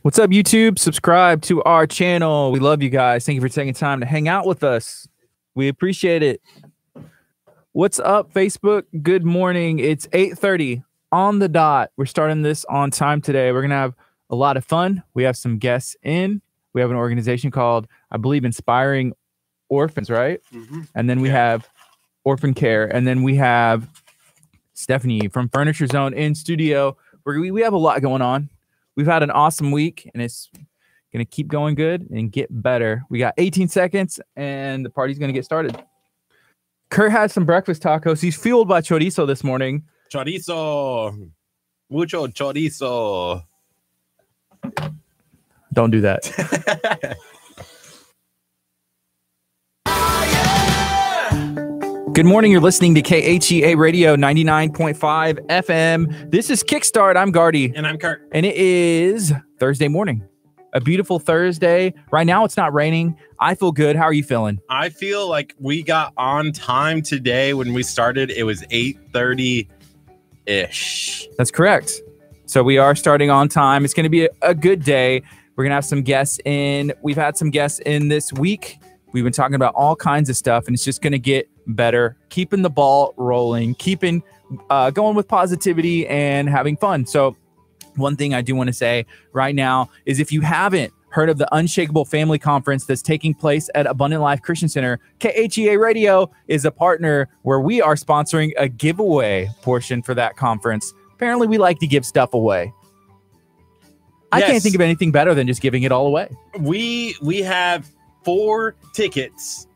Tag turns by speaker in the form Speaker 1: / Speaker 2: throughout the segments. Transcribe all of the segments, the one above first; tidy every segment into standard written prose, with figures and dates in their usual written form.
Speaker 1: What's up, YouTube? Subscribe to our channel. We love you guys. Thank you for taking time to hang out with us. We appreciate it. What's up, Facebook? Good morning. It's 8:30 on the dot. We're starting this on time today. We're going to have a lot of fun. We have some guests in. We have an organization called, I believe, Inspiring Orphans, right? Mm-hmm. And then we have Orphan Care. And then we have Stephanie from Furniture Zone in studio. We have a lot going on. We've had an awesome week, and it's going to keep going good and get better. We got 18 seconds, and the party's going to get started. Curt has some breakfast tacos. He's fueled by chorizo this morning.
Speaker 2: Chorizo. Mucho chorizo.
Speaker 1: Don't do that. Good morning. You're listening to KHEA Radio 99.5 FM. This is Kickstart. I'm Gardy.
Speaker 2: And I'm Curt.
Speaker 1: And it is Thursday morning. A beautiful Thursday. Right now, it's not raining. I feel good. How are you feeling?
Speaker 2: I feel like we got on time today. When we started, it was 8:30-ish.
Speaker 1: That's correct. So we are starting on time. It's going to be a good day. We're going to have some guests in. We've had some guests in this week. We've been talking about all kinds of stuff, and it's just going to get better. Keeping the ball rolling, keeping going with positivity and having fun. So one thing I do want to say right now is if you haven't heard of the Unshakable Family Conference that's taking place at Abundant Life Christian Center, KHEA Radio is a partner where we are sponsoring a giveaway portion for that conference. Apparently, we like to give stuff away. I can't think of anything better than just giving it all away.
Speaker 2: We have 4 tickets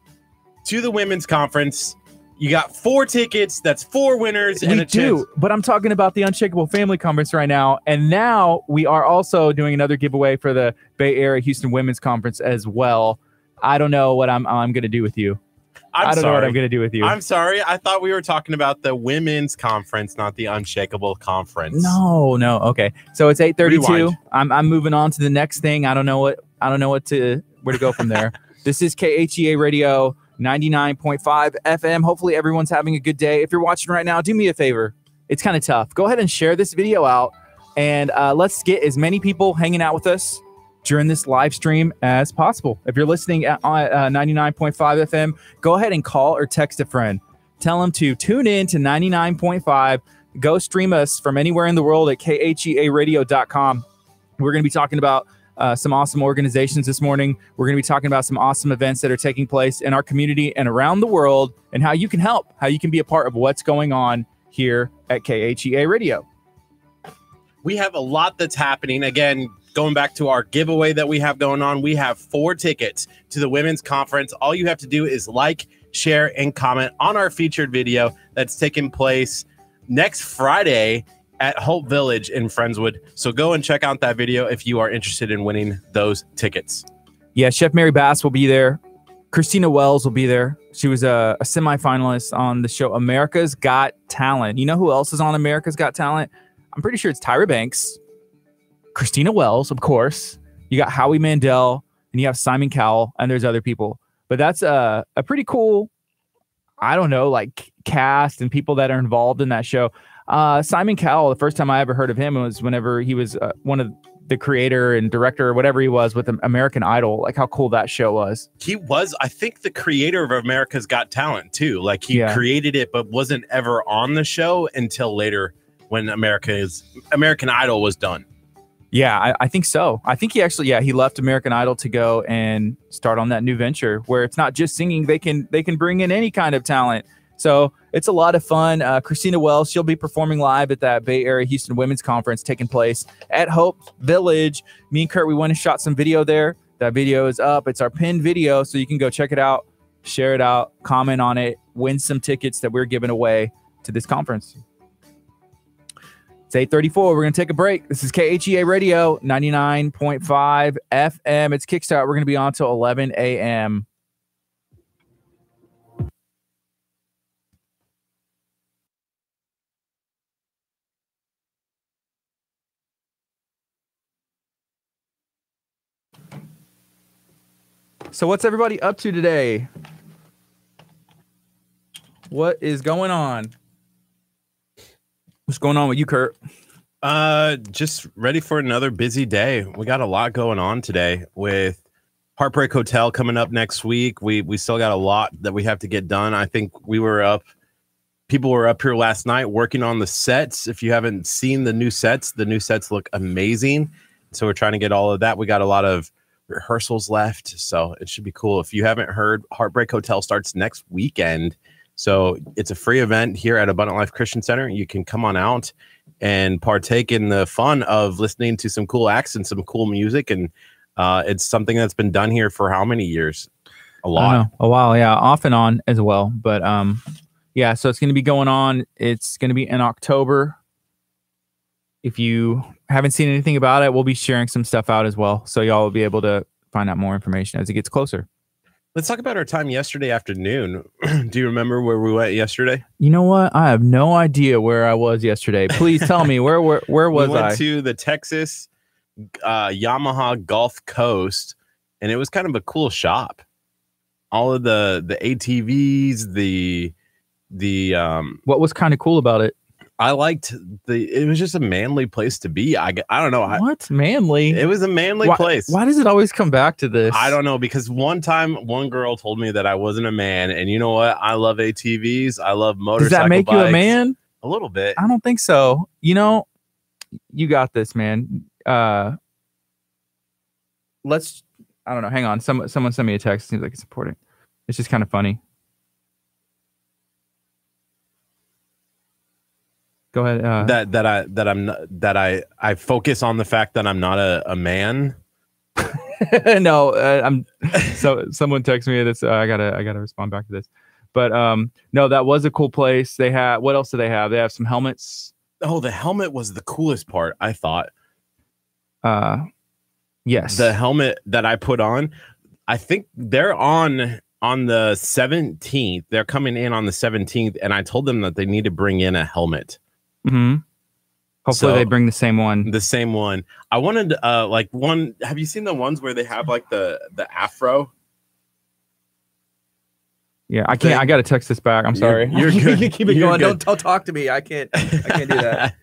Speaker 2: to the women's conference. You got 4 tickets. That's 4 winners and a chance.
Speaker 1: But I'm talking about the Unshakable Family Conference right now. And now we are also doing another giveaway for the Bay Area Houston Women's Conference as well. I don't know what I'm going to do with you. I don't know what I'm going to do with you.
Speaker 2: I'm sorry. I thought we were talking about the women's conference, not the Unshakable Conference.
Speaker 1: No. Okay. So it's 8:32. I'm moving on to the next thing. I don't know where to go from there. This is KHEA Radio 99.5 FM. Hopefully everyone's having a good day. If you're watching right now, do me a favor. It's kind of tough. Go ahead and share this video out, and let's get as many people hanging out with us during this live stream as possible. If you're listening at 99.5 FM, go ahead and call or text a friend. Tell them to tune in to 99.5. Go stream us from anywhere in the world at khearadio.com. We're going to be talking about some awesome organizations this morning. We're going to be talking about some awesome events that are taking place in our community and around the world, and how you can help, how you can be a part of what's going on here at KHEA Radio.
Speaker 2: We have a lot that's happening. Again, going back to our giveaway that we have going on, we have 4 tickets to the women's conference. All you have to do is like, share, and comment on our featured video that's taking place next Friday at Hope Village in Friendswood. So go and check out that video if you are interested in winning those tickets.
Speaker 1: Yeah, Chef Mary Bass will be there. Christina Wells will be there. She was a semifinalist on the show America's Got Talent. You know who else is on America's Got Talent? I'm pretty sure it's Tyra Banks, Christina Wells, of course. You got Howie Mandel, and you have Simon Cowell, and there's other people. But that's a pretty cool, I don't know, like cast and people that are involved in that show. Simon Cowell, the first time I ever heard of him was whenever he was one of the creator and director or whatever he was with American Idol. Like how cool that show was. He
Speaker 2: was, I think, the creator of America's Got Talent too. Like he created it, but wasn't ever on the show until later when American Idol was done.
Speaker 1: Yeah, I think so. I think he actually, he left American Idol to go and start on that new venture where it's not just singing. They can bring in any kind of talent. So it's a lot of fun. Christina Wells, she'll be performing live at that Bay Area Houston Women's Conference taking place at Hope Village. Me and Curt, we went and shot some video there. That video is up. It's our pinned video, so you can go check it out, share it out, comment on it, win some tickets that we're giving away to this conference. It's 8:34. We're going to take a break. This is KHEA Radio 99.5 FM. It's Kickstart. We're going to be on till 11 a.m. So what's everybody up to today? What is going on? What's going on with you, Curt?
Speaker 2: Just ready for another busy day. We got a lot going on today with Heartbreak Hotel coming up next week. We still got a lot that we have to get done. I think people were up here last night working on the sets. If you haven't seen the new sets look amazing. So we're trying to get all of that. We got a lot of rehearsals left, so it should be cool. If you haven't heard, Heartbreak Hotel starts next weekend. So it's a free event here at Abundant Life Christian Center. You can come on out and partake in the fun of listening to some cool acts and some cool music. And it's something that's been done here for how many years? A lot.
Speaker 1: A while, yeah, off and on as well. But yeah, so it's going to be going on. It's going to be in October. If you haven't seen anything about it, we'll be sharing some stuff out as well. So y'all will be able to find out more information as it gets closer.
Speaker 2: Let's talk about our time yesterday afternoon. Do you remember where we went yesterday?
Speaker 1: You know what? I have no idea where I was yesterday. Please tell me, where was I? We
Speaker 2: went to the Texas Yamaha Gulf Coast, and it was kind of a cool shop. All of the ATVs,
Speaker 1: what was kind of cool about it?
Speaker 2: I liked it was just a manly place to be. I don't know.
Speaker 1: What? Manly?
Speaker 2: It was a manly place.
Speaker 1: Why does it always come back to this?
Speaker 2: I don't know, because one time one girl told me that I wasn't a man, and you know what? I love ATVs. I love motorcycle
Speaker 1: Does that make
Speaker 2: bikes.
Speaker 1: You a man?
Speaker 2: A little bit.
Speaker 1: I don't think so. You know, you got this, man. I don't know. Hang on. Someone sent me a text. Seems like it's important. It's just kind of funny. Go ahead.
Speaker 2: I focus on the fact that I'm not a man.
Speaker 1: No, someone texted me this. I gotta respond back to this. But no, that was a cool place. They had, what else do they have? They have some helmets.
Speaker 2: Oh, the helmet was the coolest part, I thought.
Speaker 1: Yes.
Speaker 2: The helmet that I put on, I think they're on the 17th. They're coming in on the 17th, and I told them that they need to bring in a helmet.
Speaker 1: Mm-hmm. Hopefully they bring the same one.
Speaker 2: The same one. I wanted like one. Have you seen the ones where they have like the afro?
Speaker 1: Yeah, I can't. I got to text this back. I'm sorry.
Speaker 2: You're good.
Speaker 1: You keep it going. Don't talk to me. I can't do that.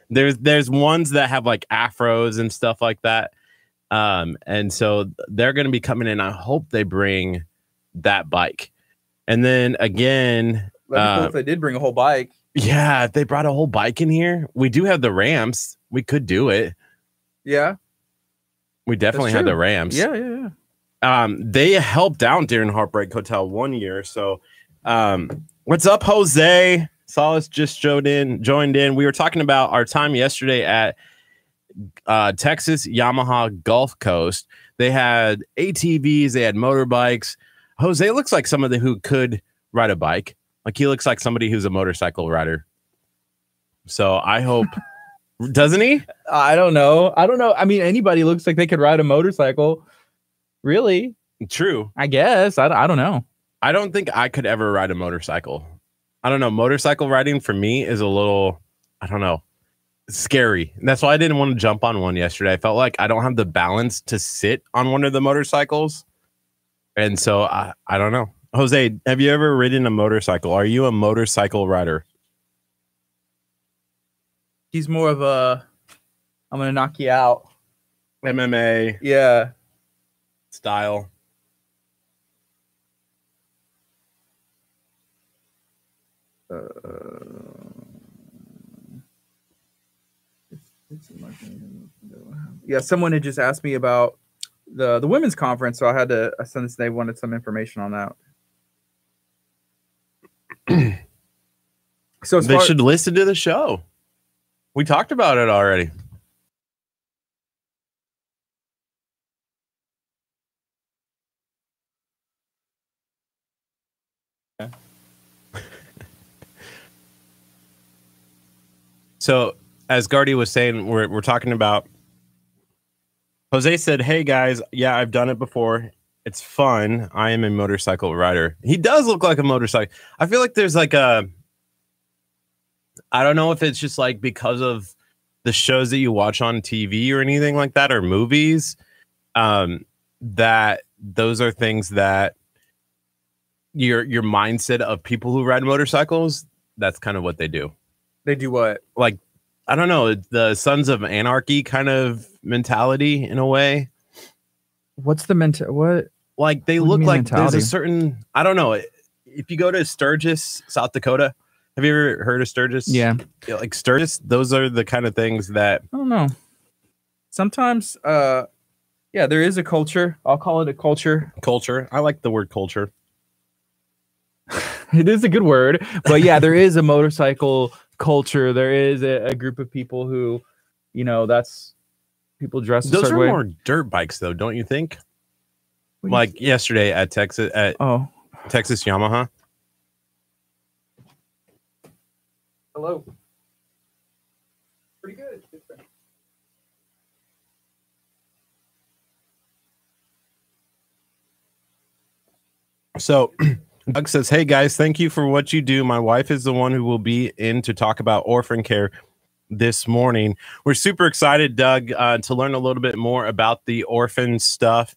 Speaker 2: There's ones that have like afros and stuff like that. And so they're going to be coming in. I hope they bring that bike. And then again,
Speaker 1: that'd be cool if they did bring a whole bike.
Speaker 2: Yeah, if they brought a whole bike in here. We do have the ramps. We could do it.
Speaker 1: Yeah.
Speaker 2: We definitely had the ramps.
Speaker 1: Yeah.
Speaker 2: They helped out during Heartbreak Hotel one year. So what's up, Jose? Saw us just joined in. We were talking about our time yesterday at Texas Yamaha Gulf Coast. They had ATVs, they had motorbikes. Jose looks like somebody who could ride a bike. Like, he looks like somebody who's a motorcycle rider. So I hope, doesn't he?
Speaker 1: I don't know. I mean, anybody looks like they could ride a motorcycle. Really?
Speaker 2: True.
Speaker 1: I guess. I don't know.
Speaker 2: I don't think I could ever ride a motorcycle. I don't know. Motorcycle riding for me is a little, I don't know, scary. And that's why I didn't want to jump on one yesterday. I felt like I don't have the balance to sit on one of the motorcycles. And so I don't know. Jose, have you ever ridden a motorcycle? Are you a motorcycle rider?
Speaker 1: He's more of a, I'm going to knock you out.
Speaker 2: MMA.
Speaker 1: Yeah.
Speaker 2: Style.
Speaker 1: Yeah, someone had just asked me about the women's conference, so I sent this. They wanted some information on that. So
Speaker 2: they should listen to the show. We talked about it already. So, as Gardy was saying, we're talking about. Jose said, "Hey guys, yeah, I've done it before. It's fun. I am a motorcycle rider." He does look like a motorcycle. I feel like there's like a. I don't know if it's just like because of the shows that you watch on TV or anything like that, or movies, that those are things that your mindset of people who ride motorcycles. That's kind of what they do.
Speaker 1: They do what?
Speaker 2: Like I don't know, the Sons of Anarchy kind of mentality in a way.
Speaker 1: What's the what?
Speaker 2: Like they look like mentality? There's a certain, I don't know. If you go to Sturgis, South Dakota, have you ever heard of Sturgis?
Speaker 1: Yeah.
Speaker 2: Like Sturgis, those are the kind of things that
Speaker 1: I don't know. Sometimes, yeah, there is a culture. I'll call it a culture.
Speaker 2: Culture. I like the word culture.
Speaker 1: It is a good word, but yeah, there is a motorcycle culture. There is a group of people who, you know, that's people dress.
Speaker 2: Those are more dirt bikes, though, don't you think? Like yesterday at Texas Texas Yamaha.
Speaker 1: Hello. Pretty good.
Speaker 2: So Doug says, hey guys, thank you for what you do. My wife is the one who will be in to talk about orphan care this morning. We're super excited, Doug, to learn a little bit more about the orphan stuff.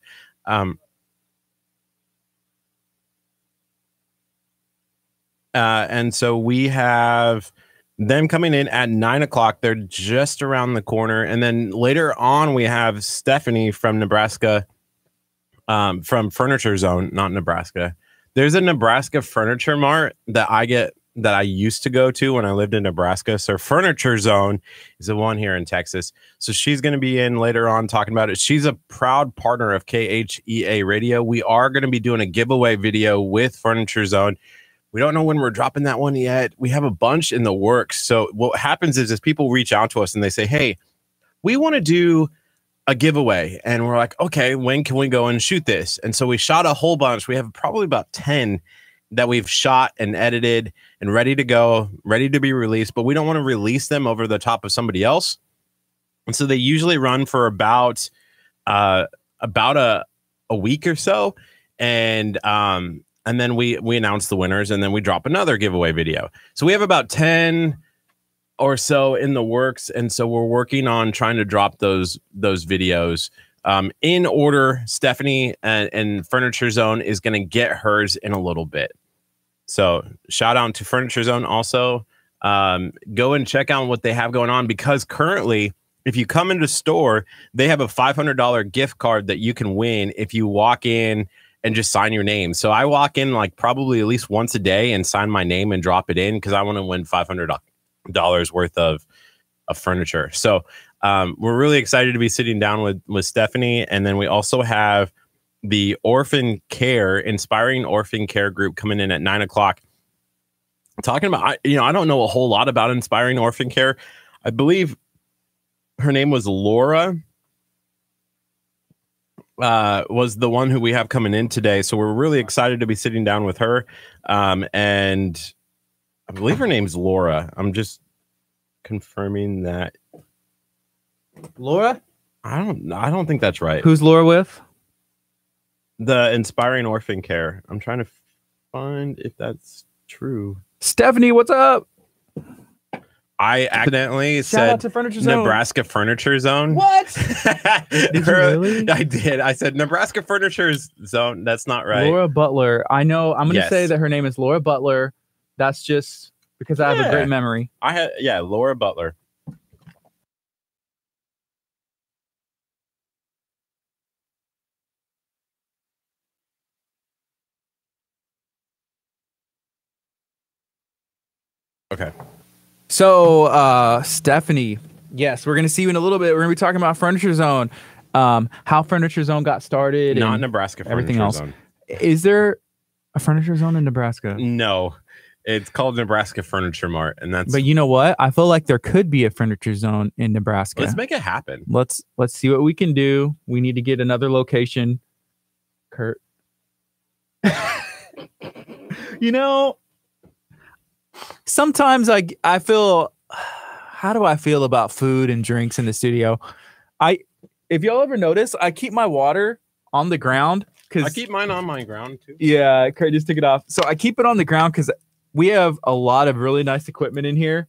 Speaker 2: And so we have them coming in at 9 o'clock. They're just around the corner. And then later on, we have Stephanie from Nebraska, from Furniture Zone, not Nebraska. There's a Nebraska Furniture Mart that I used to go to when I lived in Nebraska. So Furniture Zone is the one here in Texas. So she's going to be in later on talking about it. She's a proud partner of KHEA Radio. We are going to be doing a giveaway video with Furniture Zone. We don't know when we're dropping that one yet. We have a bunch in the works. So what happens is people reach out to us and they say, hey, we want to do a giveaway. And we're like, okay, when can we go and shoot this? And so we shot a whole bunch. We have probably about 10 that we've shot and edited and ready to go, ready to be released, but we don't want to release them over the top of somebody else. And so they usually run for about a week or so. And then we announce the winners, and then we drop another giveaway video. So we have about 10 or so in the works, and so we're working on trying to drop those videos in order. Stephanie and Furniture Zone is going to get hers in a little bit. So shout out to Furniture Zone also. Go and check out what they have going on, because currently, if you come into store, they have a $500 gift card that you can win if you walk in and just sign your name. So I walk in like probably at least once a day and sign my name and drop it in, because I want to win $500 worth of furniture. So we're really excited to be sitting down with Stephanie. And then we also have the Orphan Care, Inspiring Orphan Care group coming in at 9 o'clock. Talking about, I don't know a whole lot about Inspiring Orphan Care. I believe her name was Laura. Was the one who we have coming in today. So we're really excited to be sitting down with her. And I believe her name's Laura. I'm just confirming that.
Speaker 1: Laura?
Speaker 2: I don't think that's right.
Speaker 1: Who's Laura with?
Speaker 2: The Inspiring Orphan Care. I'm trying to find if that's true.
Speaker 1: Stephanie, what's up?
Speaker 2: I accidentally said Nebraska Furniture Zone.
Speaker 1: What? Did you really?
Speaker 2: I did. I said Nebraska Furniture Zone. That's not right.
Speaker 1: Laura Butler. I know. I'm going to say that her name is Laura Butler. That's just because I have a great memory.
Speaker 2: Laura Butler. Okay.
Speaker 1: So, Stephanie, yes, we're going to see you in a little bit. We're going to be talking about Furniture Zone, how Furniture Zone got started.
Speaker 2: Not Nebraska Furniture
Speaker 1: everything else.
Speaker 2: Zone.
Speaker 1: Is there a Furniture Zone in Nebraska?
Speaker 2: No, it's called Nebraska Furniture Mart. And that's.
Speaker 1: But you know what? I feel like there could be a Furniture Zone in Nebraska.
Speaker 2: Let's make it happen.
Speaker 1: Let's see what we can do. We need to get another location. Curt. Sometimes I feel, how do I feel about food and drinks in the studio? If y'all ever notice, I keep my water on the ground.
Speaker 2: I keep mine on my ground too.
Speaker 1: Yeah, Curt just took it off. So I keep it on the ground because we have a lot of really nice equipment in here.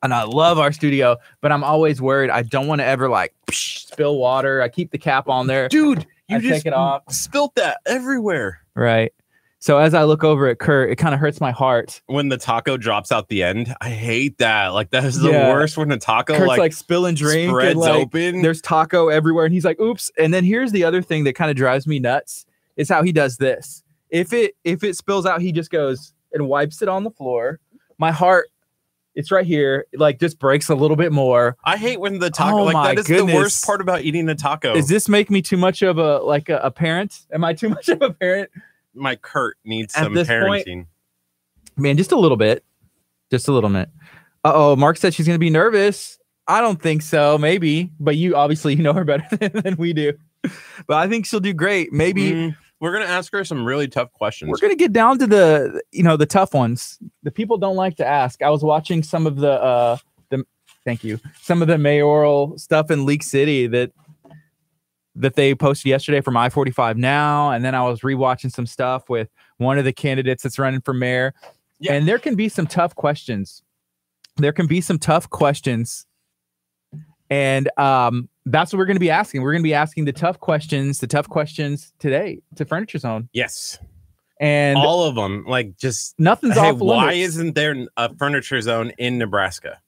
Speaker 1: And I love our studio, but I'm always worried. I don't want to ever spill water. I keep the cap on there.
Speaker 2: Dude, you just
Speaker 1: take it off.
Speaker 2: Spilt that everywhere.
Speaker 1: Right. So as I look over at Curt, it kind of hurts my heart.
Speaker 2: When the taco drops out the end, I hate that. Like, that is the worst when the taco
Speaker 1: Kurt's like spill and drink
Speaker 2: spreads
Speaker 1: and like,
Speaker 2: open.
Speaker 1: There's taco everywhere. And he's like, oops. And then here's the other thing that kind of drives me nuts is how he does this. If it spills out, he just goes and wipes it on the floor. My heart, it's right here, like just breaks a little bit more.
Speaker 2: I hate when the taco, that is the worst part about eating a taco.
Speaker 1: Does this make me too much of a parent? Am I too much of a parent?
Speaker 2: My Curt needs some parenting.
Speaker 1: Point, man, just a little bit. Just a little bit. Uh-oh, Mark said she's going to be nervous. I don't think so. Maybe. But you obviously know her better than we do. But I think she'll do great. Maybe.
Speaker 2: We're going to ask her some really tough questions.
Speaker 1: We're going to get down to the tough ones. The people don't like to ask. I was watching some of some of the mayoral stuff in League City that they posted yesterday from I-45 Now, and then I was rewatching some stuff with one of the candidates that's running for mayor. Yeah. And there can be some tough questions. And that's what we're going to be asking. We're going to be asking the tough questions today to Furniture Zone.
Speaker 2: Yes.
Speaker 1: And
Speaker 2: all of them, like, just
Speaker 1: nothing's off limits.
Speaker 2: Why isn't there a Furniture Zone in Nebraska?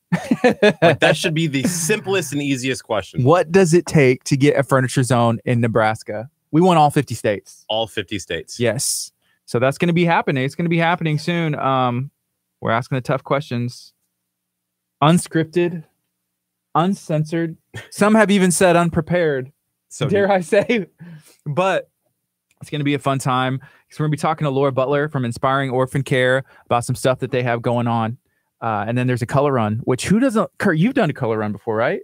Speaker 2: Like, that should be the simplest and easiest question.
Speaker 1: What does it take to get a Furniture Zone in Nebraska? We want all 50 states.
Speaker 2: All 50 states.
Speaker 1: Yes. So that's going to be happening. It's going to be happening soon. We're asking the tough questions. Unscripted, uncensored. Some have even said unprepared. So dare I say? But it's going to be a fun time. So we're going to be talking to Laura Butler from Inspiring Orphan Care about some stuff that they have going on. And then there's a color run, which who doesn't? Curt, you've done a color run before, right?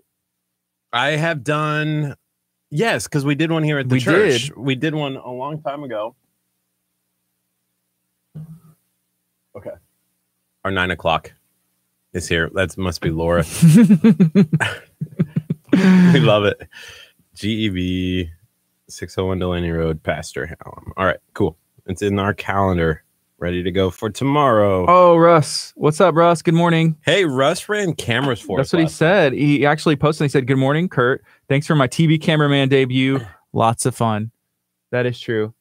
Speaker 2: I have done. Yes, because we did one here at the church. We did one a long time ago. Okay. Our 9 o'clock is here. That must be Laura. We love it. GEB 601 Delaney Road, Pastor Hallam. All right, cool. It's in our calendar. Ready to go for tomorrow.
Speaker 1: Oh, Russ. What's up, Russ? Good morning.
Speaker 2: Hey, Russ ran cameras for us.
Speaker 1: That's what he said. He actually posted and he said, good morning, Curt. Thanks for my TV cameraman debut. Lots of fun. That is true.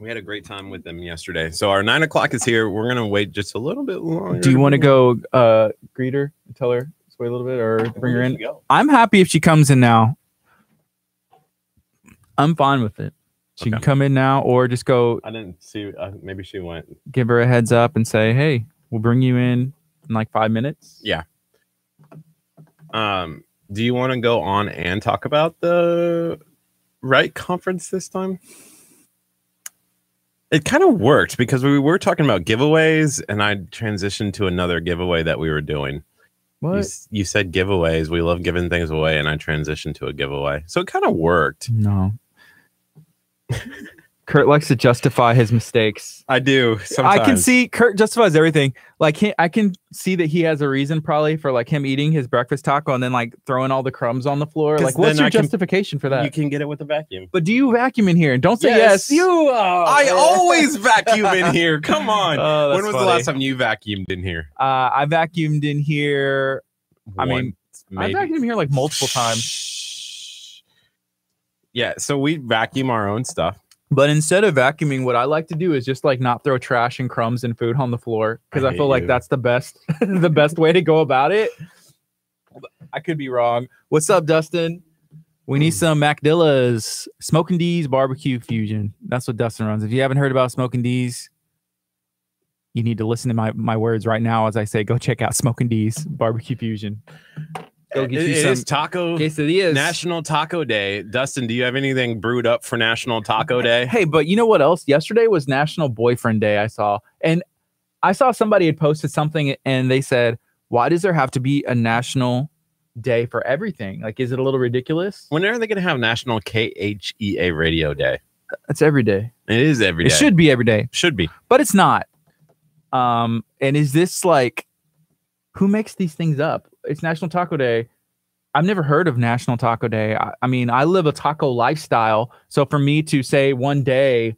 Speaker 2: We had a great time with them yesterday. So our 9 o'clock is here. We're going to wait just a little bit longer.
Speaker 1: Do you want to go greet her and tell her to wait a little bit or bring her in? I'm happy if she comes in now. I'm fine with it. She can come in now or just go.
Speaker 2: I didn't see. Maybe she went.
Speaker 1: Give her a heads up and say, hey, we'll bring you in like 5 minutes.
Speaker 2: Yeah. Do you want to go on and talk about the Right conference this time? It kind of worked because we were talking about giveaways and I transitioned to another giveaway that we were doing.
Speaker 1: What?
Speaker 2: You said giveaways. We love giving things away and I transitioned to a giveaway. So it kind of worked.
Speaker 1: No. Curt likes to justify his mistakes.
Speaker 2: I do. Sometimes.
Speaker 1: I can see Curt justifies everything. Like I can see that he has a reason probably for like him eating his breakfast taco and then like throwing all the crumbs on the floor. Like, what's your justification for that?
Speaker 2: You can get it with a vacuum.
Speaker 1: But do you vacuum in here? And don't say yes.
Speaker 2: I always vacuum in here. Come on. When was the last time you vacuumed in here?
Speaker 1: I vacuumed in here. I vacuumed in here like multiple times.
Speaker 2: Yeah, so we vacuum our own stuff.
Speaker 1: But instead of vacuuming, what I like to do is just like not throw trash and crumbs and food on the floor because I feel like that's the best the best way to go about it. I could be wrong. What's up, Dustin? We need some Macdilla's Smoking D's Barbecue Fusion. That's what Dustin runs. If you haven't heard about Smoking D's, you need to listen to my words right now as I say, go check out Smoking D's Barbecue Fusion. Go get you some
Speaker 2: taco
Speaker 1: quesadillas.
Speaker 2: National Taco Day. Dustin, do you have anything brewed up for National Taco Day?
Speaker 1: Hey, but you know what else? Yesterday was National Boyfriend Day, I saw. And I saw somebody had posted something and they said, why does there have to be a national day for everything? Like, is it a little ridiculous?
Speaker 2: When are they going to have National KHEA Radio Day?
Speaker 1: It's every day.
Speaker 2: It is every day.
Speaker 1: It should be every day.
Speaker 2: Should be.
Speaker 1: But it's not. And is this like, who makes these things up? It's National Taco Day. I've never heard of National Taco Day. I mean, I live a taco lifestyle. So for me to say one day,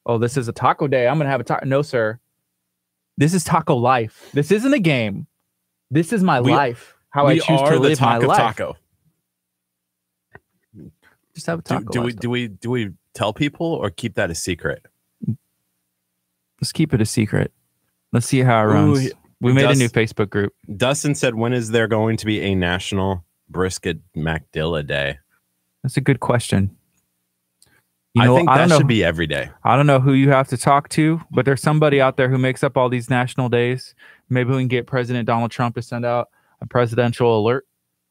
Speaker 1: oh, this is a taco day, I'm going to have a taco. No, sir. This is taco life. This isn't a game. This is my life. How I choose to live my life.
Speaker 2: Taco.
Speaker 1: Just have a taco.
Speaker 2: Do we tell people or keep that a secret?
Speaker 1: Let's keep it a secret. Let's see how it runs. We made a new Facebook group.
Speaker 2: Dustin said, when is there going to be a National Brisket Macdilla Day?
Speaker 1: That's a good question.
Speaker 2: I think that should be every day.
Speaker 1: I don't know who you have to talk to, but there's somebody out there who makes up all these national days. Maybe we can get President Donald Trump to send out a presidential alert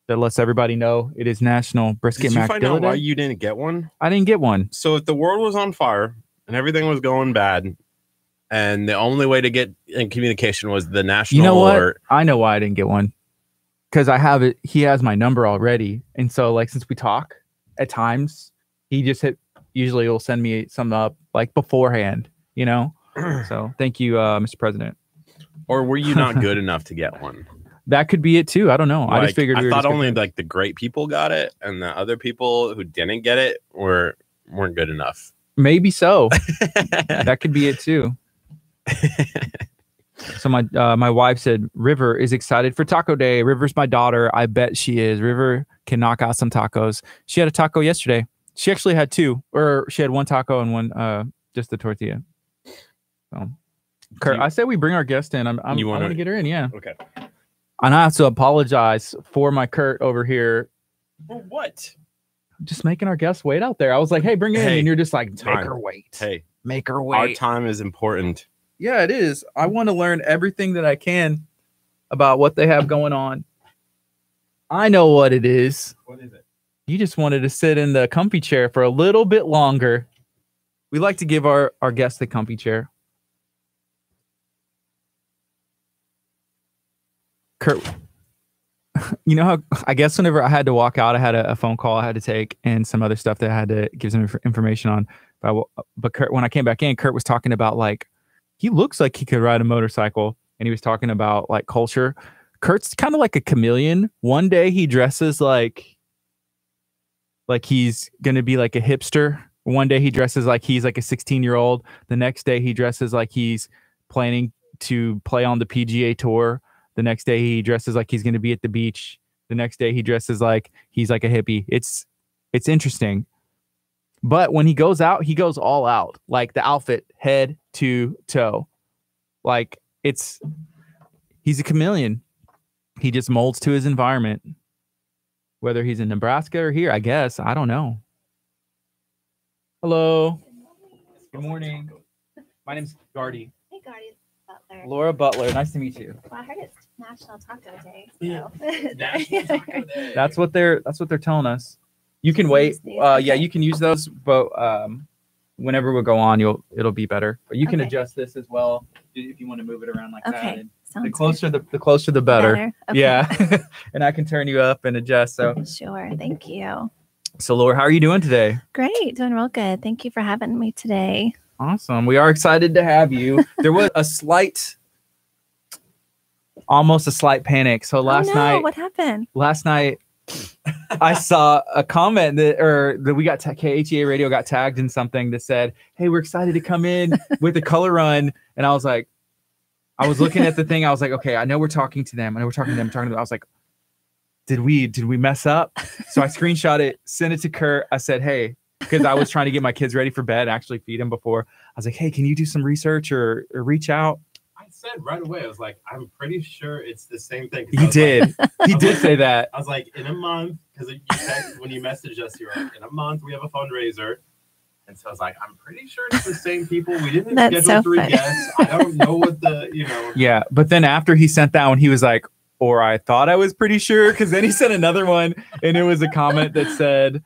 Speaker 1: that lets everybody know it is National Brisket Macdilla Day. Did you find out
Speaker 2: why you didn't get one?
Speaker 1: I didn't get one.
Speaker 2: So if the world was on fire and everything was going bad, and the only way to get in communication was the national alert.
Speaker 1: I know why I didn't get one. Because I have it. He has my number already. And so like, since we talk at times, he just usually will send me some up like beforehand, you know? So thank you, Mr. President.
Speaker 2: Or were you not good enough to get one?
Speaker 1: That could be it too. I don't know. Like, I just figured
Speaker 2: I thought only like the great people got it, and the other people who didn't get it weren't good enough.
Speaker 1: Maybe so. That could be it too. So my wife said River is excited for Taco Day. River's my daughter. I bet she is. River can knock out some tacos. She had a taco yesterday. She actually had two, or she had one taco and one just the tortilla. So, Kurt, I said we bring our guest in. I want to get her in. Yeah.
Speaker 2: Okay.
Speaker 1: And I have to apologize for my Kurt over here.
Speaker 2: For what?
Speaker 1: Just making our guest wait out there. I was like, hey, bring her in. And you're just like, make her wait.
Speaker 2: Hey,
Speaker 1: make her wait.
Speaker 2: Our time is important.
Speaker 1: Yeah, it is. I want to learn everything that I can about what they have going on. I know what it is.
Speaker 2: What is it?
Speaker 1: You just wanted to sit in the comfy chair for a little bit longer. We like to give our guests the comfy chair. Kurt, you know how I guess whenever I had to walk out, I had a phone call I had to take and some other stuff that I had to give some information on. But Kurt, when I came back in, Kurt was talking about like, he looks like he could ride a motorcycle, and he was talking about like culture. Kurt's kind of like a chameleon. One day he dresses like he's gonna be like a hipster. One day he dresses like he's like a 16-year-old. The next day he dresses like he's planning to play on the PGA Tour. The next day he dresses like he's gonna be at the beach. The next day he dresses like he's like a hippie. It's interesting. But when he goes out, he goes all out. Like the outfit, head to toe. Like he's a chameleon. He just molds to his environment. Whether he's in Nebraska or here, I guess. I don't know. Hello. Good morning. My name's Gardy.
Speaker 3: Hey, Gardy. Butler.
Speaker 1: Laura Butler. Nice to meet you.
Speaker 3: Well, I heard it's National Taco Day. So.
Speaker 2: Yeah. National Taco Day.
Speaker 1: That's what they're telling us. You can wait. Yeah, you can use those, but whenever we go on, it'll be better. But you can adjust this as well if you want to move it around like that. And the closer the better. Okay. Yeah. And I can turn you up and adjust. So
Speaker 3: sure. Thank you.
Speaker 1: So Laura, how are you doing today?
Speaker 3: Great, doing real good. Thank you for having me today.
Speaker 1: Awesome. We are excited to have you. There was almost a slight panic. So last night,
Speaker 3: what happened?
Speaker 1: Last night, I saw a comment that we got KHEA Radio got tagged in something that said, "Hey, we're excited to come in with a color run," and I was like, I was looking at the thing. I was like, okay, I know we're talking to them. I know we're talking to them. I was like, did we mess up? So I screenshot it, sent it to Kurt. I said, hey, because I was trying to get my kids ready for bed, actually feed them before. I was like, hey, can you do some research or reach out?
Speaker 2: I said right away, I was like, I'm pretty sure it's the same thing.
Speaker 1: He did. He did say that.
Speaker 2: I was like, in a month, because when you messaged us, you were like, in a month, we have a fundraiser. And so I was like, I'm pretty sure it's the same people. We didn't schedule 3 guests. I don't know what
Speaker 1: Yeah, but then after he sent that one, he was like, or I thought I was pretty sure, because then he sent another one, and it was a comment that said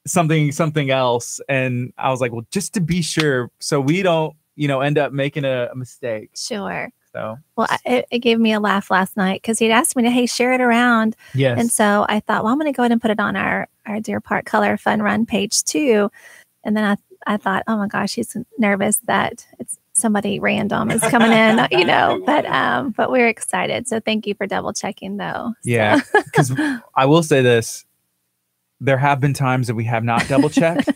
Speaker 1: something else. And I was like, well, just to be sure, so we don't, end up making a mistake.
Speaker 3: Sure.
Speaker 1: So,
Speaker 3: well, it gave me a laugh last night because he'd asked me to, hey, share it around.
Speaker 1: Yes.
Speaker 3: And so I thought, well, I'm going to go ahead and put it on our Deer Park Color Fun Run page too. And then I thought, oh my gosh, he's nervous that it's somebody random is coming in, but we're excited. So thank you for double checking though.
Speaker 1: Yeah. Because I will say this, there have been times that we have not double checked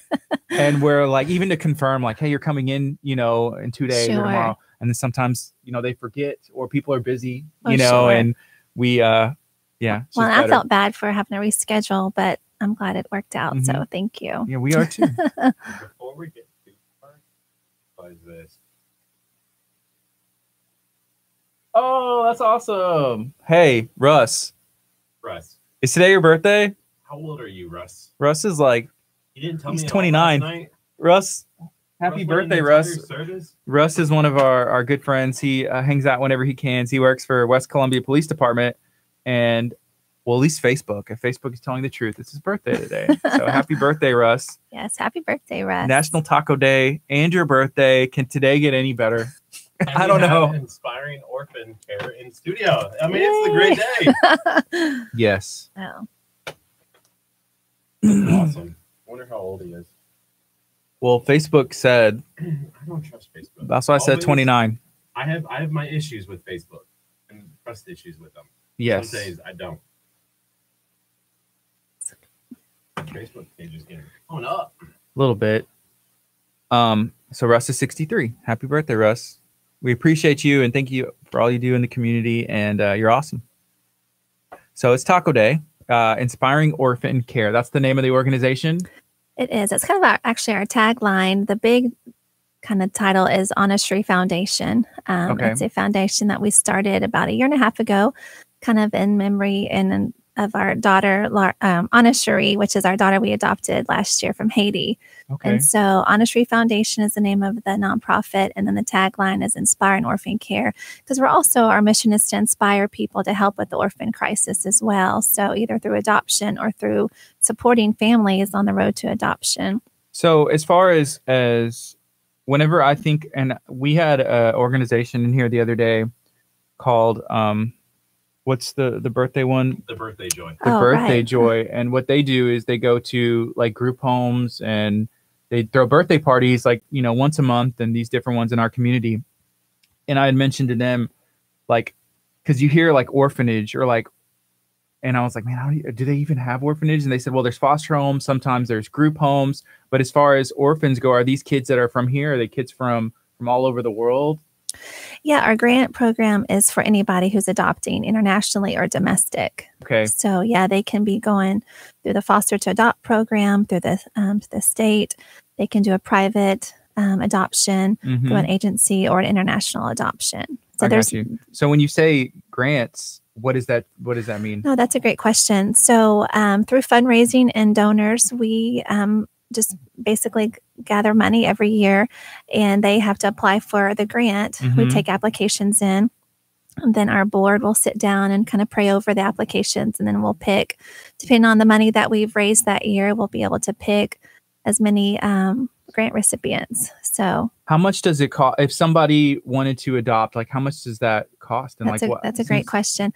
Speaker 1: and we're like, even to confirm like, hey, you're coming in, in 2 days or tomorrow. And then sometimes, they forget or people are busy, and we, yeah.
Speaker 3: Well, I felt bad for having to reschedule, but I'm glad it worked out. Mm-hmm. So thank you.
Speaker 1: Yeah, we are too.
Speaker 2: Before we get too far, this.
Speaker 1: Oh, that's awesome. Hey, Russ,
Speaker 2: Russ,
Speaker 1: is today your birthday?
Speaker 2: how old are you, Russ?
Speaker 1: Russ is like,
Speaker 2: You didn't tell
Speaker 1: he's
Speaker 2: me at all
Speaker 1: 29.
Speaker 2: last night.
Speaker 1: Russ, happy
Speaker 2: Russ went
Speaker 1: birthday,
Speaker 2: in
Speaker 1: Russ.
Speaker 2: entire service?
Speaker 1: Russ is one of our good friends. He hangs out whenever he can. He works for West Columbia Police Department, and well, at least Facebook. If Facebook is telling the truth, it's his birthday today. So happy birthday, Russ.
Speaker 3: Yes, happy birthday, Russ.
Speaker 1: National Taco Day and your birthday. Can today get any better?
Speaker 2: And
Speaker 1: I
Speaker 2: we
Speaker 1: don't
Speaker 2: have
Speaker 1: know.
Speaker 2: Inspiring orphan care in studio. I mean, it's a great day.
Speaker 1: Yes.
Speaker 3: Oh,
Speaker 2: That's awesome. I wonder how old he is.
Speaker 1: Well, Facebook said,
Speaker 2: I don't trust Facebook.
Speaker 1: that's why I said
Speaker 2: Always-
Speaker 1: 29.
Speaker 2: I have my issues with Facebook and trust issues with them.
Speaker 1: Yes.
Speaker 2: Some days I don't. Facebook page is getting blown up.
Speaker 1: A little bit. So Russ is 63. Happy birthday, Russ. We appreciate you and thank you for all you do in the community, and you're awesome. So it's Taco Day, Inspiring Orphan Care. That's the name of the organization.
Speaker 3: it is. It's kind of actually our tagline. The big kind of title is Honestry Foundation.
Speaker 1: Okay.
Speaker 3: It's a foundation that we started about a year and a half ago, kind of in memory of our daughter, Honestry, which is our daughter we adopted last year from Haiti.
Speaker 1: Okay.
Speaker 3: And so Honestry Foundation is the name of the nonprofit. And then the tagline is Inspiring Orphan Care, because our mission is to inspire people to help with the orphan crisis as well. So either through adoption or through supporting families on the road to adoption.
Speaker 1: So as far as whenever I think, and we had an organization in here the other day called, what's the birthday one?
Speaker 2: The Birthday Joy.
Speaker 1: The Birthday
Speaker 3: right.
Speaker 1: Joy. And what they do is they go to like group homes and they throw birthday parties like, once a month, and these different ones in our community. And I had mentioned to them, like, because you hear like orphanage or like, and I was like, man, do they even have orphanage? And they said, well, there's foster homes. Sometimes there's group homes. But as far as orphans go, are these kids that are from here? Are they kids from all over the world?
Speaker 3: Yeah, our grant program is for anybody who's adopting internationally or domestic.
Speaker 1: Okay.
Speaker 3: So yeah, they can be going through the foster to adopt program through the state. They can do a private adoption
Speaker 1: Mhm.
Speaker 3: through an agency or an international adoption. So
Speaker 1: I got you. So when you say grants, what does that mean?
Speaker 3: No, that's a great question. So through fundraising and donors, we just basically gather money every year, and they have to apply for the grant. We
Speaker 1: Mhm.
Speaker 3: take applications in, and then our board will sit down and kind of pray over the applications, and then we'll pick, depending on the money that we've raised that year, we'll be able to pick as many grant recipients. So
Speaker 1: How much does it cost if somebody wanted to adopt? Like, how much does that cost? And
Speaker 3: that's a great question.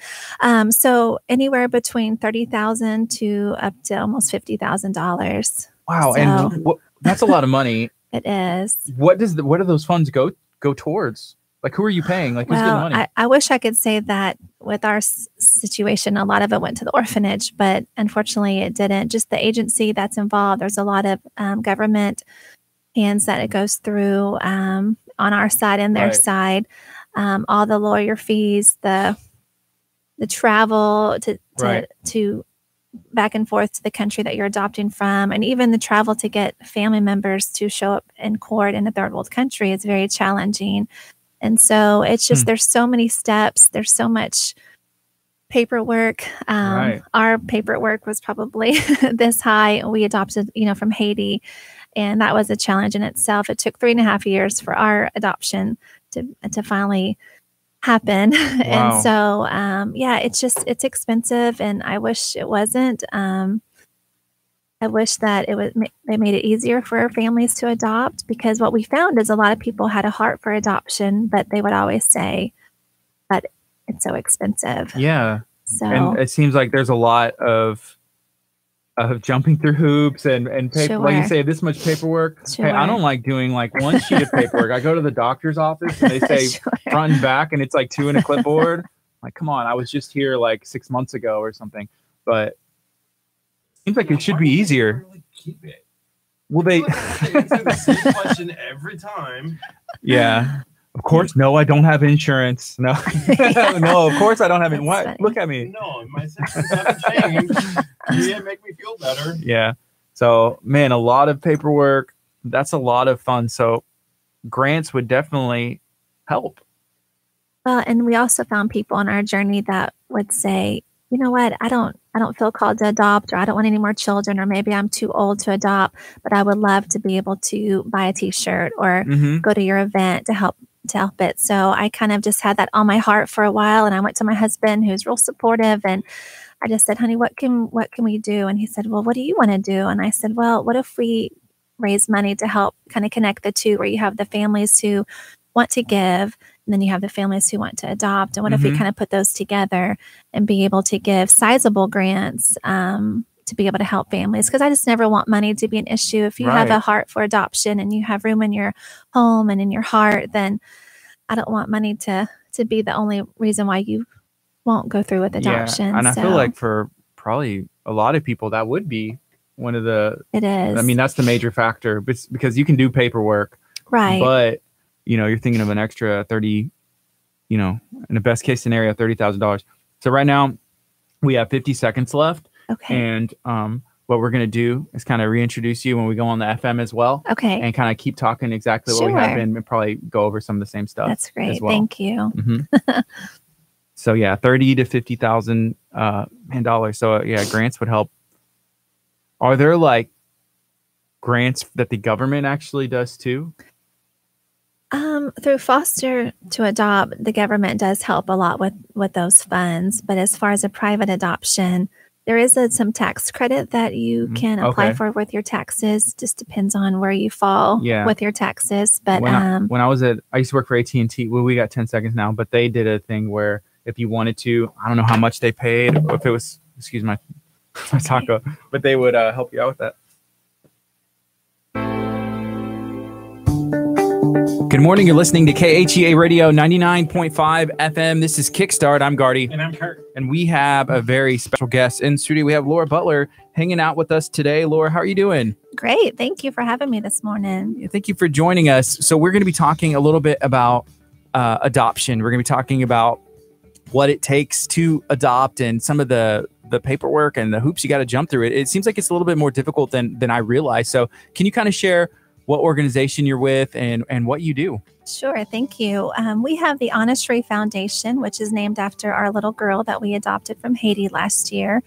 Speaker 3: So anywhere between $30,000 to up to almost $50,000.
Speaker 1: Wow,
Speaker 3: So-
Speaker 1: and that's a lot of money.
Speaker 3: It is.
Speaker 1: What do those funds go towards? Like, who are you paying? Like, who's getting
Speaker 3: Well,
Speaker 1: money?
Speaker 3: I wish I could say that with our situation, a lot of it went to the orphanage, but unfortunately it didn't. Just the agency that's involved, there's a lot of government hands that it goes through on our side and their
Speaker 1: Right.
Speaker 3: side. All the lawyer fees, the travel
Speaker 1: Right.
Speaker 3: to back and forth to the country that you're adopting from, and even the travel to get family members to show up in court in a third world country is very challenging. And so it's just, there's so many steps. There's so much paperwork.
Speaker 1: Right.
Speaker 3: Our paperwork was probably this high. We adopted, from Haiti, and that was a challenge in itself. It took 3.5 years for our adoption to finally happen.
Speaker 1: Wow.
Speaker 3: And so, yeah, it's expensive, and I wish it wasn't. I wish that they made it easier for our families to adopt, because what we found is a lot of people had a heart for adoption, but they would always say, but it's so expensive.
Speaker 1: Yeah.
Speaker 3: So
Speaker 1: And it seems like there's a lot of jumping through hoops and paper. Like you
Speaker 3: Sure.
Speaker 1: say, this much paperwork. Hey, I
Speaker 3: Sure.
Speaker 1: don't like doing like one sheet of paperwork. I go to the doctor's office and they say
Speaker 3: Sure.
Speaker 1: front and back, and it's like 2 in a clipboard. Like, come on, I was just here like 6 months ago or something. But it seems like it should be easier.
Speaker 2: Really keep it.
Speaker 1: Will they?
Speaker 2: You have to answer the same question every time.
Speaker 1: Yeah. Of course, no, I don't have insurance. No, no, of course I don't have it.
Speaker 3: That's
Speaker 1: What?
Speaker 3: funny.
Speaker 1: Look at me.
Speaker 2: No, my symptoms haven't changed. You didn't make me feel better.
Speaker 1: Yeah. So, man, a lot of paperwork. That's a lot of fun. So, grants would definitely help.
Speaker 3: Well, and we also found people on our journey that would say, you know what, I don't feel called to adopt, or I don't want any more children, or maybe I'm too old to adopt, but I would love to be able to buy a t-shirt or
Speaker 1: Mm-hmm.
Speaker 3: go to your event to help it. So I kind of just had that on my heart for a while, and I went to my husband, who's real supportive, and I just said, honey, what can we do? And he said, well, what do you want to do? And I said, well, what if we raise money to help kind of connect the two, where you have the families who want to give, and then you have the families who want to adopt. And what if we kind of put those together and be able to give sizable grants to be able to help families? Because I just never want money to be an issue. If you have a heart for adoption and you have room in your home and in your heart, then I don't want money to be the only reason why you won't go through with adoption.
Speaker 1: Yeah. And I feel like for probably a lot of people, that would be one of the...
Speaker 3: It is.
Speaker 1: I mean, that's the major factor, because you can do paperwork.
Speaker 3: Right.
Speaker 1: But, you're thinking of an extra 30, in the best case scenario, $30,000. So right now we have 50 seconds left.
Speaker 3: Okay.
Speaker 1: And what we're going to do is kind of reintroduce you when we go on the FM as well.
Speaker 3: Okay.
Speaker 1: And kind of keep talking exactly what we have been, and probably go over some of the same stuff.
Speaker 3: That's great.
Speaker 1: As well.
Speaker 3: Thank you.
Speaker 1: Mm-hmm. So yeah, $30,000 to $50,000 dollars. So yeah, grants would help. Are there like grants that the government actually does too?
Speaker 3: Through foster to adopt, the government does help a lot with those funds. But as far as a private adoption, there is some tax credit that you can apply for with your taxes. Just depends on where you fall with your taxes. But
Speaker 1: when I used to work for AT&T. Well, we got 10 seconds now, but they did a thing where if you wanted to, I don't know how much they paid, or if it was, excuse my taco, but they would help you out with that. Good morning. You're listening to KHEA Radio 99.5 FM. This is Kickstart. I'm Gardy.
Speaker 2: And I'm Curt.
Speaker 1: And we have a very special guest in studio. We have Laura Butler hanging out with us today. Laura, how are you doing?
Speaker 3: Great. Thank you for having me this morning.
Speaker 1: Yeah, thank you for joining us. So we're going to be talking a little bit about adoption. We're going to be talking about what it takes to adopt and some of the paperwork and the hoops you got to jump through. It seems like it's a little bit more difficult than I realized. So can you kind of share what organization you're with and what you do?
Speaker 3: Sure. Thank you. We have the Honest Ray Foundation, which is named after our little girl that we adopted from Haiti last year.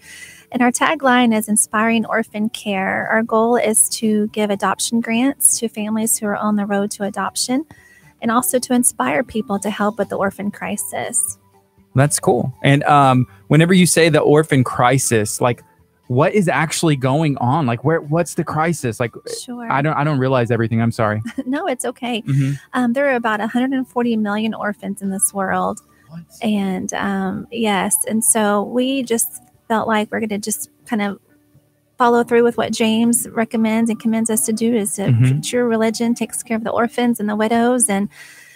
Speaker 3: And our tagline is Inspiring Orphan Care. Our goal is to give adoption grants to families who are on the road to adoption, and also to inspire people to help with the orphan crisis.
Speaker 1: That's cool. And whenever you say the orphan crisis, like, what is actually going on? Like, what's the crisis? Like,
Speaker 3: sure.
Speaker 1: I don't realize everything. I'm sorry.
Speaker 3: No, it's okay.
Speaker 1: Mm-hmm.
Speaker 3: There are about 140 million orphans in this world.
Speaker 2: What?
Speaker 3: And yes. And so we just felt like we're going to just kind of follow through with what James recommends and commends us to do, is to true religion takes care of the orphans and the widows. And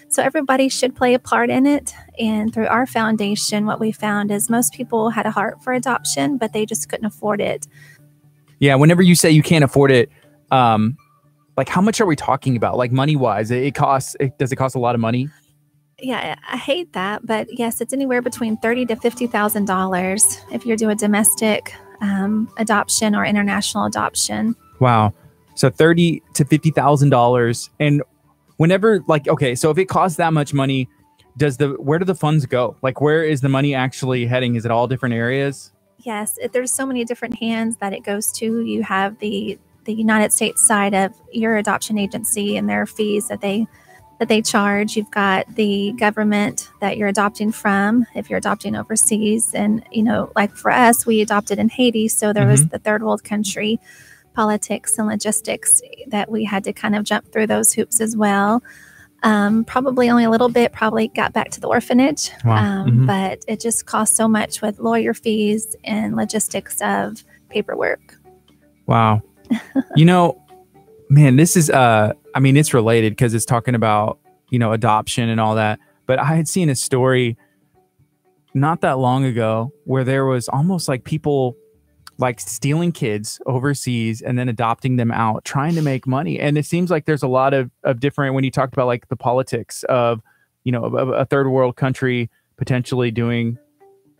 Speaker 3: so everybody should play a part in it. And through our foundation, what we found is most people had a heart for adoption, but they just couldn't afford it.
Speaker 1: Yeah. Whenever you say you can't afford it, like, how much are we talking about? Like, money wise, does it cost a lot of money?
Speaker 3: Yeah, I hate that, but yes, it's anywhere between $30,000 to $50,000 if you do a domestic adoption or international adoption.
Speaker 1: Wow. So $30,000 to $50,000. And whenever, like, okay, so if it costs that much money, where do the funds go? Like, where is the money actually heading? Is it all different areas?
Speaker 3: Yes, there's so many different hands that it goes to. You have the United States side of your adoption agency and their fees that they charge. You've got the government that you're adopting from if you're adopting overseas. And, like for us, we adopted in Haiti. So there was the third world country politics and logistics that we had to kind of jump through those hoops as well. Probably only a little bit, probably got back to the orphanage.
Speaker 1: Wow.
Speaker 3: But it just costs so much with lawyer fees and logistics of paperwork.
Speaker 1: Wow. Man, this is, it's related because it's talking about, adoption and all that. But I had seen a story not that long ago where there was almost like people like stealing kids overseas and then adopting them out, trying to make money. And it seems like there's a lot of different, when you talked about like the politics of, a third world country potentially doing,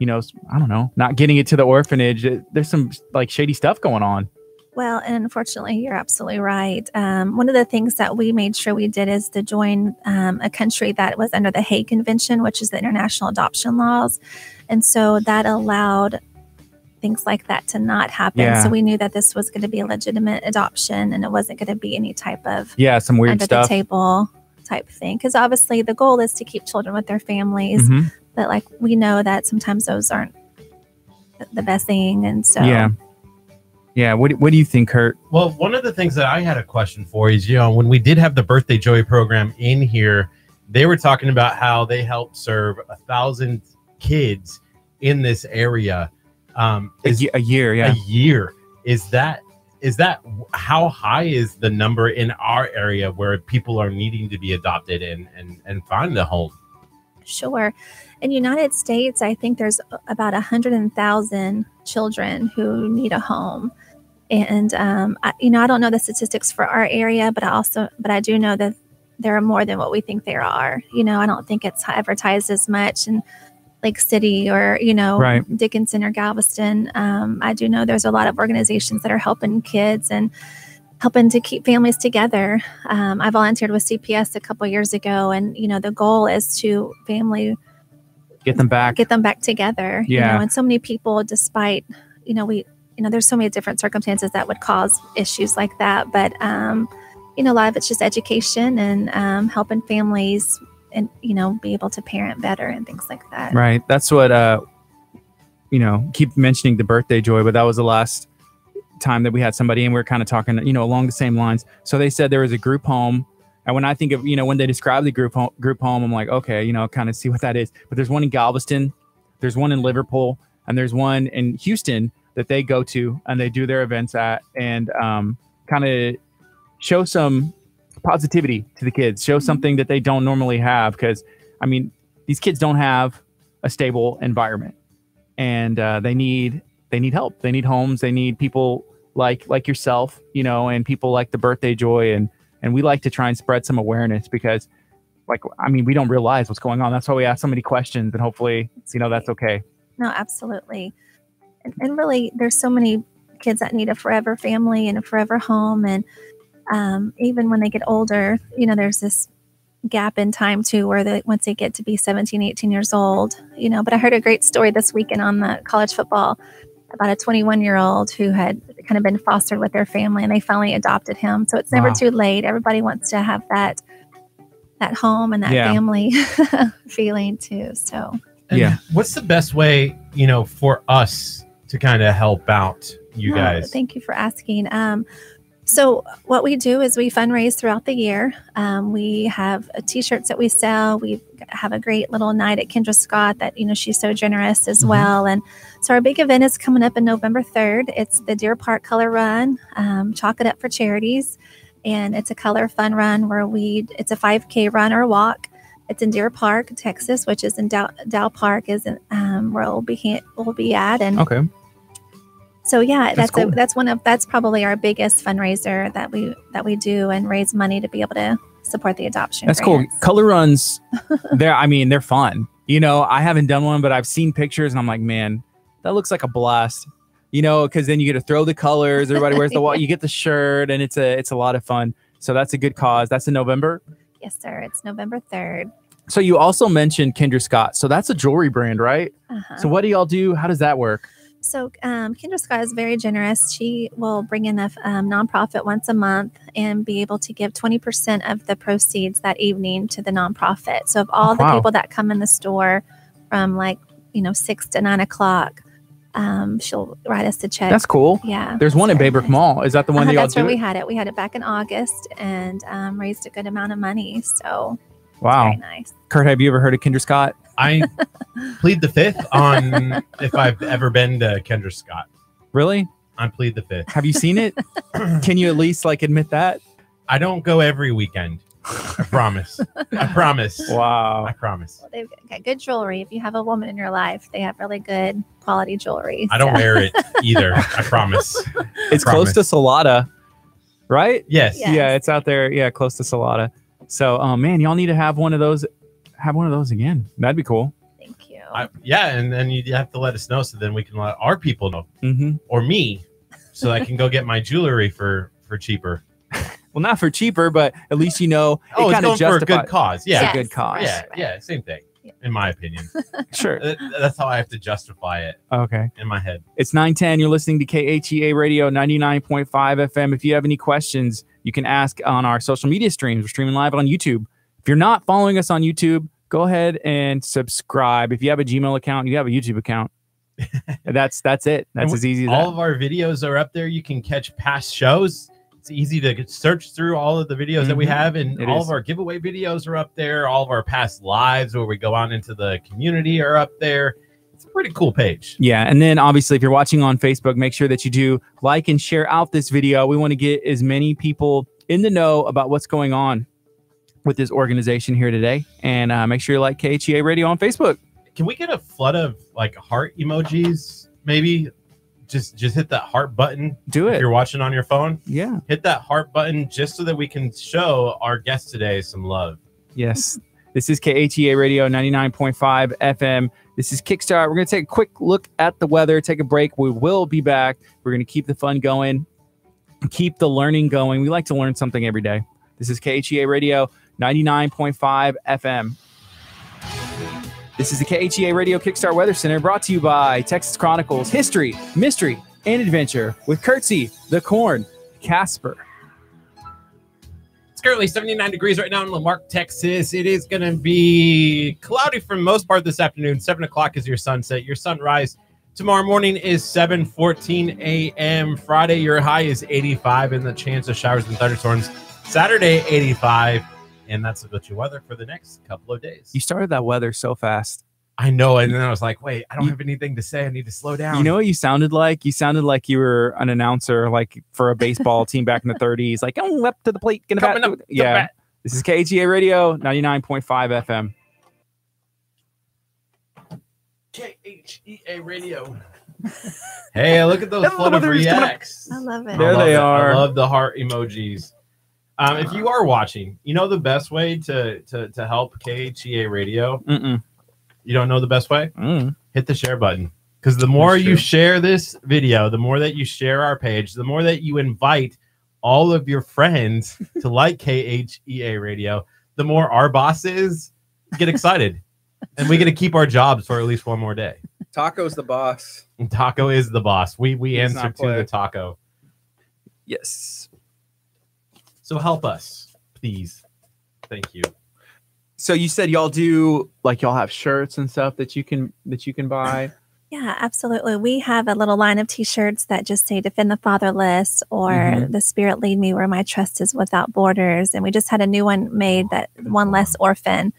Speaker 1: I don't know, not getting it to the orphanage. There's some like shady stuff going on.
Speaker 3: Well, and unfortunately, you're absolutely right. One of the things that we made sure we did is to join a country that was under the Hague Convention, which is the international adoption laws. And so that allowed things like that to not happen.
Speaker 1: Yeah.
Speaker 3: So we knew that this was going to be a legitimate adoption and it wasn't going to be any type of
Speaker 1: some weird
Speaker 3: under
Speaker 1: stuff.
Speaker 3: the table type thing. Because obviously the goal is to keep children with their families.
Speaker 1: Mm-hmm.
Speaker 3: But like we know that sometimes those aren't the best thing. And so
Speaker 1: Yeah. What do you think, Curt?
Speaker 2: Well, one of the things that I had a question for is, when we did have the Birthday Joy program in here, they were talking about how they helped serve 1,000 kids in this area.
Speaker 1: A year. Yeah.
Speaker 2: A year. Is that how high is the number in our area where people are needing to be adopted and find a home?
Speaker 3: Sure. In the United States, I think there's about 100,000 children who need a home. And, I don't know the statistics for our area, but I do know that there are more than what we think there are. I don't think it's advertised as much in Lake City or,
Speaker 1: Right.
Speaker 3: Dickinson or Galveston. I do know there's a lot of organizations that are helping kids and helping to keep families together. I volunteered with CPS a couple years ago, and, the goal is to
Speaker 1: Get them back
Speaker 3: together.
Speaker 1: Yeah.
Speaker 3: And so many people, despite, there's so many different circumstances that would cause issues like that. But, a lot of it's just education and helping families and, be able to parent better and things like that.
Speaker 1: Right. That's what, keep mentioning the Birthday Joy, but that was the last time that we had somebody and we were kind of talking, along the same lines. So they said there was a group home. And when I think of, when they describe the group home, I'm like, okay, kind of see what that is. But there's one in Galveston, there's one in Liverpool, and there's one in Houston that they go to and they do their events at, and kind of show some positivity to the kids, show something that they don't normally have. Because, these kids don't have a stable environment, and they need help. They need homes. They need people like yourself, and people like the Birthday Joy. And we like to try and spread some awareness because, we don't realize what's going on. That's why we ask so many questions, and hopefully, that's okay.
Speaker 3: No, absolutely. And really, there's so many kids that need a forever family and a forever home. And even when they get older, there's this gap in time too, where once they get to be 17, 18 years old, but I heard a great story this weekend on the college football about a 21-year-old who had kind of been fostered with their family, and they finally adopted him. So it's never too late. Everybody wants to have that home and that family feeling too. So
Speaker 2: what's the best way, for us to kind of help out you guys?
Speaker 3: Thank you for asking. So what we do is we fundraise throughout the year. We have T-shirts that we sell. We have a great little night at Kendra Scott that, she's so generous as well. And so our big event is coming up in November 3rd. It's the Deer Park Color Run, Chalk It Up for Charities. And it's a color fun run where it's a 5K run or walk. It's in Deer Park, Texas, which is in Dow Park, is where we'll be at. And
Speaker 1: okay.
Speaker 3: So that's
Speaker 1: cool.
Speaker 3: That's probably our biggest fundraiser that we do and raise money to be able to support the adoption.
Speaker 1: That's
Speaker 3: grants.
Speaker 1: cool. Color runs, they're fun. I haven't done one, but I've seen pictures and I'm like, man, that looks like a blast. Because then you get to throw the colors. Everybody wears the wall. You get the shirt, and it's a lot of fun. So that's a good cause. That's in November.
Speaker 3: Yes, sir. It's November 3rd.
Speaker 1: So you also mentioned Kendra Scott. So that's a jewelry brand, right?
Speaker 3: Uh-huh.
Speaker 1: So what do y'all do? How does that work?
Speaker 3: So Kendra Scott is very generous. She will bring in a nonprofit once a month and be able to give 20% of the proceeds that evening to the nonprofit. So of all the people that come in the store from 6 to 9 o'clock, she'll write us a check.
Speaker 1: That's cool.
Speaker 3: Yeah.
Speaker 1: There's one in Baybrook Mall. Is that the one that y'all
Speaker 3: That's
Speaker 1: do?
Speaker 3: where we had it. We had it back in August and raised a good amount of money. So
Speaker 1: wow.
Speaker 3: Very nice.
Speaker 1: Curt, have you ever heard of Kendra Scott?
Speaker 2: I plead the fifth on if I've ever been to Kendra Scott.
Speaker 1: Really?
Speaker 2: I plead the fifth.
Speaker 1: Have you seen it? Can you at least admit that?
Speaker 2: I don't go every weekend. I promise. I promise.
Speaker 1: Wow.
Speaker 2: I promise.
Speaker 3: Well, they've got good jewelry. If you have a woman in your life, they have really good quality jewelry.
Speaker 2: I don't wear it either. I promise.
Speaker 1: It's close to Salada, right?
Speaker 2: Yes.
Speaker 1: Yeah, it's out there. Yeah, close to Salada. So, man, y'all need to have one of those. Have one of those again. That'd be cool.
Speaker 3: Thank you.
Speaker 2: And then you have to let us know so then we can let our people know.
Speaker 1: Mm-hmm.
Speaker 2: Or me. so I can go get my jewelry for cheaper.
Speaker 1: Well, not for cheaper, but at least it
Speaker 2: it's
Speaker 1: kind of
Speaker 2: going for a
Speaker 1: justifies.
Speaker 2: good cause. Yeah,
Speaker 1: It's a good cause.
Speaker 2: Yeah, same thing. In my opinion.
Speaker 1: Sure.
Speaker 2: That's how I have to justify it.
Speaker 1: Okay.
Speaker 2: In my head.
Speaker 1: It's 9:10. You're listening to KHEA Radio 99.5 FM. If you have any questions, you can ask on our social media streams. We're streaming live on YouTube. If you're not following us on YouTube, go ahead and subscribe. If you have a Gmail account, you have a YouTube account. That's it. That's as easy as
Speaker 2: all
Speaker 1: that.
Speaker 2: of our videos are up there. You can catch past shows. It's easy to search through all of the videos that we have, and all of our giveaway videos are up there. All of our past lives where we go out into the community are up there. It's a pretty cool page.
Speaker 1: Yeah, and then obviously if you're watching on Facebook, make sure that you do like and share out this video. We want to get as many people in the know about what's going on with this organization here today, and make sure you like KHEA Radio on Facebook.
Speaker 2: Can we get a flood of like heart emojis? Maybe just hit that heart button.
Speaker 1: Do it.
Speaker 2: If you're watching on your phone.
Speaker 1: Yeah.
Speaker 2: Hit that heart button just so that we can show our guest today some love.
Speaker 1: Yes. This is KHEA Radio 99.5 FM. This is Kickstart. We're going to take a quick look at the weather, take a break. We will be back. We're going to keep the fun going, keep the learning going. We like to learn something every day. This is KHEA Radio 99.5 FM. This is the KHEA Radio Kickstart Weather Center, brought to you by Texas Chronicles, History, Mystery, and Adventure with Curtsy, the Corn, Casper.
Speaker 2: It's currently 79 degrees right now in Lamarck, Texas. It is going to be cloudy for the most part this afternoon. 7 o'clock is your sunset. Your sunrise tomorrow morning is 7:14 a.m. Friday, your high is 85, and the chance of showers and thunderstorms Saturday, 85. And that's about your weather for the next couple of days.
Speaker 1: You started that weather so fast.
Speaker 2: I know. And then I was like, wait, I don't have anything to say. I need to slow down.
Speaker 1: You know what you sounded like? You sounded like you were an announcer, like for a baseball team back in the 30s. Like, oh, up to the plate.
Speaker 2: Coming up.
Speaker 1: Yeah. This is KHEA Radio 99.5 FM.
Speaker 2: KHEA Radio. Hey, look at those flood of reacts.
Speaker 3: I love it.
Speaker 1: There they are.
Speaker 2: I love the heart emojis. If you are watching, you know the best way to help KHEA Radio? You don't know the best way? Hit the share button. Because the more you share this video, the more that you share our page, the more that you invite all of your friends to like KHEA Radio, the more our bosses get excited. And we get to keep our jobs for at least one more day.
Speaker 1: Taco's the boss.
Speaker 2: And Taco is the boss. We answer to the Taco.
Speaker 1: Yes.
Speaker 2: So help us, please. Thank you.
Speaker 1: So you said y'all have shirts and stuff that you can buy.
Speaker 3: Yeah, absolutely. We have a little line of t-shirts that just say "Defend the Fatherless" or "The Spirit Lead Me Where My Trust Is Without Borders." And we just had a new one made, that "One Less Orphan."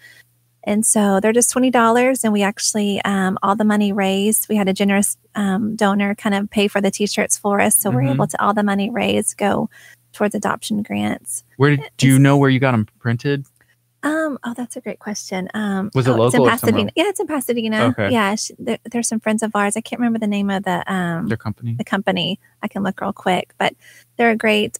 Speaker 3: And so they're just $20. And we actually, all the money raised, we had a generous donor kind of pay for the t-shirts for us. So we're able to, all the money raised go towards adoption grants.
Speaker 1: Do you know where you got them printed?
Speaker 3: Oh, that's a great question.
Speaker 1: Was it local?
Speaker 3: It's in
Speaker 1: or
Speaker 3: Pasadena.
Speaker 1: somewhere?
Speaker 3: Yeah, it's in Pasadena.
Speaker 1: Okay.
Speaker 3: Yeah, there's some friends of ours. I can't remember the name of
Speaker 1: Their company.
Speaker 3: the company. I can look real quick, but they're a great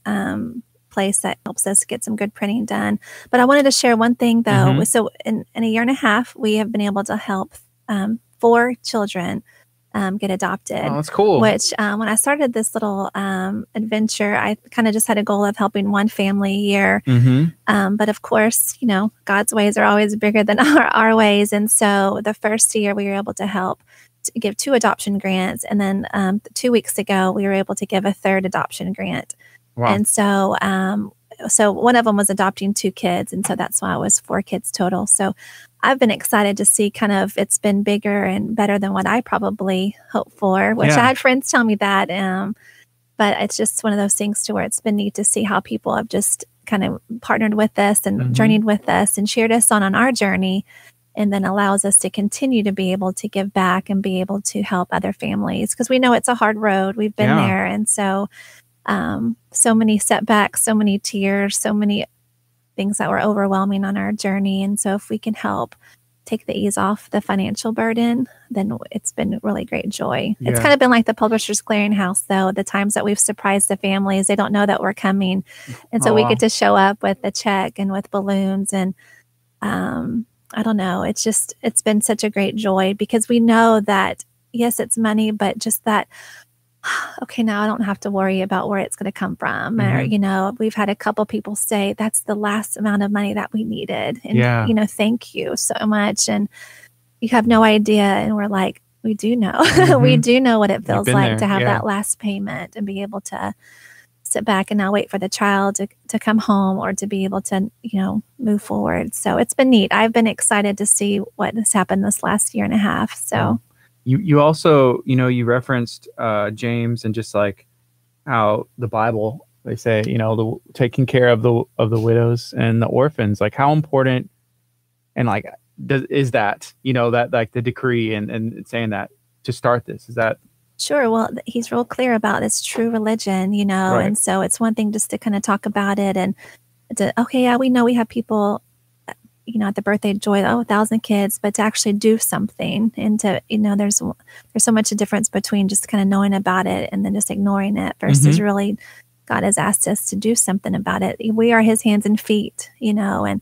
Speaker 3: place that helps us get some good printing done. But I wanted to share one thing though. So in a year and a half, we have been able to help 4 children get adopted.
Speaker 1: Oh, that's cool.
Speaker 3: Which when I started this little adventure, I kind of just had a goal of helping one family a year. But of course, you know, God's ways are always bigger than our ways. And so the first year we were able to help to give 2 adoption grants. And then 2 weeks ago, we were able to give a 3rd adoption grant. Wow. And so so one of them was adopting 2 kids. And so that's why it was 4 kids total. So I've been excited to see kind of it's been bigger and better than what I probably hoped for, which I had friends tell me that. But it's just one of those things to where it's been neat to see how people have just kind of partnered with us and journeyed with us and cheered us on our journey, and then allows us to continue to be able to give back and be able to help other families, because we know it's a hard road. We've been there. And so so many setbacks, so many tears, so many things that were overwhelming on our journey. And so if we can help take the ease off the financial burden, then it's been really great joy. It's kind of been like the Publishers Clearinghouse, though. The times that we've surprised the families, they don't know that we're coming. And so we get to show up with a check and with balloons. And I don't know, it's been such a great joy, because we know that, yes, it's money, but just that okay, now I don't have to worry about where it's going to come from. Or, we've had a couple people say that's the last amount of money that we needed. And, thank you so much. And you have no idea. And we're like, we do know. We do know what it feels like to have that last payment and be able to sit back and not wait for the child to come home or to be able to, move forward. So it's been neat. I've been excited to see what has happened this last year and a half. So
Speaker 1: you also, you referenced James and just like how the Bible, they say, the taking care of the widows and the orphans, like how important and like is that, that like the decree and saying that to start this, is that?
Speaker 3: Sure. Well, he's real clear about it's true religion, right. And so it's one thing just to kind of talk about it and we know we have people, at the birthday joy, 1,000 kids, but to actually do something and to, there's so much a difference between just kind of knowing about it and then just ignoring it versus really God has asked us to do something about it. We are his hands and feet, and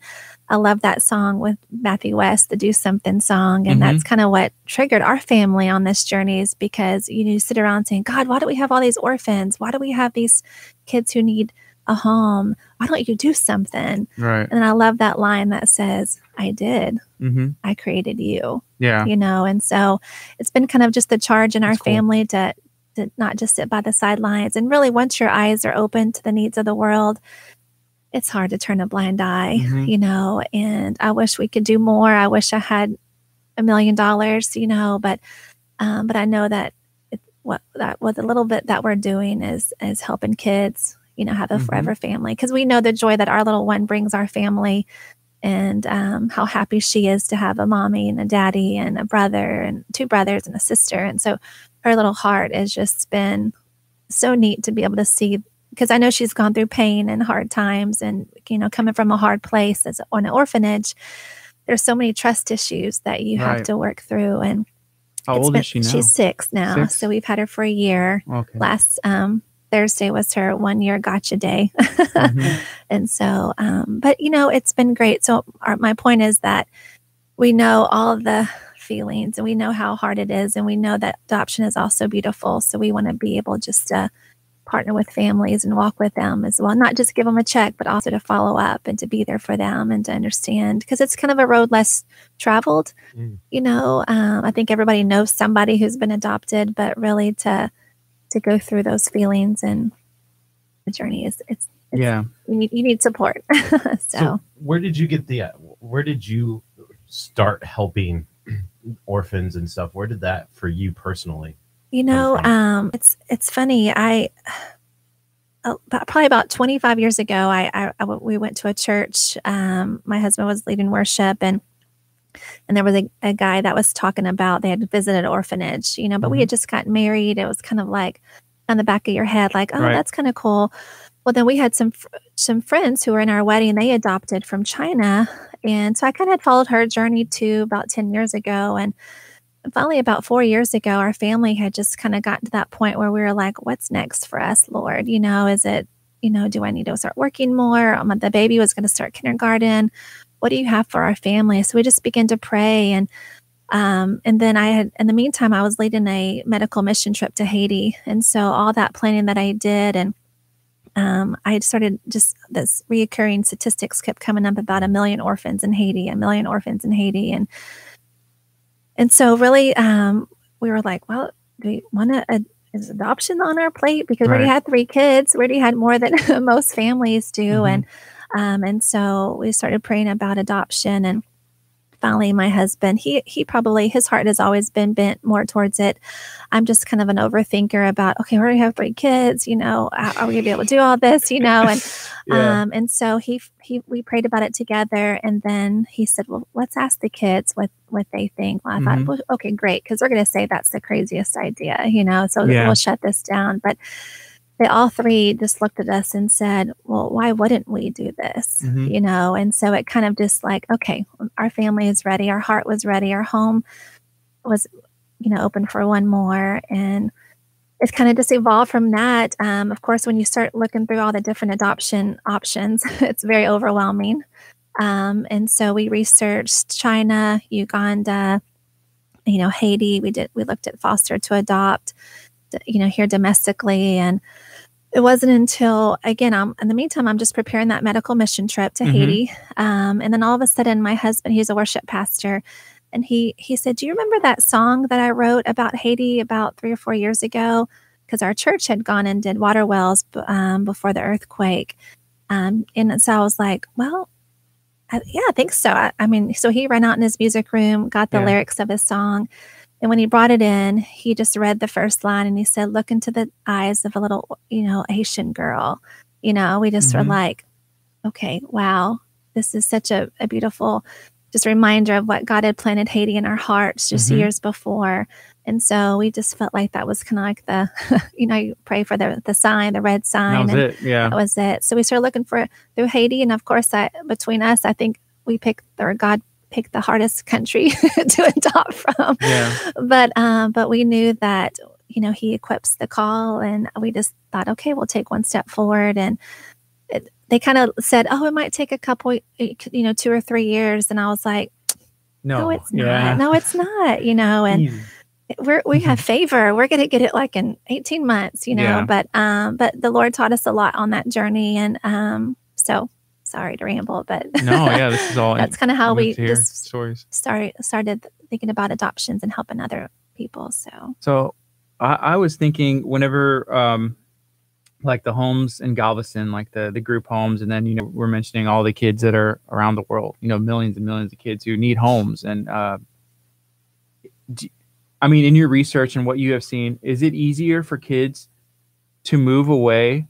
Speaker 3: I love that song with Matthew West, the Do Something song. And that's kind of what triggered our family on this journey is because you sit around saying, God, why do we have all these orphans? Why do we have these kids who need a home? Why don't you do something?
Speaker 1: Right.
Speaker 3: And I love that line that says, I did. I created you.
Speaker 1: Yeah.
Speaker 3: And so it's been kind of just the charge in our family to not just sit by the sidelines. And really, once your eyes are open to the needs of the world, it's hard to turn a blind eye, and I wish we could do more. I wish I had $1 million, but I know that what the little bit that we're doing is helping kids, have a forever family. Cause we know the joy that our little one brings our family and how happy she is to have a mommy and a daddy and a brother and 2 brothers and a sister. And so her little heart has just been so neat to be able to see, because I know she's gone through pain and hard times and, coming from a hard place as on an orphanage, there's so many trust issues that you have to work through. And
Speaker 1: how old is she now?
Speaker 3: She's 6 now.
Speaker 1: 6? So
Speaker 3: we've had her for a year.
Speaker 1: Okay.
Speaker 3: Last Thursday was her 1-year gotcha day. And so, but it's been great. So my point is that we know all of the feelings and we know how hard it is. And we know that adoption is also beautiful. So we want to be able just to partner with families and walk with them as well. Not just give them a check, but also to follow up and to be there for them and to understand, because it's kind of a road less traveled. I think everybody knows somebody who's been adopted, but really to go through those feelings and the journey it's you need support. So
Speaker 2: where did you start helping orphans and stuff? Where did that for you personally?
Speaker 3: It's funny. Probably about 25 years ago, we went to a church. My husband was leading worship, and there was a guy that was talking about they had visited an orphanage, but we had just gotten married. It was kind of like on the back of your head, like, oh, that's kind of cool. Well, then we had some friends who were in our wedding. They adopted from China, and so I kind of had followed her journey too about 10 years ago, and finally, about 4 years ago, our family had just kind of gotten to that point where we were like, what's next for us, Lord? Is it, do I need to start working more? The baby was going to start kindergarten. What do you have for our family? So we just began to pray. And then in the meantime, I was leading a medical mission trip to Haiti. And so all that planning that I did, and I had started just this reoccurring statistics kept coming up about 1 million orphans in Haiti, 1 million orphans in Haiti. And so really, we were like, well, do we want is adoption on our plate? Because we already had 3 kids. We already had more than most families do. And so we started praying about adoption. And finally, my husband, he probably, his heart has always been bent more towards it. I'm just kind of an overthinker about, okay, we already have 3 kids, are we going to be able to do all this, and so we prayed about it together. And then he said, well, let's ask the kids what they think. Well, I thought, well, okay, great. Cause we're going to say that's the craziest idea, so we'll shut this down. But they all 3 just looked at us and said, well, why wouldn't we do this? And so it kind of just like, okay, our family is ready. Our heart was ready. Our home was, open for one more. And it's kind of just evolved from that. Of course, when you start looking through all the different adoption options, it's very overwhelming. And so we researched China, Uganda, Haiti. We looked at foster to adopt. here domestically. And it wasn't until, again, in the meantime, I'm just preparing that medical mission trip to Haiti. And then all of a sudden, my husband, he's a worship pastor, and he said, "Do you remember that song that I wrote about Haiti about 3 or 4 years ago?" Because our church had gone and did water wells before the earthquake. And so I was like, well, yeah, I think so. I mean, so he ran out in his music room, got the lyrics of his song. And when he brought it in, he just read the first line and he said, "Look into the eyes of a little, Haitian girl." We just were like, okay, wow, this is such a beautiful just reminder of what God had planted Haiti in our hearts just years before. And so we just felt like that was kind of like the, you pray for the sign, the red sign.
Speaker 1: That was it. Yeah.
Speaker 3: That was it. So we started looking through Haiti. And of course, between us, I think God picked the hardest country to adopt from. Yeah. But we knew that, he equips the call, and we just thought, okay, we'll take one step forward. And they kind of said, "Oh, it might take a couple, 2 or 3 years." And I was like, no, it's not. No, it's not, and we have favor. We're going to get it like in 18 months, but the Lord taught us a lot on that journey. And so sorry to ramble, but
Speaker 1: this is all.
Speaker 3: That's kind of how we just
Speaker 1: stories
Speaker 3: started thinking about adoptions and helping other people.
Speaker 1: So I was thinking whenever, like the homes in Galveston, like the group homes, and then, we're mentioning all the kids that are around the world, millions and millions of kids who need homes. And, in your research and what you have seen, is it easier for kids to move away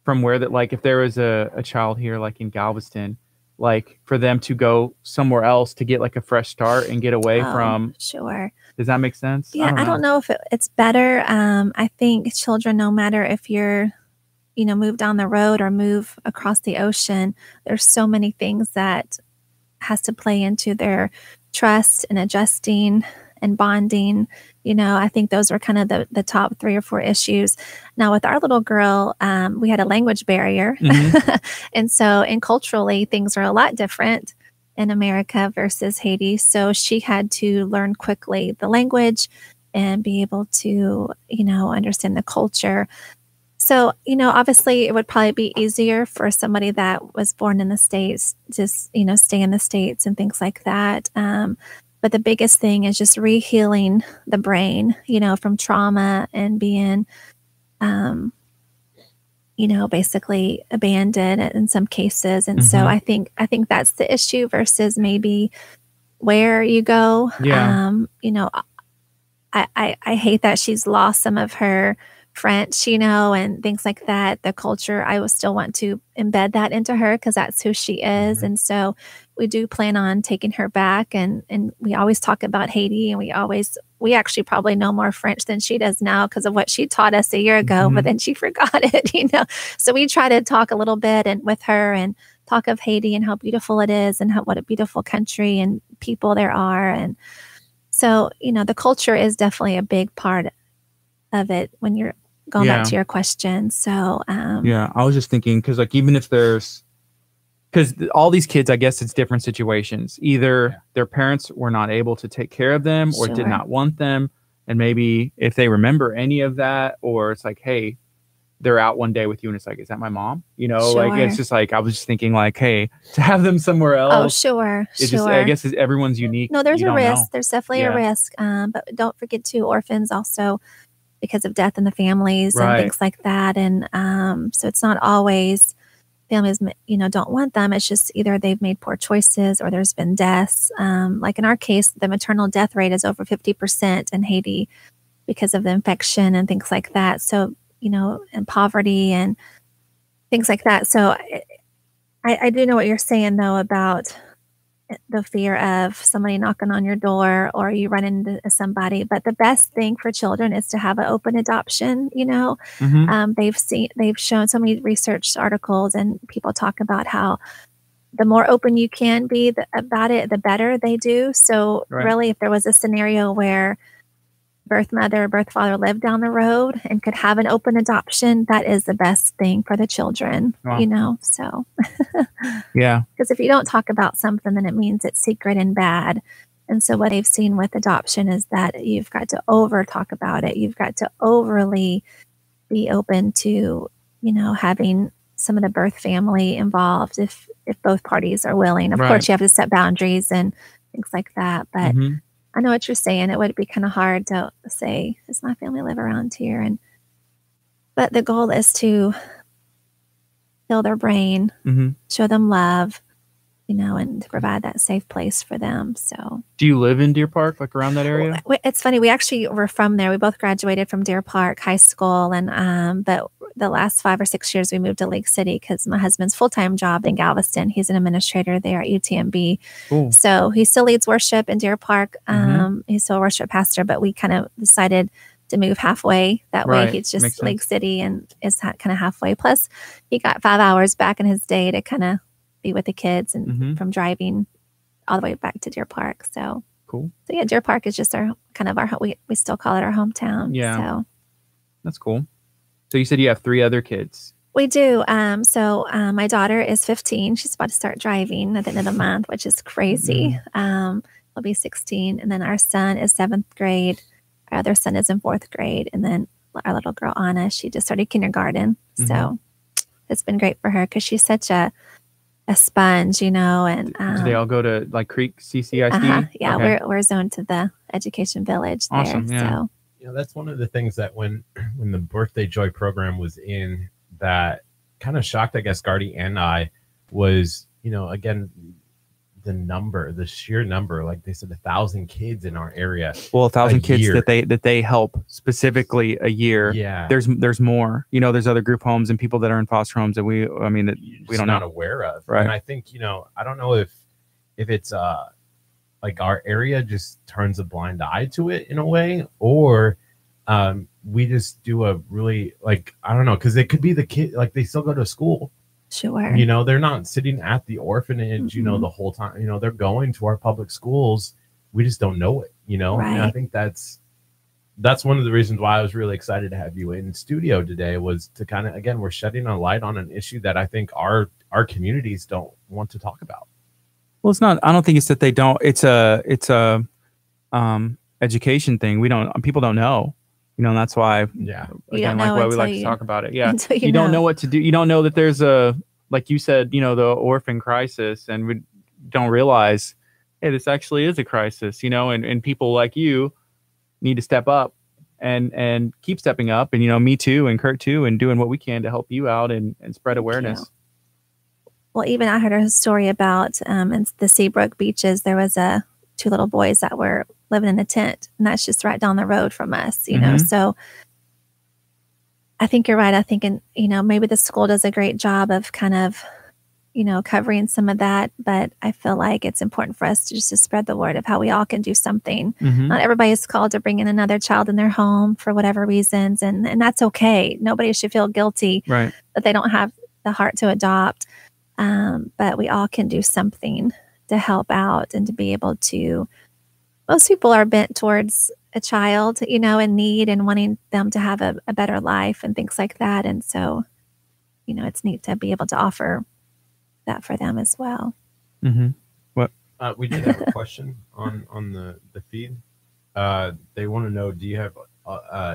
Speaker 1: from where that, like if there was a child here, like in Galveston, like for them to go somewhere else to get like a fresh start and get away from?
Speaker 3: Sure.
Speaker 1: Does that make sense?
Speaker 3: Yeah. I don't know if it's better. I think children, no matter if you're, move down the road or move across the ocean, there's so many things that has to play into their trust and adjusting and bonding. I think those were kind of the top 3 or 4 issues. Now with our little girl, we had a language barrier. and culturally things are a lot different in America versus Haiti. So she had to learn quickly the language and be able to, understand the culture. So, obviously it would probably be easier for somebody that was born in the States, just, stay in the States and things like that. But the biggest thing is just re-healing the brain, from trauma and being, basically abandoned in some cases. And so I think that's the issue versus maybe where you go.
Speaker 1: Yeah.
Speaker 3: I hate that she's lost some of her French, and things like that. The culture, I would still want to embed that into her because that's who she is. And so we do plan on taking her back. And we always talk about Haiti, and we actually probably know more French than she does now because of what she taught us a year ago, but then she forgot it, So we try to talk a little bit with her and talk of Haiti and how beautiful it is and what a beautiful country and people there are. And so, the culture is definitely a big part of it when you're going back to your question. So,
Speaker 1: I was just thinking, because like, even if because all these kids, I guess it's different situations. Either their parents were not able to take care of them or did not want them. And maybe if they remember any of that, or it's like, hey, they're out one day with you and it's like, is that my mom? Like, it's just like, I was just thinking like, hey, to have them somewhere else.
Speaker 3: Oh, sure.
Speaker 1: Just, I guess everyone's unique.
Speaker 3: No, there's a risk. There's definitely a risk. But don't forget too, orphans also, because of death in the families and things like that. And so it's not always families, don't want them. It's just either they've made poor choices or there's been deaths. Like in our case, the maternal death rate is over 50% in Haiti because of the infection and things like that. So, and poverty and things like that. So I do know what you're saying though about the fear of somebody knocking on your door or you run into somebody. But the best thing for children is to have an open adoption. They've shown so many research articles and people talk about how the more open you can be about it, the better they do. So really, if there was a scenario where birth mother or birth father lived down the road and could have an open adoption, that is the best thing for the children, so.
Speaker 1: Yeah.
Speaker 3: Because if you don't talk about something, then it means it's secret and bad. And so what I've seen with adoption is that you've got to over talk about it. You've got to overly be open to, having some of the birth family involved if both parties are willing. Of course, you have to set boundaries and things like that. But I know what you're saying. It would be kind of hard to say, does my family live around here? But the goal is to fill their brain, show them love, and to provide that safe place for them. So,
Speaker 1: do you live in Deer Park, like around that area?
Speaker 3: It's funny. We actually were from there. We both graduated from Deer Park High School, and but the last 5 or 6 years we moved to Lake City because my husband's full-time job in Galveston. He's an administrator there at UTMB. Cool. So he still leads worship in Deer Park. He's still a worship pastor, but we kind of decided to move halfway. That way he's just Lake City and is kind of halfway. Plus he got 5 hours back in his day to kind of be with the kids and from driving all the way back to Deer Park. So
Speaker 1: cool.
Speaker 3: So yeah, Deer Park is just our we still call it our hometown.
Speaker 1: Yeah.
Speaker 3: So
Speaker 1: that's cool. So you said you have 3 other kids.
Speaker 3: We do. So my daughter is 15. She's about to start driving at the end of the month, which is crazy. I'll be 16. And then our son is 7th grade. Our other son is in 4th grade. And then our little girl, Anna, she just started kindergarten. So it's been great for her because she's such a sponge, and
Speaker 1: do they all go to like Creek CCIC?
Speaker 3: Yeah, okay. we're zoned to the education village there.
Speaker 1: Awesome, yeah.
Speaker 3: So
Speaker 2: that's one of the things that when the Birthday Joy program was in, that kind of shocked, I guess, Gardy and I was, again, the sheer number, like they said, 1,000 kids in our area.
Speaker 1: Well, 1,000 kids that they help specifically a year.
Speaker 2: Yeah.
Speaker 1: There's more, there's other group homes and people that are in foster homes that we don't
Speaker 2: not
Speaker 1: know.
Speaker 2: aware of.
Speaker 1: Right.
Speaker 2: And I think, I don't know if it's like our area just turns a blind eye to it in a way, or we just do a really, like, I don't know, because it could be the kid, like they still go to school.
Speaker 3: Sure.
Speaker 2: They're not sitting at the orphanage, the whole time. They're going to our public schools. We just don't know it,
Speaker 3: Right.
Speaker 2: And I think that's one of the reasons why I was really excited to have you in studio today, was to kind of, again, we're shedding a light on an issue that I think our communities don't want to talk about.
Speaker 1: Well, it's not, I don't think it's that they don't, it's a education thing. People don't know. And that's why, again, like why we like to talk about it. Yeah. You don't know what to do. You don't know that there's like you said, the orphan crisis, and we don't realize, hey, this actually is a crisis, and people like you need to step up and keep stepping up. And, me too, and Curt too, and doing what we can to help you out and spread awareness.
Speaker 3: Well, even I heard a story about in the Seabrook beaches, there was 2 little boys that were living in a tent, and that's just right down the road from us, know. So I think you're right. I think, maybe the school does a great job of kind of, covering some of that, but I feel like it's important for us to just to spread the word of how we all can do something. Not everybody is called to bring in another child in their home for whatever reasons, and that's okay. Nobody should feel guilty that they don't have the heart to adopt, but we all can do something to help out and to be able to. Most people are bent towards a child, in need and wanting them to have a better life and things like that. And so, it's neat to be able to offer that for them as well.
Speaker 1: What?
Speaker 2: We did have a question on the feed. They want to know, do you have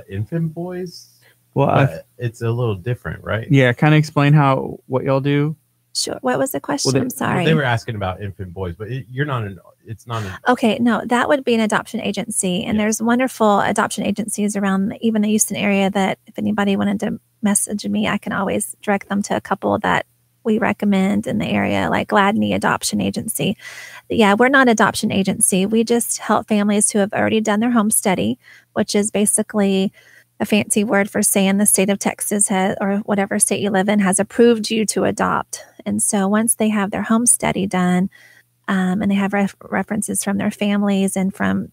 Speaker 2: infant boys?
Speaker 1: Well,
Speaker 2: it's a little different, right?
Speaker 1: Yeah. Kind of explain what y'all do.
Speaker 3: Sure. What was the question? I'm sorry.
Speaker 2: They were asking about infant boys, but you're not it's not
Speaker 3: okay. No, that would be an adoption agency. And there's wonderful adoption agencies around even the Houston area that if anybody wanted to message me, I can always direct them to a couple that we recommend in the area, like Gladney Adoption Agency. Yeah, we're not an adoption agency. We just help families who have already done their home study, which is basically a fancy word for saying the state of Texas has, or whatever state you live in, has approved you to adopt. And so once they have their home study done, and they have references from their families and from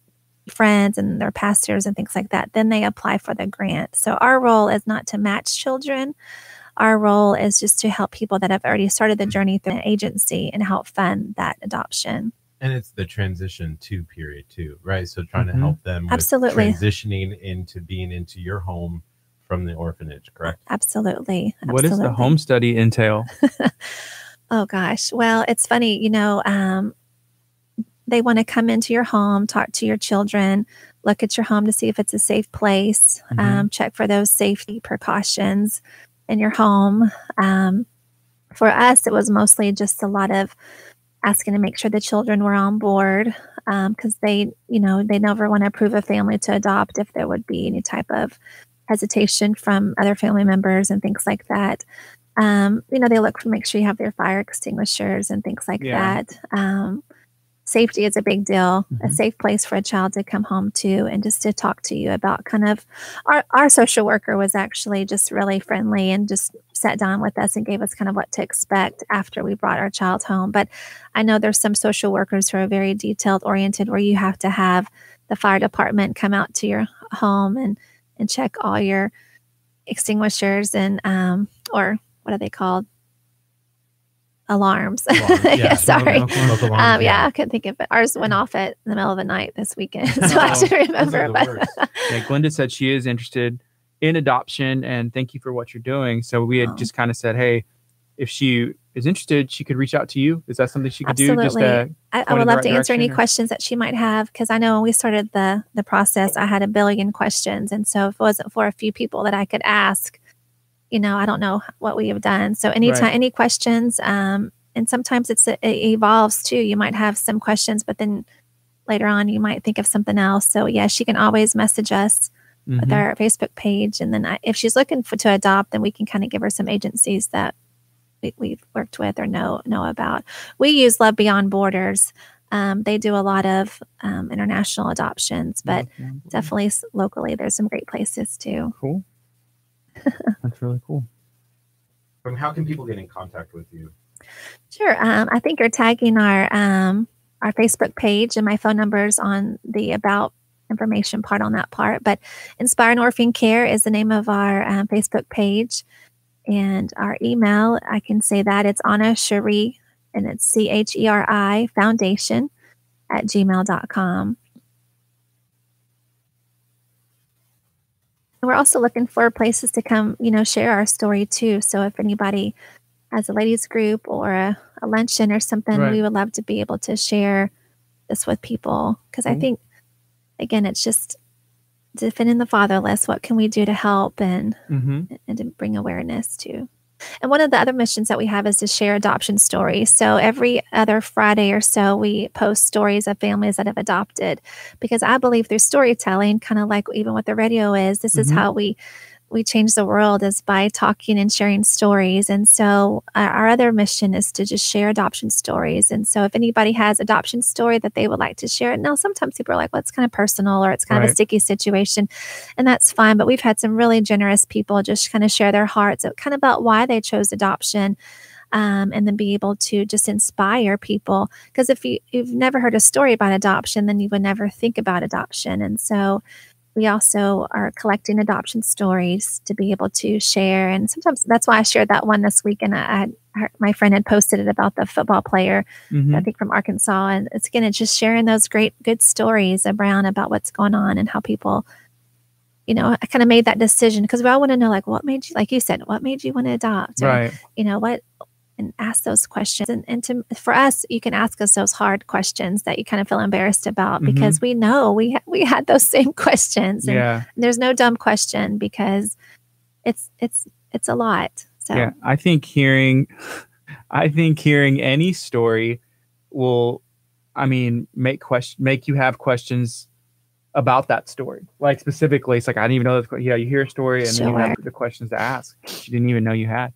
Speaker 3: friends and their pastors and things like that, then they apply for the grant. So our role is not to match children. Our role is just to help people that have already started the journey through an agency and help fund that adoption.
Speaker 2: And it's the transition to period too, right? So trying to help them with
Speaker 3: Absolutely.
Speaker 2: transitioning into being into your home from the orphanage, correct?
Speaker 3: Absolutely.
Speaker 1: What does the home study entail?
Speaker 3: Oh gosh. Well, it's funny, they want to come into your home, talk to your children, look at your home to see if it's a safe place, check for those safety precautions in your home. For us, it was mostly just a lot of asking to make sure the children were on board, because they never want to approve a family to adopt if there would be any type of hesitation from other family members and things like that. They look for make sure you have their fire extinguishers and things like that. Safety is a big deal, a safe place for a child to come home to and just to talk to you about kind of our social worker was actually just really friendly and just sat down with us and gave us kind of what to expect after we brought our child home. But I know there's some social workers who are very detailed oriented where you have to have the fire department come out to your home and check all your extinguishers and or what are they called? Alarms.
Speaker 4: Yeah,
Speaker 3: sorry.
Speaker 4: Smoke alarms,
Speaker 3: I couldn't think of it. Ours went off in the middle of the night this weekend, so I should remember.
Speaker 1: Glenda said she is interested in adoption, and thank you for what you're doing. So we had just kind of said, hey, if she is interested, she could reach out to you. Is that something she could do? Just
Speaker 3: I would love to answer any questions that she might have, because I know when we started the process, I had a billion questions, and so if it wasn't for a few people that I could ask, I don't know what we have done. So anytime, any questions, and sometimes it evolves too. You might have some questions, but then later on you might think of something else. So yeah, she can always message us with our Facebook page. And then if she's looking to adopt, then we can kind of give her some agencies that we've worked with or know about. We use Love Beyond Borders. They do a lot of international adoptions, but definitely locally, there's some great places too.
Speaker 1: Cool. That's really cool.
Speaker 4: How can people get in contact with you?
Speaker 3: Sure. I think you're tagging our Facebook page, and my phone number's on the about information part on that part. But Inspiring Orphan Care is the name of our Facebook page, and our email. I can say that it's Anna Cherie, and it's CHERI Foundation @gmail.com. We're also looking for places to come, share our story too. So if anybody has a ladies group or a luncheon or something, we would love to be able to share this with people. Because I think, again, it's just defending the fatherless. What can we do to help and to bring awareness to? And one of the other missions that we have is to share adoption stories. So every other Friday or so, we post stories of families that have adopted, because I believe through storytelling, kind of like even what the radio is, this is how we change the world, is by talking and sharing stories. And so our other mission is to just share adoption stories. And so if anybody has adoption story that they would like to share, now sometimes people are like, well, it's kind of personal or it's kind of a sticky situation, and that's fine. But we've had some really generous people just kind of share their hearts kind of about why they chose adoption, and then be able to just inspire people. Because if you've never heard a story about adoption, then you would never think about adoption. And so we also are collecting adoption stories to be able to share. And sometimes that's why I shared that one this week. And my friend had posted it about the football player, I think from Arkansas. And it's just sharing those good stories around about what's going on and how people, I kind of made that decision, because we all want to know, what made you, like you said, what made you want to adopt? Or, and ask those questions. And for us, you can ask us those hard questions that you kind of feel embarrassed about, because we know we had those same questions. And there's no dumb question, because it's a lot. So
Speaker 1: yeah, I think hearing any story will, make you have questions about that story. Like specifically, it's like, I didn't even know this. You hear a story and then you have the questions to ask you didn't even know you had.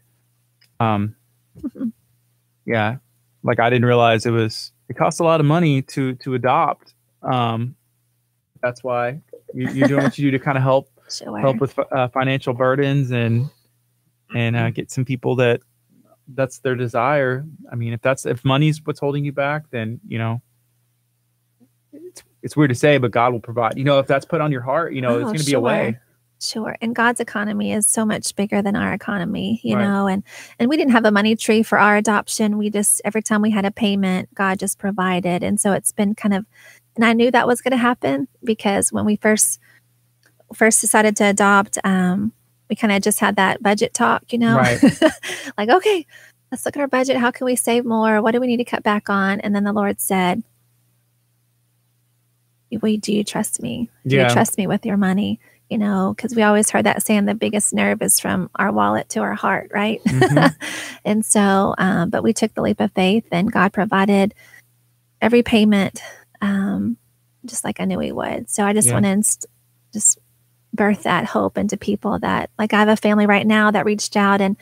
Speaker 1: Yeah, like I didn't realize it costs a lot of money to adopt. That's why you're doing what you do to kind of help with financial burdens and get some people that's their desire. If money's what's holding you back, then it's weird to say, but God will provide. If that's put on your heart, it's going to be a way.
Speaker 3: Sure. And God's economy is so much bigger than our economy, know, and we didn't have a money tree for our adoption. We just, every time we had a payment, God just provided. And so it's been and I knew that was going to happen, because when we first decided to adopt, we kind of just had that budget talk, like, okay, let's look at our budget. How can we save more? What do we need to cut back on? And then the Lord said, do you trust me? Do
Speaker 1: Yeah.
Speaker 3: you trust me with your money? You know, because we always heard that saying the biggest nerve is from our wallet to our heart, right?
Speaker 1: Mhm.
Speaker 3: And so, but we took the leap of faith, and God provided every payment, just like I knew He would. So I just
Speaker 1: Yeah.
Speaker 3: went and just birth that hope into people that, like, I have a family right now that reached out and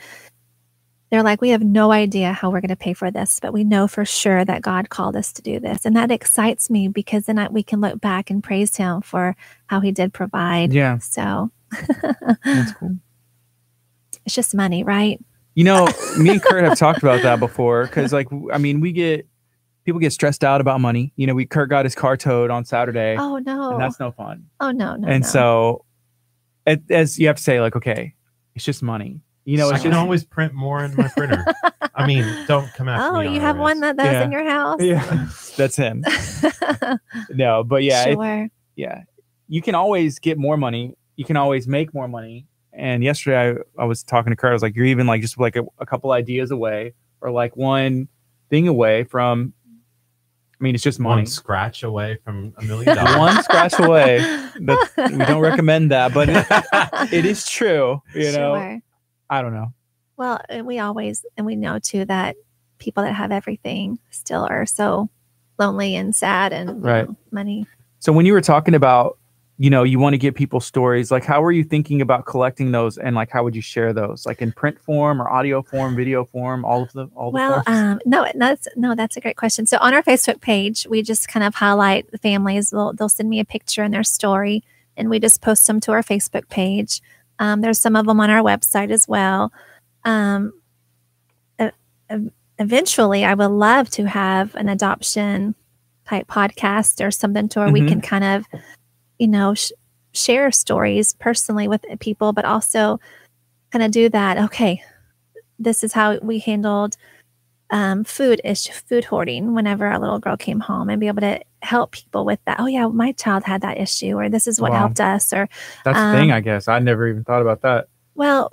Speaker 3: they're like, we have no idea how we're going to pay for this, but we know for sure that God called us to do this. And that excites me because then we can look back and praise Him for how He did provide.
Speaker 1: Yeah.
Speaker 3: So
Speaker 1: That's cool.
Speaker 3: it's just money, right?
Speaker 1: You know, me and Kurt have talked about that before because, like, I mean, people get stressed out about money. You know, Kurt got his car towed on Saturday.
Speaker 3: Oh, no.
Speaker 1: And that's no fun.
Speaker 3: Oh, no.
Speaker 1: And so, as you have to say, like, okay, it's just money. You know,
Speaker 4: I
Speaker 1: it's
Speaker 4: can
Speaker 1: just
Speaker 4: always print more in my printer. I mean, don't come after
Speaker 3: Oh,
Speaker 4: me.
Speaker 3: you have
Speaker 4: IRS.
Speaker 3: one that's
Speaker 1: Yeah.
Speaker 3: in your house?
Speaker 1: yeah, that's him. No, but yeah,
Speaker 3: Sure.
Speaker 1: yeah, you can always get more money. You can always make more money. And yesterday I was talking to Kurt. I was like, you're even like just like a couple ideas away or like one thing away from, I mean, it's just money.
Speaker 4: One scratch away from $1 million.
Speaker 1: One scratch away. We don't recommend that, but it is true. You know,
Speaker 3: Sure.
Speaker 1: I don't know.
Speaker 3: Well, and we know too that people that have everything still are so lonely and sad and you
Speaker 1: Right.
Speaker 3: know, money.
Speaker 1: So when you were talking about, you know, you want to get people stories, like how were you thinking about collecting those and like how would you share those? Like in print form or audio form, video form, all the
Speaker 3: Well,
Speaker 1: forms?
Speaker 3: that's a great question. So on our Facebook page, we just kind of highlight the families. They'll send me a picture and their story, and we just post them to our Facebook page. There's some of them on our website as well. Eventually, I would love to have an adoption type podcast or something to where we
Speaker 1: Mhm.
Speaker 3: can kind of, you know, share stories personally with people, but also kind of do that. Okay, this is how we handled food hoarding whenever our little girl came home, and be able to help people with that. Oh yeah, my child had that issue, or this is what
Speaker 1: Wow.
Speaker 3: helped us, or
Speaker 1: That's the thing, I guess. I never even thought about that.
Speaker 3: well,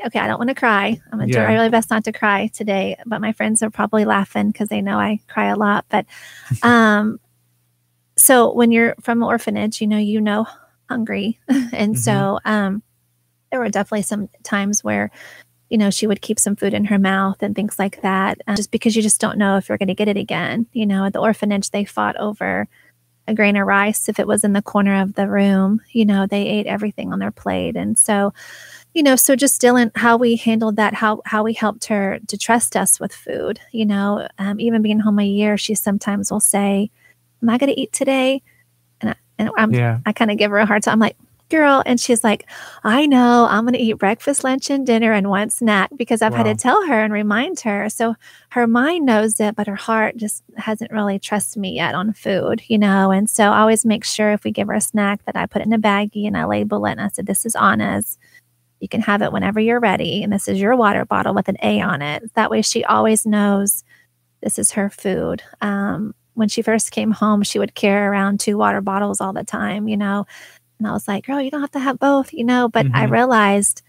Speaker 3: okay, I don't want to cry. I'm going to do
Speaker 1: Yeah.
Speaker 3: my really best not to cry today, but my friends are probably laughing because they know I cry a lot. But so when you're from an orphanage, you know, hungry. And so there were definitely some times where, you know, she would keep some food in her mouth and things like that, just because you just don't know if you're going to get it again. You know, at the orphanage, they fought over a grain of rice. If it was in the corner of the room, you know, they ate everything on their plate. And so, you know, so just Dylan, how we handled that, how we helped her to trust us with food, you know, even being home a year, she sometimes will say, am I going to eat today? And I kind of give her a hard time. I'm like, girl. And she's like, I know, I'm going to eat breakfast, lunch, and dinner and one snack, because I've had to tell her and remind her. So her mind knows it, but her heart just hasn't really trusted me yet on food, you know? And so I always make sure if we give her a snack that I put it in a baggie and I label it. And I said, this is Anna's. You can have it whenever you're ready. And this is your water bottle with an A on it. That way she always knows this is her food. When she first came home, she would carry around 2 water bottles all the time, you know? And I was like, girl, you don't have to have both, you know? But I realized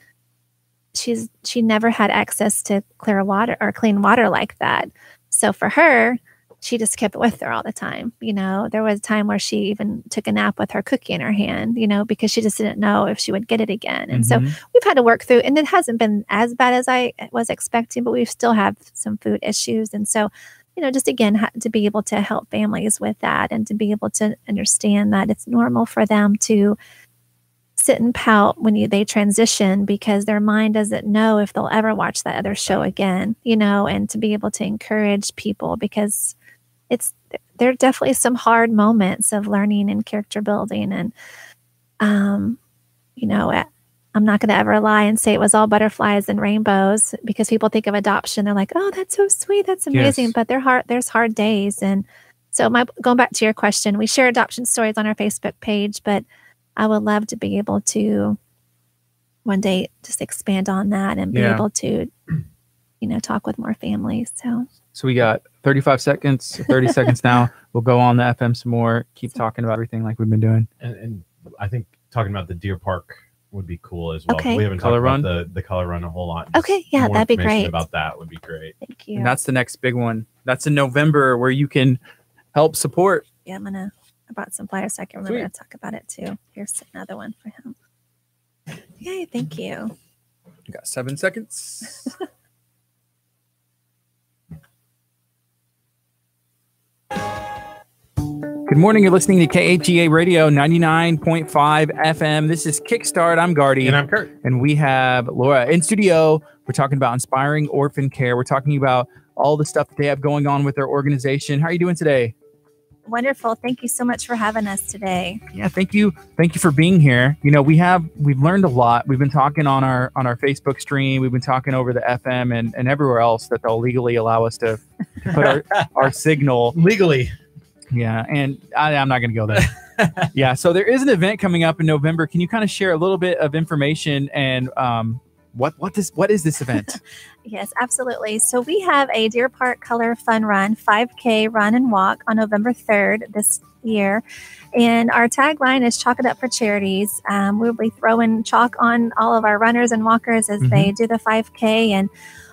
Speaker 3: she never had access to clear water or clean water like that. So for her, she just kept it with her all the time. You know, there was a time where she even took a nap with her cookie in her hand, you know, because she just didn't know if she would get it again. And so we've had to work through, and it hasn't been as bad as I was expecting, but we still have some food issues. And so, you know, just again, to be able to help families with that and to be able to understand that it's normal for them to sit and pout when they transition, because their mind doesn't know if they'll ever watch that other show again, you know, and to be able to encourage people, because there are definitely some hard moments of learning and character building. And, you know, I'm not going to ever lie and say it was all butterflies and rainbows, because people think of adoption. They're like, oh, that's so sweet. That's amazing.
Speaker 1: Yes. But
Speaker 3: there's hard days. And so going back to your question, we share adoption stories on our Facebook page, but I would love to be able to one day just expand on that and be able to, you know, talk with more families.
Speaker 1: So we got 35 seconds, 30 seconds now. We'll go on the FM some more, keep talking about everything like we've been doing.
Speaker 4: And I think talking about the Deer Park would be cool as well.
Speaker 3: Okay.
Speaker 4: We haven't
Speaker 1: Color
Speaker 4: talked
Speaker 1: run?
Speaker 4: about the color run a whole lot.
Speaker 3: Okay, yeah,
Speaker 4: more
Speaker 3: that'd be
Speaker 4: information
Speaker 3: great.
Speaker 4: About that would be great.
Speaker 3: Thank you.
Speaker 1: And that's the next big one. That's in November, where you can help support.
Speaker 3: Yeah, I'm going to I brought some flyers so I can remember to talk about it too. Here's another one for him. Yay, thank you.
Speaker 1: You got 7 seconds. Good morning. You're listening to KHEA Radio 99.5 FM. This is Kickstart. I'm Gardy.
Speaker 4: And I'm Curt.
Speaker 1: And we have Laura in studio. We're talking about inspiring orphan care. We're talking about all the stuff that they have going on with their organization. How are you doing today?
Speaker 3: Wonderful. Thank you so much for having us today.
Speaker 1: Yeah, thank you. Thank you for being here. You know, we've learned a lot. We've been talking on our Facebook stream. We've been talking over the FM and everywhere else that they'll legally allow us to put our signal.
Speaker 4: Legally.
Speaker 1: Yeah, and I'm not going to go there. Yeah, so there is an event coming up in November. Can you kind of share a little bit of information and what is this event?
Speaker 3: Yes, absolutely. So we have a Deer Park Color Fun Run, 5K run and walk on November 3rd this year. And our tagline is Chalk It Up for Charities. We'll be throwing chalk on all of our runners and walkers as they do the 5K, and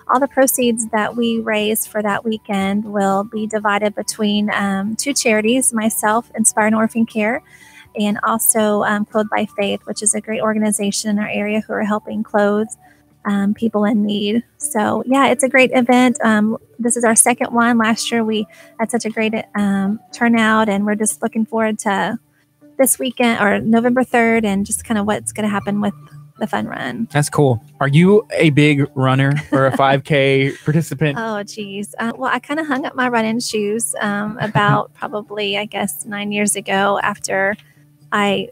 Speaker 3: all the proceeds that we raise for that weekend will be divided between 2 charities, myself, Inspiring Orphan Care, and also Clothed by Faith, which is a great organization in our area who are helping clothe people in need. So yeah, it's a great event. This is our second one. Last year we had such a great turnout, and we're just looking forward to this weekend or November 3rd and just kind of what's going to happen with the fun run.
Speaker 1: That's cool. Are you a big runner or a 5K participant?
Speaker 3: Oh, geez. Well, I kind of hung up my running shoes about probably, I guess, 9 years ago after I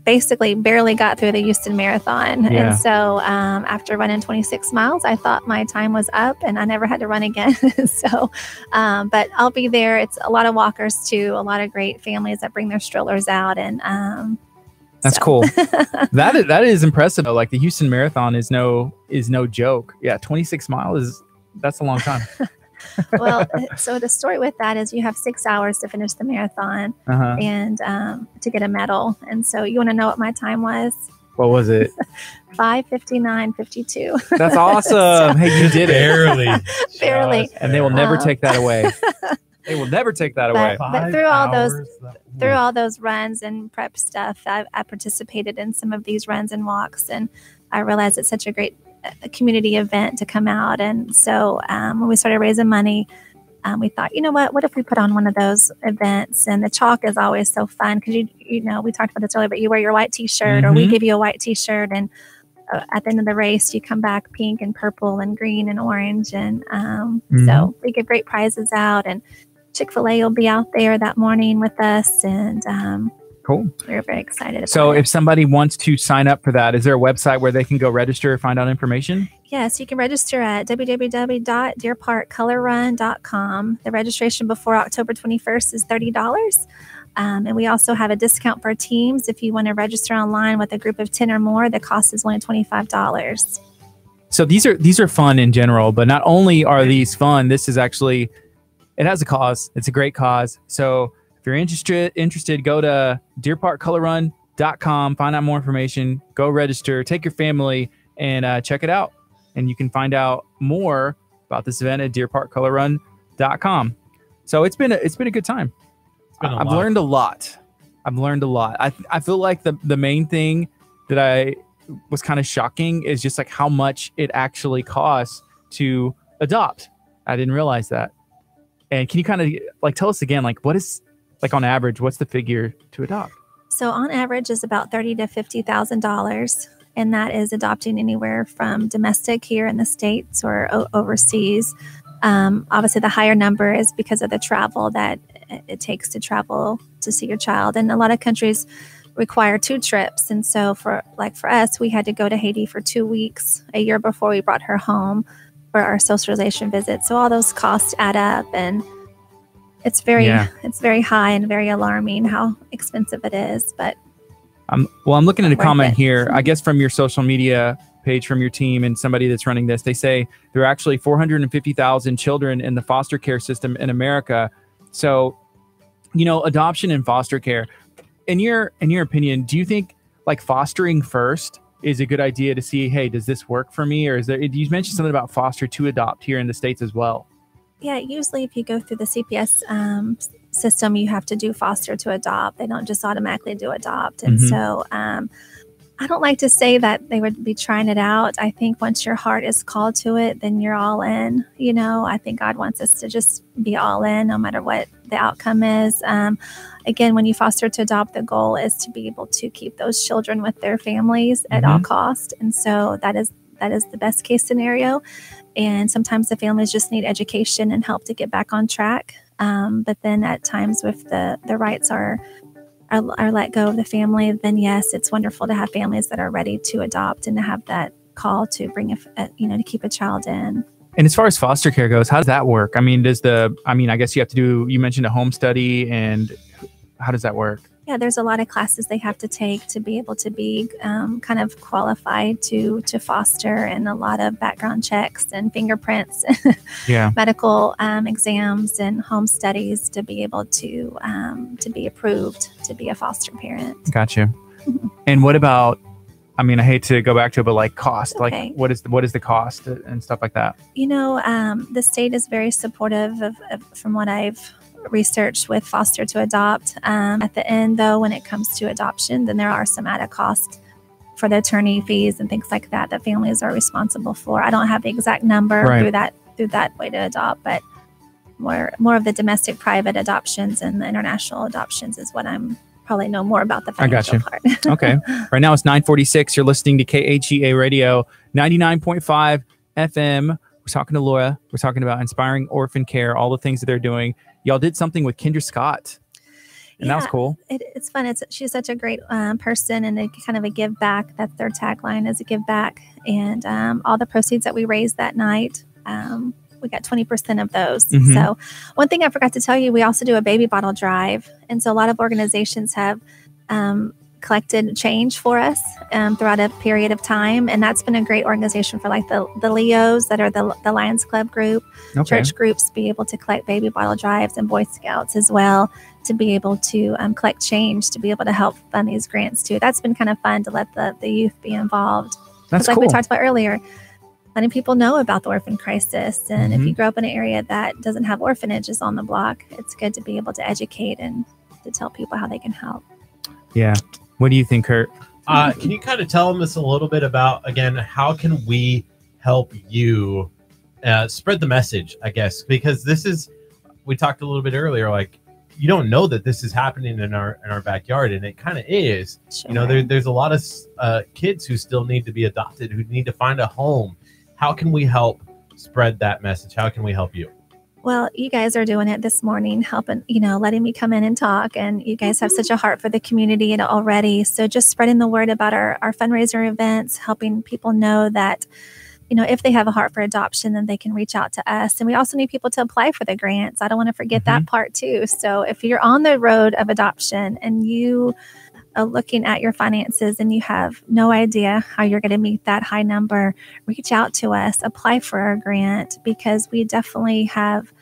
Speaker 3: basically barely got through the Houston Marathon.
Speaker 1: Yeah.
Speaker 3: And so after running 26 miles, I thought my time was up and I never had to run again. So, but I'll be there. It's a lot of walkers too, a lot of great families that bring their strollers out. And
Speaker 1: that's cool. That is impressive. Like the Houston Marathon is no joke. Yeah, 26 miles that's a long time.
Speaker 3: Well, so the story with that is you have 6 hours to finish the marathon and to get a medal. And so you want to know what my time was?
Speaker 1: What was it?
Speaker 3: 5:59:52.
Speaker 1: That's awesome. Hey, you did it.
Speaker 3: Barely.
Speaker 1: And they will never take that away. They will never take that away.
Speaker 3: But through all those runs and prep stuff, I participated in some of these runs and walks, and I realized it's such a great community event to come out. And so when we started raising money, we thought, you know what if we put on one of those events? And the chalk is always so fun because you know, we talked about this earlier, but you wear your white t-shirt or we give you a white t-shirt, and at the end of the race you come back pink and purple and green and orange, and so we give great prizes out, and Chick-fil-A will be out there that morning with us, and
Speaker 1: cool.
Speaker 3: We're very excited about
Speaker 1: So
Speaker 3: it.
Speaker 1: if somebody wants to sign up for that, is there a website where they can go register or find out information?
Speaker 3: Yes, you can register at www.deerparkcolorrun.com. The registration before October 21st is $30. And we also have a discount for teams. If you want to register online with a group of 10 or more, the cost is only $25.
Speaker 1: So these are fun in general, but not only are these fun, this is actually, it has a cause. It's a great cause. So if you're interested, go to deerparkcolorrun.com, find out more information, go register, take your family, and check it out. And you can find out more about this event at deerparkcolorrun.com. So it's been a good time. I've learned a lot. I feel like the main thing that I was kind of shocking is just like how much it actually costs to adopt. I didn't realize that. And can you kind of like tell us again, like what is, like on average, what's the figure to adopt?
Speaker 3: So on average is about $30,000 to $50,000, and that is adopting anywhere from domestic here in the States or overseas. Obviously, the higher number is because of the travel that it takes to travel to see your child, and a lot of countries require 2 trips. And so for us, we had to go to Haiti for 2 weeks a year before we brought her home for our socialization visit. So all those costs add up, and it's very high and very alarming how expensive it is. But
Speaker 1: I'm looking at a comment here, I guess from your social media page from your team and somebody that's running this. They say there are actually 450,000 children in the foster care system in America. So, you know, adoption and foster care. In your opinion, do you think like fostering first is a good idea to see, hey, does this work for me? Or is there, you mentioned something about foster to adopt here in the States as well?
Speaker 3: Yeah, usually if you go through the CPS system, you have to do foster to adopt. They don't just automatically do adopt. And so I don't like to say that they would be trying it out. I think once your heart is called to it, then you're all in. You know, I think God wants us to just be all in no matter what the outcome is. Again, when you foster to adopt, the goal is to be able to keep those children with their families at all cost. And so that is the best case scenario. And sometimes the families just need education and help to get back on track. But then at times if the rights are let go of the family, then yes, it's wonderful to have families that are ready to adopt and to have that call to bring to keep a child in.
Speaker 1: And as far as foster care goes, how does that work? I mean, I guess you have to you mentioned a home study, and how does that work?
Speaker 3: Yeah, there's a lot of classes they have to take to be able to be kind of qualified to foster, and a lot of background checks and fingerprints, medical exams and home studies to be able to be approved to be a foster parent.
Speaker 1: Gotcha. And what about, I mean, I hate to go back to it, but like cost, like what is the cost and stuff like that?
Speaker 3: You know, the state is very supportive of from what I've research with foster to adopt. At the end, though, when it comes to adoption, then there are some added costs for the attorney fees and things like that families are responsible for. I don't have the exact number through that way to adopt, but more of the domestic private adoptions and the international adoptions is what I'm probably know more about the financial part.
Speaker 1: Okay. Right now it's 9:46. You're listening to KHEA Radio 99.5 FM. We're talking to Laura. We're talking about inspiring orphan care, all the things that they're doing. Y'all did something with Kendra Scott, and that was cool.
Speaker 3: It's fun. She's such a great person, and kind of a give back. That's their tagline, is a give back. And all the proceeds that we raised that night, we got 20% of those. So one thing I forgot to tell you, we also do a baby bottle drive. And so a lot of organizations have collected change for us throughout a period of time. And that's been a great organization for like the Leos that are the Lions Club group, church groups be able to collect baby bottle drives, and Boy Scouts as well to be able to collect change to be able to help fund these grants too. That's been kind of fun to let the youth be involved.
Speaker 1: That's
Speaker 3: like
Speaker 1: cool.
Speaker 3: we talked about earlier, letting people know about the orphan crisis. And if you grow up in an area that doesn't have orphanages on the block, it's good to be able to educate and to tell people how they can help.
Speaker 1: Yeah. What do you think, Curt?
Speaker 4: Can you kind of tell us a little bit about, again, how can we help you spread the message, I guess? Because we talked a little bit earlier, like, you don't know that this is happening in our backyard, and it kind of is.
Speaker 3: Sure.
Speaker 4: You know, there's a lot of kids who still need to be adopted, who need to find a home. How can we help spread that message? How can we help you?
Speaker 3: Well, you guys are doing it this morning, helping, letting me come in and talk. And you guys have such a heart for the community already. So just spreading the word about our fundraiser events, helping people know that, if they have a heart for adoption, then they can reach out to us. And we also need people to apply for the grants. I don't want to forget that part too. So if you're on the road of adoption and you are looking at your finances and you have no idea how you're going to meet that high number, reach out to us, apply for our grant, because we definitely have,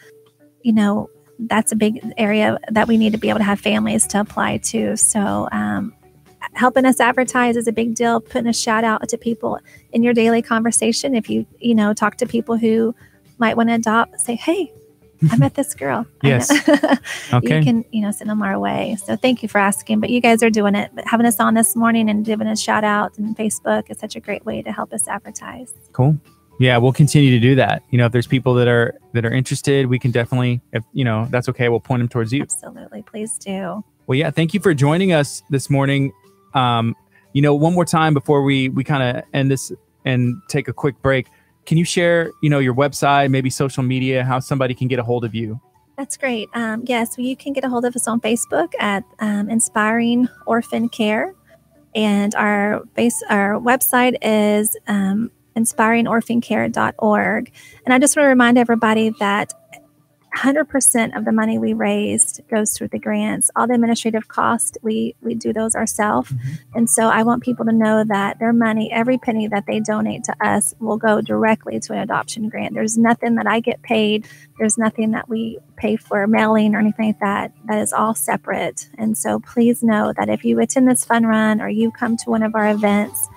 Speaker 3: that's a big area that we need to be able to have families to apply to. So helping us advertise is a big deal, putting a shout out to people in your daily conversation. If you, talk to people who might want to adopt, say, hey, I met this girl.
Speaker 1: Yes. Okay.
Speaker 3: You can, send them our way. So thank you for asking, but you guys are doing it. But having us on this morning and giving a shout out on Facebook is such a great way to help us advertise.
Speaker 1: Cool. Yeah, we'll continue to do that. If there's people that are interested, we can definitely, if that's okay, we'll point them towards you.
Speaker 3: Absolutely. Please do.
Speaker 1: Well, yeah, thank you for joining us this morning. One more time before we kind of end this and take a quick break. Can you share, your website, maybe social media, how somebody can get a hold of you?
Speaker 3: That's great. Yes, you can get a hold of us on Facebook at Inspiring Orphan Care. And our website is inspiringorphancare.org. And I just want to remind everybody that 100% of the money we raised goes through the grants. All the administrative costs, we do those ourselves. And so I want people to know that their money, every penny that they donate to us, will go directly to an adoption grant. There's nothing that I get paid. There's nothing that we pay for mailing or anything like that. That is all separate. And so please know that if you attend this fun run or you come to one of our events,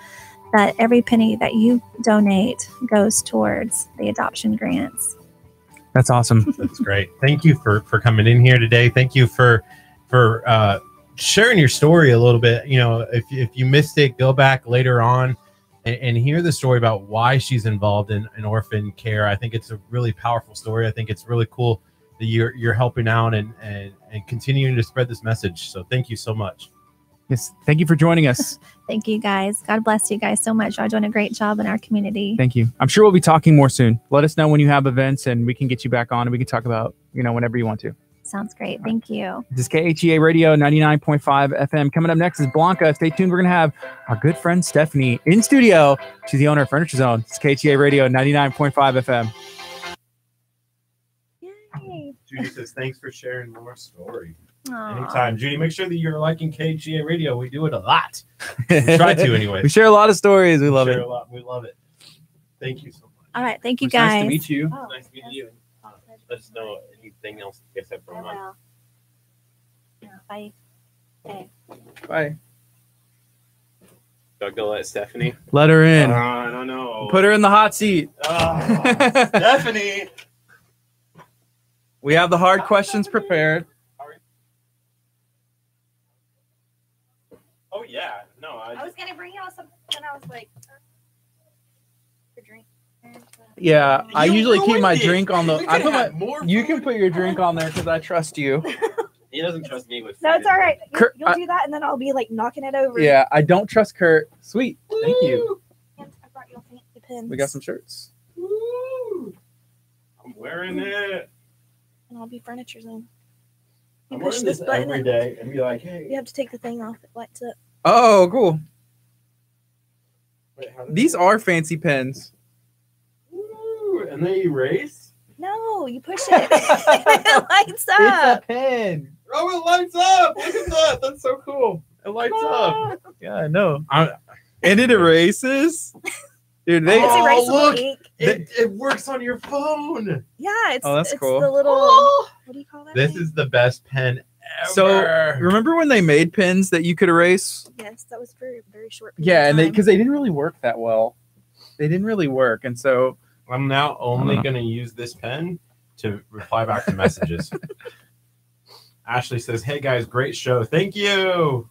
Speaker 3: that every penny that you donate goes towards the adoption grants.
Speaker 1: That's awesome.
Speaker 4: That's great. Thank you for coming in here today. Thank you for sharing your story a little bit. You know, if you missed it, go back later on and hear the story about why she's involved in orphan care. I think it's a really powerful story. I think it's really cool that you're helping out and continuing to spread this message. So thank you so much.
Speaker 1: Yes. Thank you for joining us.
Speaker 3: Thank you guys. God bless you guys so much. Y'all doing a great job in our community.
Speaker 1: Thank you. I'm sure we'll be talking more soon. Let us know when you have events and we can get you back on and we can talk about, whenever you want to.
Speaker 3: Sounds great. Thank you.
Speaker 1: This is KHEA Radio 99.5 FM. Coming up next is Blanca. Stay tuned. We're going to have our good friend Stephanie in studio. She's the owner of Furniture Zone. It's KHEA Radio 99.5 FM.
Speaker 3: Yay.
Speaker 4: Judy says, thanks for sharing more story.
Speaker 3: Aw.
Speaker 4: Anytime. Judy, make sure that you're liking KHEA Radio. We do it a lot. We try to anyway.
Speaker 1: We share a lot of stories. We love it.
Speaker 4: A lot. We love it. Thank you so much.
Speaker 3: All right. Thank you
Speaker 1: It's
Speaker 3: guys.
Speaker 1: nice to meet you.
Speaker 3: Oh,
Speaker 4: Nice to meet you. Let us know anything else except for mine.
Speaker 3: Bye. Okay.
Speaker 1: Bye.
Speaker 4: Do I go let Stephanie?
Speaker 1: Let her in.
Speaker 4: I don't know.
Speaker 1: Put her in the hot seat.
Speaker 4: Stephanie.
Speaker 1: We have the hard questions prepared.
Speaker 4: Oh yeah. No,
Speaker 3: I was gonna bring y'all something, and I was like, drink.
Speaker 1: Yeah, I
Speaker 4: You
Speaker 1: usually keep
Speaker 4: ruined
Speaker 1: my
Speaker 4: it.
Speaker 1: drink on the.
Speaker 4: We
Speaker 1: I
Speaker 4: could
Speaker 1: put my.
Speaker 4: have more
Speaker 1: You
Speaker 4: food.
Speaker 1: can put your drink on there because I trust you.
Speaker 4: He doesn't trust me with.
Speaker 5: No, it's all right.
Speaker 1: Kurt,
Speaker 5: You'll do that, and then I'll be like knocking it over.
Speaker 1: Yeah, I don't trust Kurt. Sweet, thank you.
Speaker 5: And I brought you fancy pins.
Speaker 1: We got some shirts.
Speaker 4: Woo. I'm wearing it.
Speaker 5: And I'll be Furniture Zone. You
Speaker 4: I'm
Speaker 5: push
Speaker 4: wearing
Speaker 5: this
Speaker 4: this
Speaker 5: button
Speaker 4: every
Speaker 5: and
Speaker 4: day and be like, hey.
Speaker 5: you have to take the thing off. It lights up.
Speaker 1: Oh, cool.
Speaker 4: Wait, how does
Speaker 1: These
Speaker 4: it-
Speaker 1: are fancy pens.
Speaker 4: Woo. And they erase.
Speaker 5: No, you push it. It lights up.
Speaker 1: pen.
Speaker 4: Oh, it lights up. Look at that. That's so cool. It lights up.
Speaker 1: Yeah, I know. And it erases. Dude, they.
Speaker 5: It's
Speaker 4: Oh,
Speaker 5: erasable
Speaker 4: look.
Speaker 5: ink.
Speaker 4: It works on your phone.
Speaker 5: Yeah, it's
Speaker 1: Oh, that's
Speaker 5: it's
Speaker 1: cool.
Speaker 5: the little.
Speaker 4: Oh.
Speaker 5: What do you call that?
Speaker 4: This
Speaker 5: thing?
Speaker 4: is the best pen ever.
Speaker 1: So remember when they made pens that you could erase?
Speaker 5: Yes, that was for a very short. Period
Speaker 1: Yeah,
Speaker 5: of
Speaker 1: and
Speaker 5: time.
Speaker 1: because they didn't really work that well. They didn't really work, and so
Speaker 4: I'm now only
Speaker 1: Uh-huh.
Speaker 4: going to use this pen to reply back to messages. Ashley says, hey guys, great show. Thank you.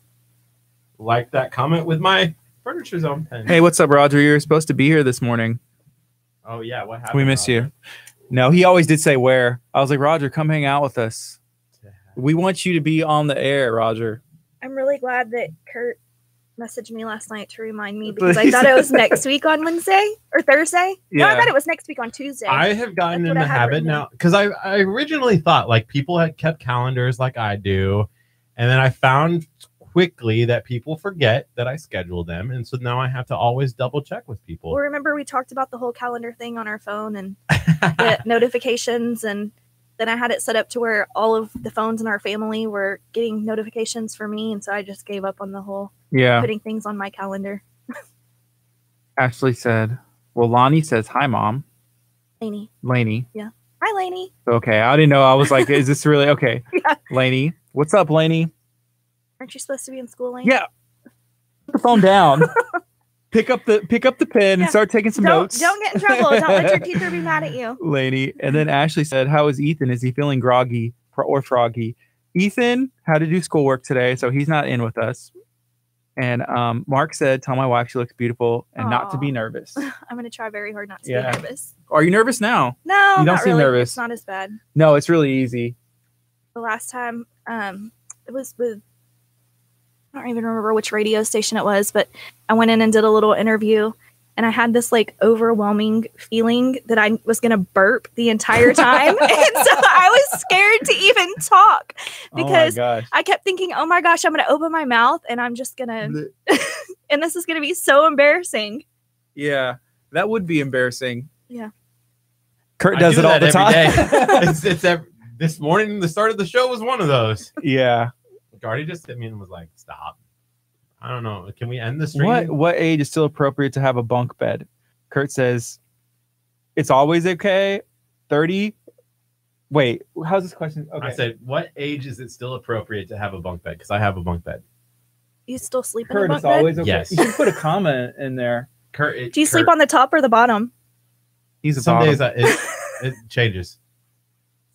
Speaker 4: Like that comment with my Furniture Zone pen.
Speaker 1: hey, what's up, Roger? You were supposed to be here this morning.
Speaker 4: Oh, yeah. What happened?
Speaker 1: We miss
Speaker 4: Roger?
Speaker 1: you. No, he always did say where. I was like, Roger, come hang out with us. We want you to be on the air, Roger.
Speaker 5: I'm really glad that Kurt messaged me last night to remind me because I
Speaker 1: Please.
Speaker 5: thought it was next week on Wednesday or Thursday. No, I
Speaker 1: Yeah.
Speaker 5: thought it was next week on Tuesday.
Speaker 4: I have gotten
Speaker 5: That's
Speaker 4: in
Speaker 5: what
Speaker 4: the
Speaker 5: I had
Speaker 4: habit
Speaker 5: written
Speaker 4: now because I originally thought like people had kept calendars like I do. And then I found quickly that people forget that I scheduled them. And so now I have to always double check with people.
Speaker 5: Well, remember we talked about the whole calendar thing on our phone and the notifications, and then I had it set up to where all of the phones in our family were getting notifications for me, and so I just gave up on the whole
Speaker 1: Yeah.
Speaker 5: putting things on my calendar.
Speaker 1: Ashley said, well, Lonnie says, hi, Mom.
Speaker 5: Lainey.
Speaker 1: Lainey.
Speaker 5: Hi, Lainey.
Speaker 1: Okay. I didn't know. I was like, is this really? Okay.
Speaker 5: Yeah.
Speaker 1: Lainey. What's up, Lainey?
Speaker 5: Aren't you supposed to be in school, Lainey?
Speaker 1: Yeah. Put the phone down. pick up the pen
Speaker 5: Yeah.
Speaker 1: and start taking some
Speaker 5: Don't
Speaker 1: notes.
Speaker 5: get in trouble. Don't let your teacher be mad at you.
Speaker 1: Lainey. And then Ashley said, how is Ethan? Is he feeling groggy or froggy? Ethan had to do schoolwork today, so he's not in with us. And Mark said, tell my wife she looks beautiful and not to be
Speaker 5: Aw.
Speaker 1: nervous.
Speaker 5: I'm going to try very hard not to
Speaker 1: Yeah.
Speaker 5: be nervous.
Speaker 1: Are you nervous now?
Speaker 5: No,
Speaker 1: You don't
Speaker 5: not
Speaker 1: seem
Speaker 5: really.
Speaker 1: nervous.
Speaker 5: It's not as bad.
Speaker 1: No, it's really easy.
Speaker 5: The last time, it was with, I don't even remember which radio station it was, but I went in and did a little interview, and I had this like overwhelming feeling that I was going to burp the entire time. And so I was scared to even talk because
Speaker 1: oh my gosh.
Speaker 5: I kept thinking, oh my gosh, I'm going to open my mouth and I'm just going to, and this is going to be so embarrassing.
Speaker 1: Yeah, that would be embarrassing.
Speaker 5: Yeah.
Speaker 1: Kurt
Speaker 4: I
Speaker 1: does
Speaker 4: do
Speaker 1: it all
Speaker 4: that
Speaker 1: the
Speaker 4: every
Speaker 1: time.
Speaker 4: day. This morning, the start of the show was one of those.
Speaker 1: Yeah.
Speaker 4: Gardy just hit me and was like, stop. I don't know. Can we end the stream?
Speaker 1: What age is still appropriate to have a bunk bed? Kurt says it's always okay. 30. Wait, how's this question? Okay.
Speaker 4: I said, what age is it still appropriate to have a bunk bed? Because I have a bunk bed.
Speaker 5: You still sleep in a
Speaker 1: Kurt,
Speaker 5: bunk
Speaker 1: it's
Speaker 5: bed?
Speaker 1: always okay.
Speaker 4: Yes.
Speaker 1: You should put a comment in there.
Speaker 4: Kurt,
Speaker 5: Do you sleep on the top or the bottom?
Speaker 1: He's a
Speaker 4: some
Speaker 1: bottom.
Speaker 4: days it changes.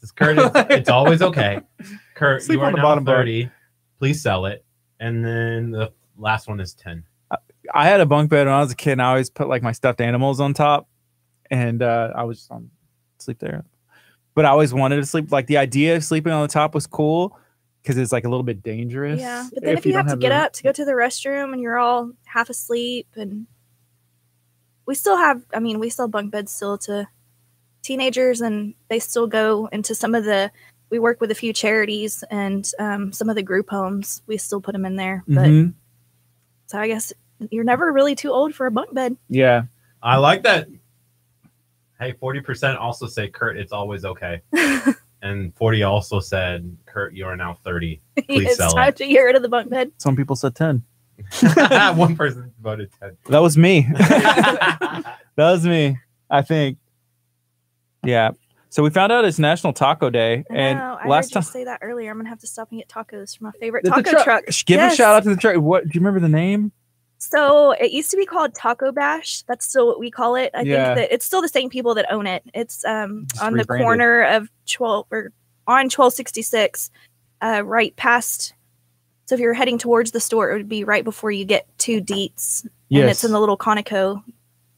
Speaker 4: Says Curt, it's always okay. Curt,
Speaker 1: Sleep
Speaker 4: you are
Speaker 1: on the
Speaker 4: now
Speaker 1: bottom bunk.
Speaker 4: 30. Please sell it. And then the last one is 10.
Speaker 1: I had a bunk bed when I was a kid, and I always put like my stuffed animals on top, and I was just on sleep there. But I always wanted to sleep. Like the idea of sleeping on the top was cool because it's like a little bit dangerous.
Speaker 5: Yeah, but then if you have to get up to go to the restroom and you're all half asleep, and we still have bunk beds still to teenagers, and they still go into some of the. We work with a few charities and some of the group homes. We still put them in there, but so I guess you're never really too old for a bunk bed.
Speaker 1: Yeah,
Speaker 4: I like that. Hey, 40% also say, Curt, it's always okay. And 40 also said, Curt, you are now 30. Please
Speaker 5: It's
Speaker 4: sell
Speaker 5: time
Speaker 4: it.
Speaker 5: to get rid of the bunk bed.
Speaker 1: some people said 10.
Speaker 4: One person voted 10.
Speaker 1: That was me. That was me. I think. Yeah. So we found out it's National Taco Day, and
Speaker 5: I
Speaker 1: last
Speaker 5: heard
Speaker 1: time
Speaker 5: you say that earlier. I'm gonna have to stop and get tacos from my favorite
Speaker 1: The
Speaker 5: taco truck.
Speaker 1: Give a
Speaker 5: Yes.
Speaker 1: shout out to the truck. What do you remember the name?
Speaker 5: So it used to be called Taco Bash. That's still what we call it. I
Speaker 1: Yeah.
Speaker 5: think that it's still the same people that own it. It's on the
Speaker 1: rebranded.
Speaker 5: corner of 12 or on 1266, right past. So if you're heading towards the store, it would be right before you get to Dietz, and it's in the little Conoco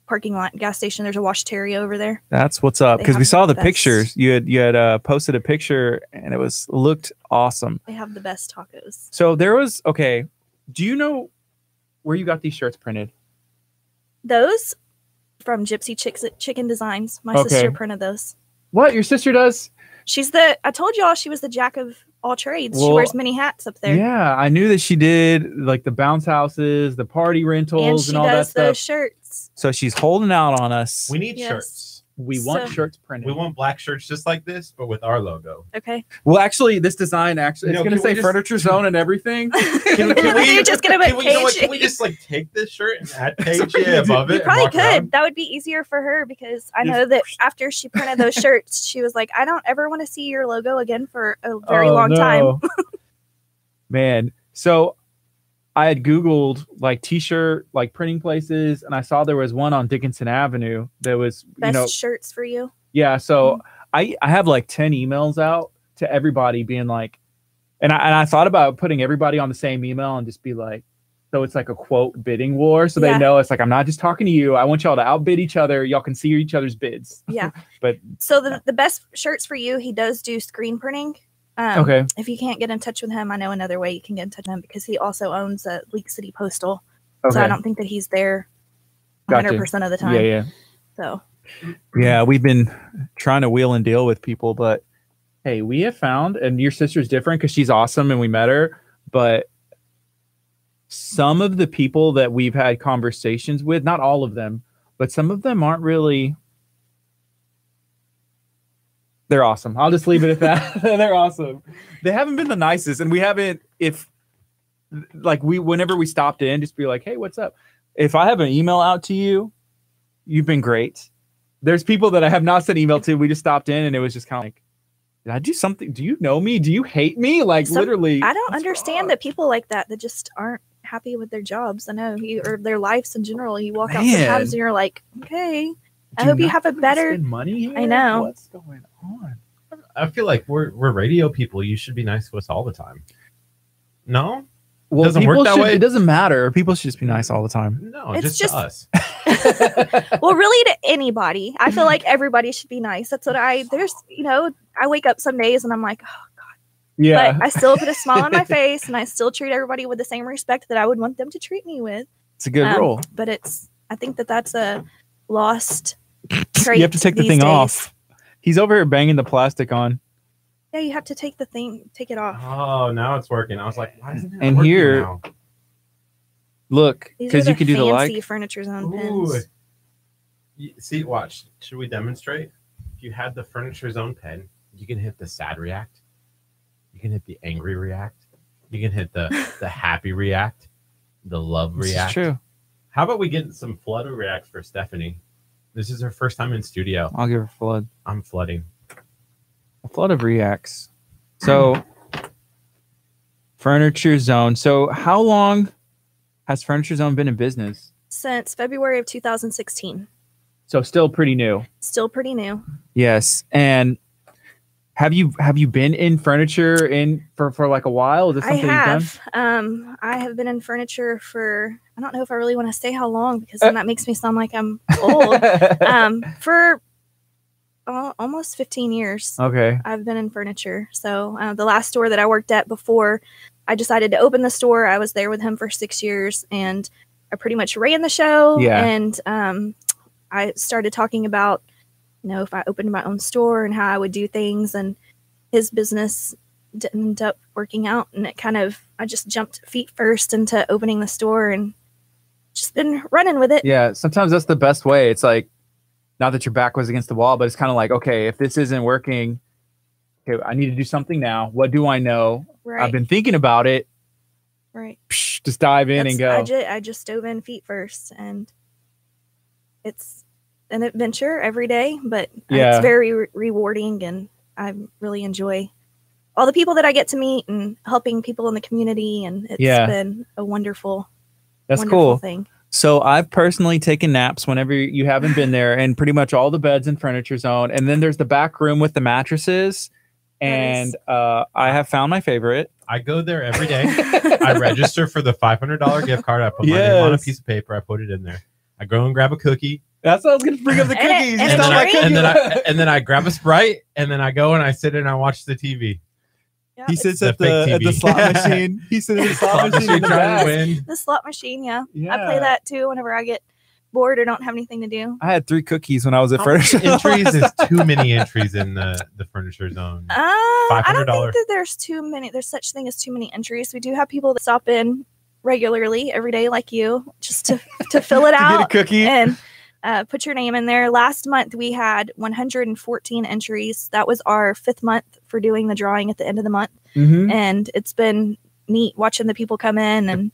Speaker 5: parking lot gas station. There's a Washteria over there.
Speaker 1: That's what's up,
Speaker 5: They
Speaker 1: because we
Speaker 5: have
Speaker 1: saw the
Speaker 5: the best-
Speaker 1: pictures. You had posted a picture, and it looked awesome.
Speaker 5: They have the best tacos.
Speaker 1: So there was do you know where you got these shirts printed?
Speaker 5: Those from Gypsy Chicken Designs. My
Speaker 1: Okay.
Speaker 5: sister printed those.
Speaker 1: What your sister does?
Speaker 5: I told y'all she was the jack of all trades. She
Speaker 1: Well,
Speaker 5: wears many hats up there.
Speaker 1: Yeah, I knew that she did like the bounce houses, the party
Speaker 5: And
Speaker 1: rentals,
Speaker 5: she
Speaker 1: and all that
Speaker 5: does those
Speaker 1: stuff.
Speaker 5: shirts.
Speaker 1: So she's holding out on us.
Speaker 4: We need
Speaker 5: Yes.
Speaker 4: shirts.
Speaker 1: We want
Speaker 5: So-
Speaker 1: shirts printed.
Speaker 4: We want black shirts just like this, but with our logo.
Speaker 5: Okay.
Speaker 1: Well, actually, this design it's
Speaker 4: No,
Speaker 1: going to
Speaker 4: can we
Speaker 1: say
Speaker 4: just-
Speaker 1: Furniture Zone and everything.
Speaker 4: Can
Speaker 5: You're just gonna make
Speaker 4: can we just like take this shirt and add page above it?
Speaker 5: You
Speaker 4: and
Speaker 5: probably
Speaker 4: walk
Speaker 5: could.
Speaker 4: around?
Speaker 5: That would be easier for her because I
Speaker 1: Just-
Speaker 5: know that after she printed those shirts, she was like, I don't ever want to see your logo again for a very long time.
Speaker 1: Man, so I had Googled like t-shirt like printing places, and I saw there was one on Dickinson Avenue that was
Speaker 5: Best shirts for you.
Speaker 1: yeah. So I have like 10 emails out to everybody being like, and I thought about putting everybody on the same email and just be like, so it's like a quote bidding war, so they
Speaker 5: Yeah.
Speaker 1: know it's like I'm not just talking to you. I want y'all to outbid each other. Y'all can see each other's bids.
Speaker 5: Yeah.
Speaker 1: But
Speaker 5: So the best shirts for you, he does do screen printing.
Speaker 1: okay,
Speaker 5: If you can't get in touch with him, I know another way you can get in touch with him because he also owns Leak City Postal.
Speaker 1: okay,
Speaker 5: So I don't think that he's there
Speaker 1: Gotcha.
Speaker 5: 100% of the time.
Speaker 1: yeah.
Speaker 5: So
Speaker 1: Yeah, we've been trying to wheel and deal with people, but hey, we have found, and your sister's different because she's awesome and we met her, but some of the people that we've had conversations with, not all of them, but some of them aren't really. They're awesome. I'll just leave it at that. They're awesome. They haven't been the nicest, and we haven't. Whenever we stopped in, just be like, "Hey, what's up?" If I have an email out to you, you've been great. There's people that I have not sent email to. We just stopped in, and it was just kind of like, "Did I do something? Do you know me? Do you hate me?" Like literally.
Speaker 5: I don't
Speaker 1: what's
Speaker 5: understand
Speaker 1: wrong?
Speaker 5: that people like that just aren't happy with their jobs. I know or their lives in general. You walk out
Speaker 1: Man.
Speaker 5: sometimes and you're like, okay, I
Speaker 1: Do
Speaker 5: hope you
Speaker 1: not
Speaker 5: have a
Speaker 1: wanna
Speaker 5: better.
Speaker 1: spend money here?
Speaker 5: I know.
Speaker 1: What's going on?
Speaker 4: I feel like we're radio people. You should be nice to us all the time. No,
Speaker 1: Well,
Speaker 4: Doesn't work
Speaker 1: people
Speaker 4: that
Speaker 1: should-
Speaker 4: way?
Speaker 1: It doesn't matter. People should just be nice all the time.
Speaker 4: no,
Speaker 5: It's
Speaker 4: just to
Speaker 5: just-
Speaker 4: us.
Speaker 5: Well, really, to anybody, I feel like everybody should be nice. That's what I wake up some days and I'm like, oh,
Speaker 1: Yeah.
Speaker 5: but I still put a smile on my face and I still treat everybody with the same respect that I would want them to treat me with.
Speaker 1: It's a good rule.
Speaker 5: But I think that's a lost trait.
Speaker 1: You have to take the
Speaker 5: these
Speaker 1: thing
Speaker 5: days.
Speaker 1: off. He's over here banging the plastic on.
Speaker 5: Yeah, you have to take it off.
Speaker 4: Oh, now it's working. I was like, why isn't it
Speaker 1: And
Speaker 4: working
Speaker 1: here-
Speaker 4: now?
Speaker 1: Look,
Speaker 5: These
Speaker 1: because
Speaker 5: are
Speaker 1: you can do the
Speaker 5: fancy
Speaker 1: like.
Speaker 5: Furniture Zone
Speaker 4: Ooh.
Speaker 5: pens.
Speaker 4: See, watch. Should we demonstrate? If you had the Furniture Zone pen, you can hit the sad react. You can hit the angry react. You can hit the happy react, the love
Speaker 1: This is
Speaker 4: react.
Speaker 1: true.
Speaker 4: How about we get some flutter reacts for Stephanie? This is her first time in studio.
Speaker 1: I'll give her a flood.
Speaker 4: I'm flooding.
Speaker 1: A flood of reacts. So, Furniture Zone. So, how long has Furniture Zone been in business?
Speaker 5: Since February of 2016.
Speaker 1: So, still pretty new.
Speaker 5: Still pretty new.
Speaker 1: Yes. And Have you been in furniture for like a while? Is this something
Speaker 5: I
Speaker 1: you've done?
Speaker 5: have. I have been in furniture for, I don't know if I really want to say how long, because then that makes me sound like I'm old. For almost 15 years.
Speaker 1: Okay.
Speaker 5: I've been in furniture. So the last store that I worked at before I decided to open the store, I was there with him for 6 years, and I pretty much ran the show.
Speaker 1: Yeah.
Speaker 5: And I started talking about, if I opened my own store and how I would do things, and his business didn't end up working out, and I just jumped feet first into opening the store and just been running with it.
Speaker 1: Yeah, sometimes that's the best way. It's like, not that your back was against the wall, but it's kind of like, okay, if this isn't working, okay, I need to do something now. What do I know?
Speaker 5: Right.
Speaker 1: I've been thinking about it.
Speaker 5: Right.
Speaker 1: Just dive in and go.
Speaker 5: I just dove in feet first, and it's an adventure every day, but it's very rewarding, and I really enjoy all the people that I get to meet and helping people in the community, and it's been a wonderful
Speaker 1: cool
Speaker 5: thing.
Speaker 1: So I've personally taken naps whenever you haven't been there, and pretty much all the beds in Furniture Zone, and then there's the back room with the mattresses, and I have found my favorite.
Speaker 4: I go there every day. I register for the $500 gift card. I put my name on a piece of paper. I put it in there. I go and grab a cookie.
Speaker 1: That's what I was going to bring up, the cookies.
Speaker 4: And then I grab a Sprite, and then I go and I sit and I watch the TV.
Speaker 5: Yeah,
Speaker 1: he sits at the slot machine. He sits at the slot machine
Speaker 4: trying to win.
Speaker 5: The slot machine, yeah. I play that too whenever I get bored or don't have anything to do.
Speaker 1: I had 3 cookies when I was at Furniture Zone.
Speaker 4: Entries is too many entries in the Furniture Zone.
Speaker 5: I don't think that there's too many. There's such thing as too many entries. We do have people that stop in regularly every day, like you, just to fill it out,
Speaker 1: get a cookie,
Speaker 5: and put your name in there. Last month we had 114 entries. That was our 5th month for doing the drawing at the end of the month, and it's been neat watching the people come in and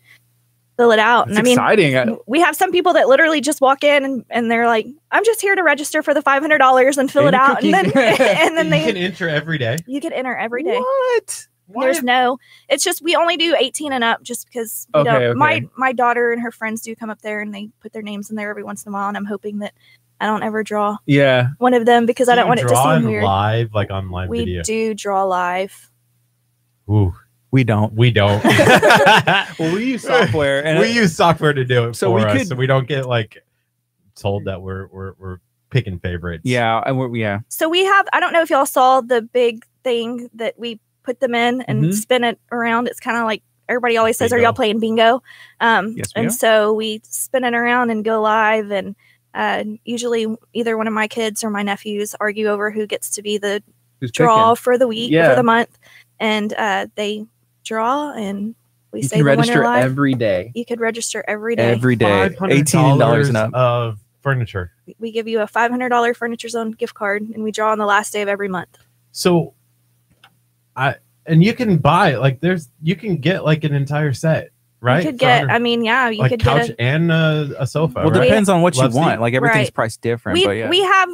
Speaker 5: fill it out.
Speaker 1: It's exciting.
Speaker 5: We have some people that literally just walk in and they're like, "I'm just here to register for the $500 and fill it out," and then
Speaker 4: you can enter every day.
Speaker 5: You can enter every day.
Speaker 1: What?
Speaker 5: There's no. It's just we only do 18 and up, just because my daughter and her friends do come up there and they put their names in there every once in a while, and I'm hoping that I don't ever draw one of them, because I don't want it to seem weird.
Speaker 4: Live, like on live video.
Speaker 5: We do draw live.
Speaker 4: Ooh.
Speaker 1: We don't.
Speaker 4: Well,
Speaker 1: we use software, and
Speaker 4: we use software to do it
Speaker 1: so
Speaker 4: for us, so we don't get like told that we're picking favorites.
Speaker 1: Yeah, and
Speaker 5: So we have. I don't know if y'all saw the big thing that we put them in and spin it around. It's kind of like everybody always says, "Are y'all playing bingo?"
Speaker 1: Yes,
Speaker 5: and so we spin it around and go live, and usually either one of my kids or my nephews argue over who gets to be the draw for the week for the month, and they draw, and we say
Speaker 1: the winner live.
Speaker 5: You can register
Speaker 1: every day.
Speaker 5: You could register every day.
Speaker 1: Every day. $18 and up
Speaker 4: of furniture.
Speaker 5: We give you a $500 Furniture Zone gift card, and we draw on the last day of every month.
Speaker 4: So, and you can buy you can get like an entire set, right?
Speaker 5: You could get. You could
Speaker 4: couch
Speaker 5: get
Speaker 4: and a sofa.
Speaker 1: Well,
Speaker 4: right?
Speaker 1: Depends on what you want.
Speaker 4: Seat.
Speaker 1: Like everything's priced different.
Speaker 5: We have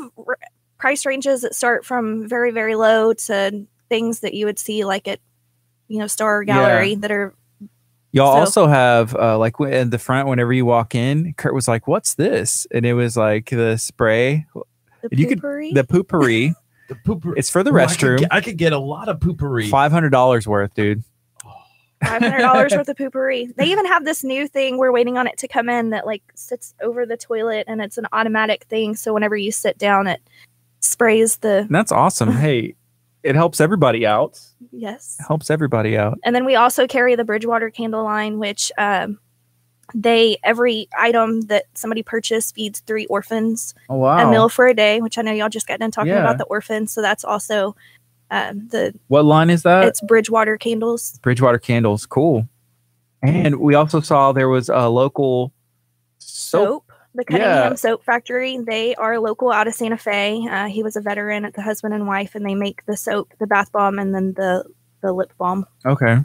Speaker 5: price ranges that start from very, very low to things that you would see like at Star Gallery that are.
Speaker 1: Y'all also have like in the front, whenever you walk in, Curt was like, "What's this?" And it was like the spray.
Speaker 5: The poopery.
Speaker 1: The poopery.
Speaker 4: The poopery.
Speaker 1: It's for the restroom.
Speaker 4: I could get a lot of poopery.
Speaker 1: $500 worth, dude.
Speaker 5: $500 worth of poopery. They even have this new thing. We're waiting on it to come in that like sits over the toilet, and it's an automatic thing. So whenever you sit down, it sprays the.
Speaker 1: That's awesome. Hey, it helps everybody out.
Speaker 5: Yes.
Speaker 1: It helps everybody out.
Speaker 5: And then we also carry the Bridgewater candle line, which every item that somebody purchased feeds 3 orphans a meal for a day, which I know y'all just got done talking about the orphans. So that's also
Speaker 1: what line is that?
Speaker 5: It's Bridgewater Candles.
Speaker 1: Bridgewater Candles. Cool. And we also saw there was a local soap.
Speaker 5: The Cunningham Soap Factory. They are local out of Santa Fe. He was a veteran at the husband and wife, and they make the soap, the bath bomb, and then the lip balm.
Speaker 1: Okay.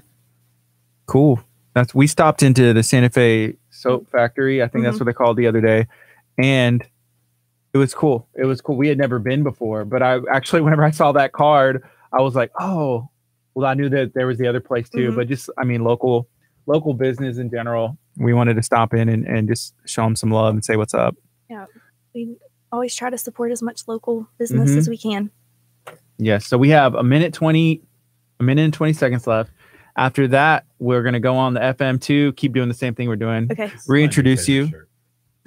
Speaker 1: Cool. We stopped into the Santa Fe Soap Factory. I think that's what they called the other day. And it was cool. It was cool. We had never been before, but I actually, whenever I saw that card, I was like, oh, well, I knew that there was the other place too, but just, local business in general. We wanted to stop in and just show them some love and say what's up.
Speaker 5: Yeah. We always try to support as much local business as we can.
Speaker 1: Yes. So we have a minute and 20 seconds left. After that, we're going to go on the FM2, keep doing the same thing we're doing.
Speaker 5: Okay.
Speaker 1: Reintroduce you.
Speaker 4: Shirt.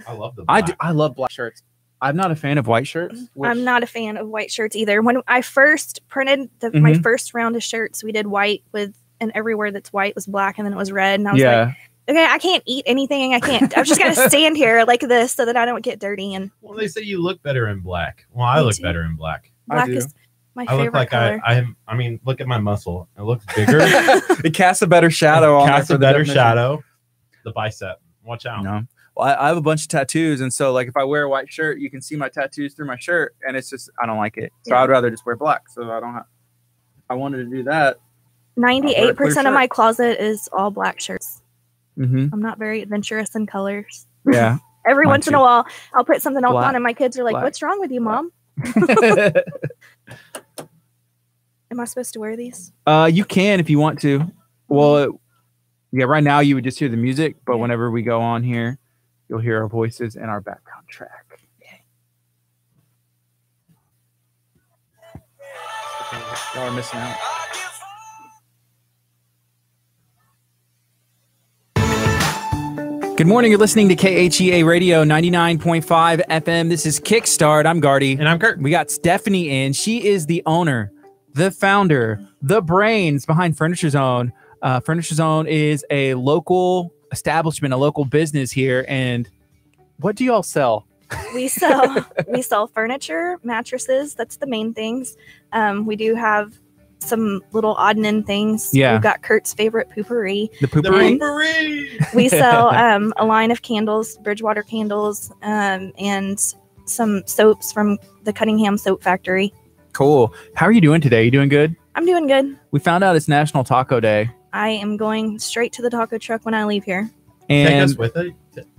Speaker 4: I love the black.
Speaker 1: I love black shirts. I'm not a fan of white shirts.
Speaker 5: I'm not a fan of white shirts either. When I first printed my first round of shirts, we did white and everywhere that's white was black, and then it was red. And I was like, okay, I can't eat anything. I've just got to stand here like this so that I don't get dirty. And
Speaker 4: well, they say you look better in black. Well, I look better in black.
Speaker 5: Black is my
Speaker 4: I
Speaker 5: favorite
Speaker 4: look like
Speaker 5: color.
Speaker 4: I mean, look at my muscle. It looks bigger.
Speaker 1: It casts a better shadow on
Speaker 4: Casts a better shadow. The bicep. Watch out.
Speaker 1: No. Well, I have a bunch of tattoos, and so like if I wear a white shirt, you can see my tattoos through my shirt, and it's just I don't like it. So I'd rather just wear black. So I wanted to do that.
Speaker 5: 98% of my closet is all black shirts.
Speaker 1: Mm-hmm.
Speaker 5: I'm not very adventurous in colors.
Speaker 1: Yeah.
Speaker 5: Every once in a while, I'll put something else
Speaker 1: Black.
Speaker 5: on, and my kids are like,
Speaker 1: Black.
Speaker 5: "What's wrong with you, Mom?" Am I supposed to wear these?
Speaker 1: You can if you want to. Well, yeah. Right now, you would just hear the music, but whenever we go on here, you'll hear our voices and our background track.
Speaker 5: Okay.
Speaker 1: Y'all are missing out. Good morning. You're listening to KHEA Radio 99.5 FM. This is Kickstart. I'm Gardy.
Speaker 4: And I'm Curt.
Speaker 1: We got Stephanie in. She is the owner, the founder, the brains behind Furniture Zone. Furniture Zone is a local establishment, a local business here. And what do y'all sell?
Speaker 5: We sell furniture, mattresses. That's the main things. We do have some little odd and end things.
Speaker 1: Yeah.
Speaker 5: We've got Kurt's favorite poopery.
Speaker 1: The
Speaker 4: The
Speaker 1: poopery?
Speaker 4: Poopery!
Speaker 5: We sell a line of candles, Bridgewater candles, and some soaps from the Cunningham Soap Factory.
Speaker 1: Cool. How are you doing today? You doing good?
Speaker 5: I'm doing good.
Speaker 1: We found out it's National Taco Day.
Speaker 5: I am going straight to the taco truck when I leave here.
Speaker 4: Take
Speaker 1: And
Speaker 4: us with it.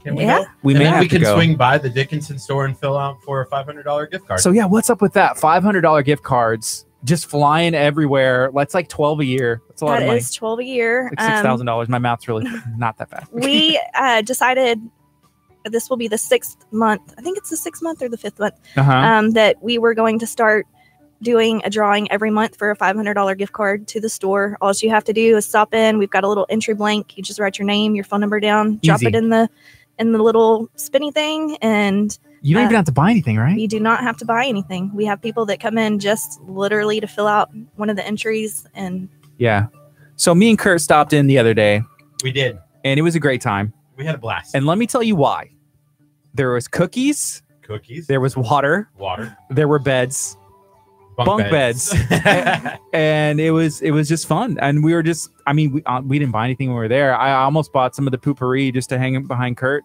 Speaker 4: Can we
Speaker 5: Yeah.
Speaker 4: go?
Speaker 1: we
Speaker 4: And
Speaker 1: may
Speaker 4: then
Speaker 1: have
Speaker 4: we
Speaker 1: to
Speaker 4: can
Speaker 1: go.
Speaker 4: swing by the Dickinson store and fill out for a $500 gift card.
Speaker 1: So yeah, what's up with that? $500 gift cards just flying everywhere. That's like 12 a year. That's a lot
Speaker 5: That
Speaker 1: of money.
Speaker 5: is $12 a year.
Speaker 1: Like $6,000. My math's really not that fast.
Speaker 5: We decided this will be the 6th month. I think it's the 6th month or the 5th month
Speaker 1: Uh-huh.
Speaker 5: that we were going to start doing a drawing every month for a $500 gift card to the store. All you have to do is stop in. We've got a little entry blank. You just write your name, your phone number down, drop
Speaker 1: Easy.
Speaker 5: it in the little spinny thing, and
Speaker 1: You don't even have to buy anything, right?
Speaker 5: you do not have to buy anything. We have people that come in just literally to fill out one of the entries. And
Speaker 1: Yeah. So me and Curt stopped in the other day,
Speaker 4: We did.
Speaker 1: and it was a great time.
Speaker 4: We had a blast.
Speaker 1: And let me tell you why. There was cookies,
Speaker 4: Cookies,
Speaker 1: there was water,
Speaker 4: water,
Speaker 1: there were beds, bunk beds. and it was just fun. And we were just, I mean, we didn't buy anything when we were there. I almost bought some of the poopery just to hang it behind Curt.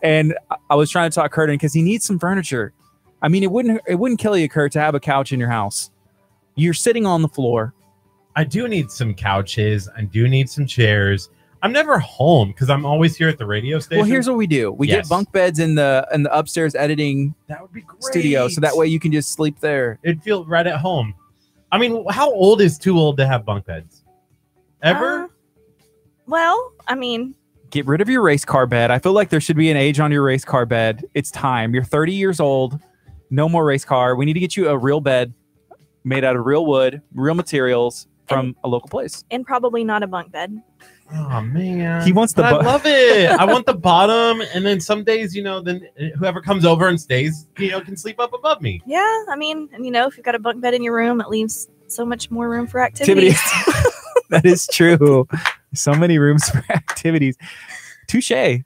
Speaker 1: And I was trying to talk Curt in because he needs some furniture. I mean, it wouldn't kill you, Curt, to have a couch in your house. You're sitting on the floor.
Speaker 4: I do need some couches. I do need some chairs. I'm never home because I'm always here at the radio station.
Speaker 1: Well, here's what we do. We
Speaker 4: Yes.
Speaker 1: get bunk beds in the upstairs editing
Speaker 4: that would be great.
Speaker 1: studio, so that way you can just sleep there.
Speaker 4: it'd feel right at home. I mean, how old is too old to have bunk beds? Ever?
Speaker 5: well, I mean,
Speaker 1: Get rid of your race car bed. I feel like there should be an age on your race car bed. It's time. You're 30 years old. No more race car. We need to get you a real bed made out of real wood, real materials from a local place.
Speaker 5: and probably not a bunk bed.
Speaker 4: Oh man,
Speaker 1: He wants the
Speaker 4: But I
Speaker 1: bu-
Speaker 4: love it. I want the bottom, and then some days, then whoever comes over and stays, can sleep up above me.
Speaker 5: Yeah, I mean, and if you've got a bunk bed in your room, it leaves so much more room for activities.
Speaker 1: That is true. So many rooms for activities. Touche. Touche.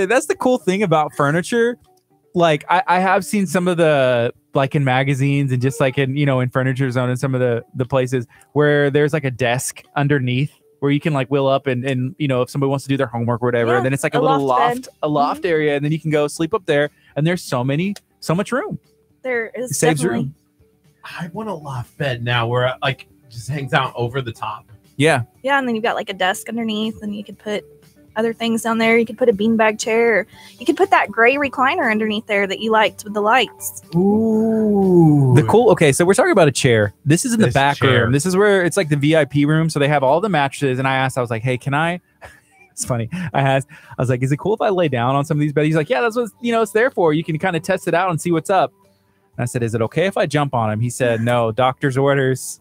Speaker 1: That's the cool thing about furniture. Like I have seen some of the, like in magazines and just like in Furniture Zone and some of the places where there's like a desk underneath where you can like wheel up and if somebody wants to do their homework or whatever,
Speaker 5: Yeah,
Speaker 1: then it's like a
Speaker 5: a
Speaker 1: little
Speaker 5: loft
Speaker 1: loft
Speaker 5: bed.
Speaker 1: area, and then you can go sleep up there, and there's so much room.
Speaker 5: There
Speaker 1: It
Speaker 5: is
Speaker 1: saves
Speaker 5: definitely.
Speaker 1: room.
Speaker 4: I want a loft bed now where it, like just hangs out over the top.
Speaker 1: Yeah.
Speaker 5: Yeah, and then you've got like a desk underneath, and you could put other things down there. You could put a beanbag chair. Or you could put that gray recliner underneath there that you liked with the lights.
Speaker 4: Ooh,
Speaker 1: Okay, so we're talking about a chair. This is in the
Speaker 4: This
Speaker 1: back
Speaker 4: chair.
Speaker 1: room. This is where it's like the VIP room. So they have all the mattresses. And I was like, hey, can I? It's funny. I was like, is it cool if I lay down on some of these beds? He's like, yeah, that's what it's there for. You can kind of test it out and see what's up. I said, is it okay if I jump on him? He said, no, doctor's orders.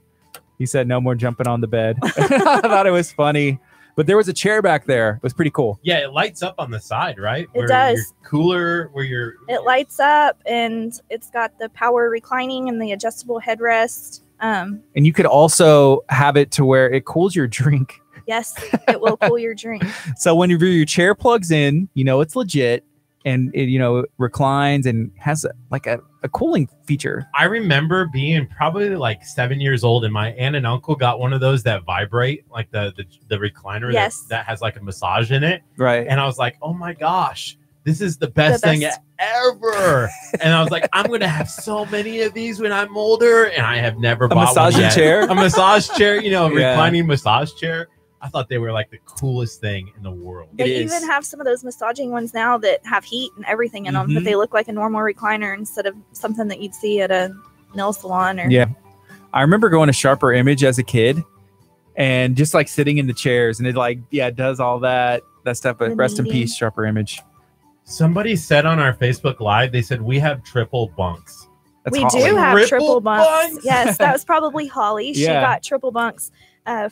Speaker 1: He said, no more jumping on the bed. I thought it was funny. But there was a chair back there. It was pretty cool.
Speaker 4: Yeah, it lights up on the side, right?
Speaker 5: It does.
Speaker 4: Your cooler, where you're...
Speaker 5: It lights up, and it's got the power reclining and the adjustable headrest.
Speaker 1: And you could also have it to where it cools your drink.
Speaker 5: Yes, it will cool your drink.
Speaker 1: So when your chair plugs in, you know it's legit, and it, you know, reclines and has a cooling feature.
Speaker 4: I remember being probably like 7 years old, and my aunt and uncle got one of those that vibrate, like the recliner
Speaker 5: Yes.
Speaker 4: that has like a massage in it.
Speaker 1: Right.
Speaker 4: And I was like, oh my gosh, this is the best thing ever. And I was like, I'm going to have so many of these when I'm older. And I have never bought
Speaker 1: massaging
Speaker 4: one yet.
Speaker 1: chair?
Speaker 4: A massage chair, you know, a
Speaker 1: Yeah.
Speaker 4: reclining massage chair. I thought they were like the coolest thing in the world.
Speaker 5: They
Speaker 1: It is.
Speaker 5: even have some of those massaging ones now that have heat and everything in them,
Speaker 1: Mhm.
Speaker 5: but they look like a normal recliner instead of something that you'd see at a nail salon. Or
Speaker 1: Yeah. I remember going to Sharper Image as a kid and just like sitting in the chairs, and it like, yeah, it does all that stuff. But
Speaker 5: The
Speaker 1: rest in
Speaker 5: kneading.
Speaker 1: peace, Sharper Image.
Speaker 4: Somebody said on our Facebook Live, they said we have triple bunks.
Speaker 1: That's
Speaker 5: we
Speaker 1: Holly.
Speaker 5: do have
Speaker 4: Triple
Speaker 5: triple bunks.
Speaker 4: bunks?
Speaker 5: Yes, that was probably Holly. She
Speaker 1: Yeah.
Speaker 5: got triple bunks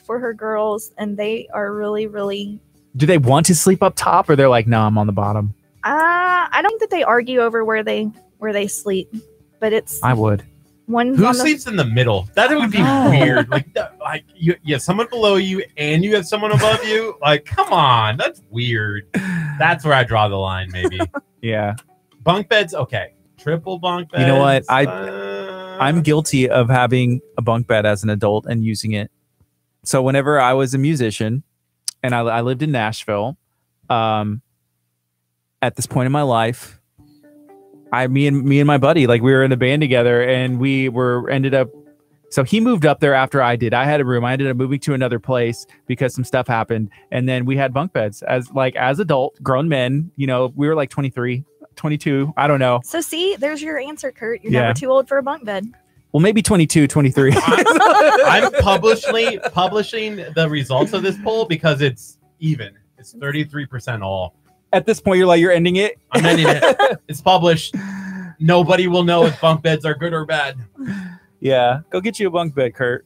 Speaker 5: for her girls, and they are really, really.
Speaker 1: Do they want to sleep up top, or they're like, no, I'm on the bottom?
Speaker 5: I don't think that they argue over where they sleep, but it's
Speaker 1: I would.
Speaker 5: one.
Speaker 4: Who sleeps in the middle? That would be
Speaker 1: know.
Speaker 4: weird. Like you have someone below you and you have someone above you. Like, come on, that's weird. That's where I draw the line. Maybe
Speaker 1: Yeah.
Speaker 4: bunk beds, okay. Triple bunk beds.
Speaker 1: You know what?
Speaker 4: I'm
Speaker 1: I'm guilty of having a bunk bed as an adult and using it. So whenever I was a musician and I lived in Nashville, at this point in my life, me and my buddy, like we were in a band together, and we ended up. So he moved up there after I did. I had a room. I ended up moving to another place because some stuff happened, and then we had bunk beds as adult grown men. You know, we were like 23, 22. I don't know.
Speaker 5: So see, there's your answer, Kurt. You're
Speaker 1: Yeah.
Speaker 5: never too old for a bunk bed.
Speaker 1: Well, maybe 22, 23.
Speaker 4: I'm publishing the results of this poll because it's even. It's 33% all.
Speaker 1: At this point, you're ending it.
Speaker 4: I'm ending it. It's published. Nobody will know if bunk beds are good or bad.
Speaker 1: Yeah, go get you a bunk bed, Kurt.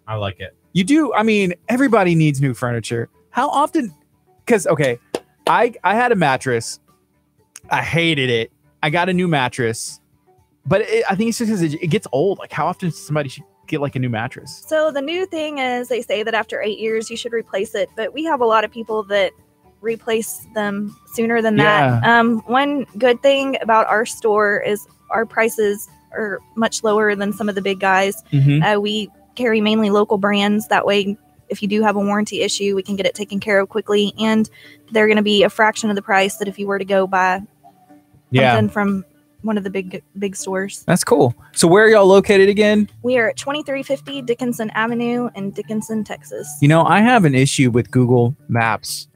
Speaker 4: I like it.
Speaker 1: You do. I mean, everybody needs new furniture. How often? Because okay, I had a mattress. I hated it. I got a new mattress, but I think it's just because it gets old. Like, how often somebody should get like a new mattress?
Speaker 5: So the new thing is they say that after 8 years you should replace it, but we have a lot of people that replace them sooner than that. One good thing about our store is our prices are much lower than some of the big guys.
Speaker 1: Mm-hmm.
Speaker 5: We carry mainly local brands. That way, if you do have a warranty issue, we can get it taken care of quickly, and they're going to be a fraction of the price that if you were to go buy something from one of the big stores.
Speaker 1: That's cool. So where are y'all located again?
Speaker 5: We are at 2350 Dickinson Avenue in Dickinson, Texas.
Speaker 1: You know, I have an issue with Google Maps.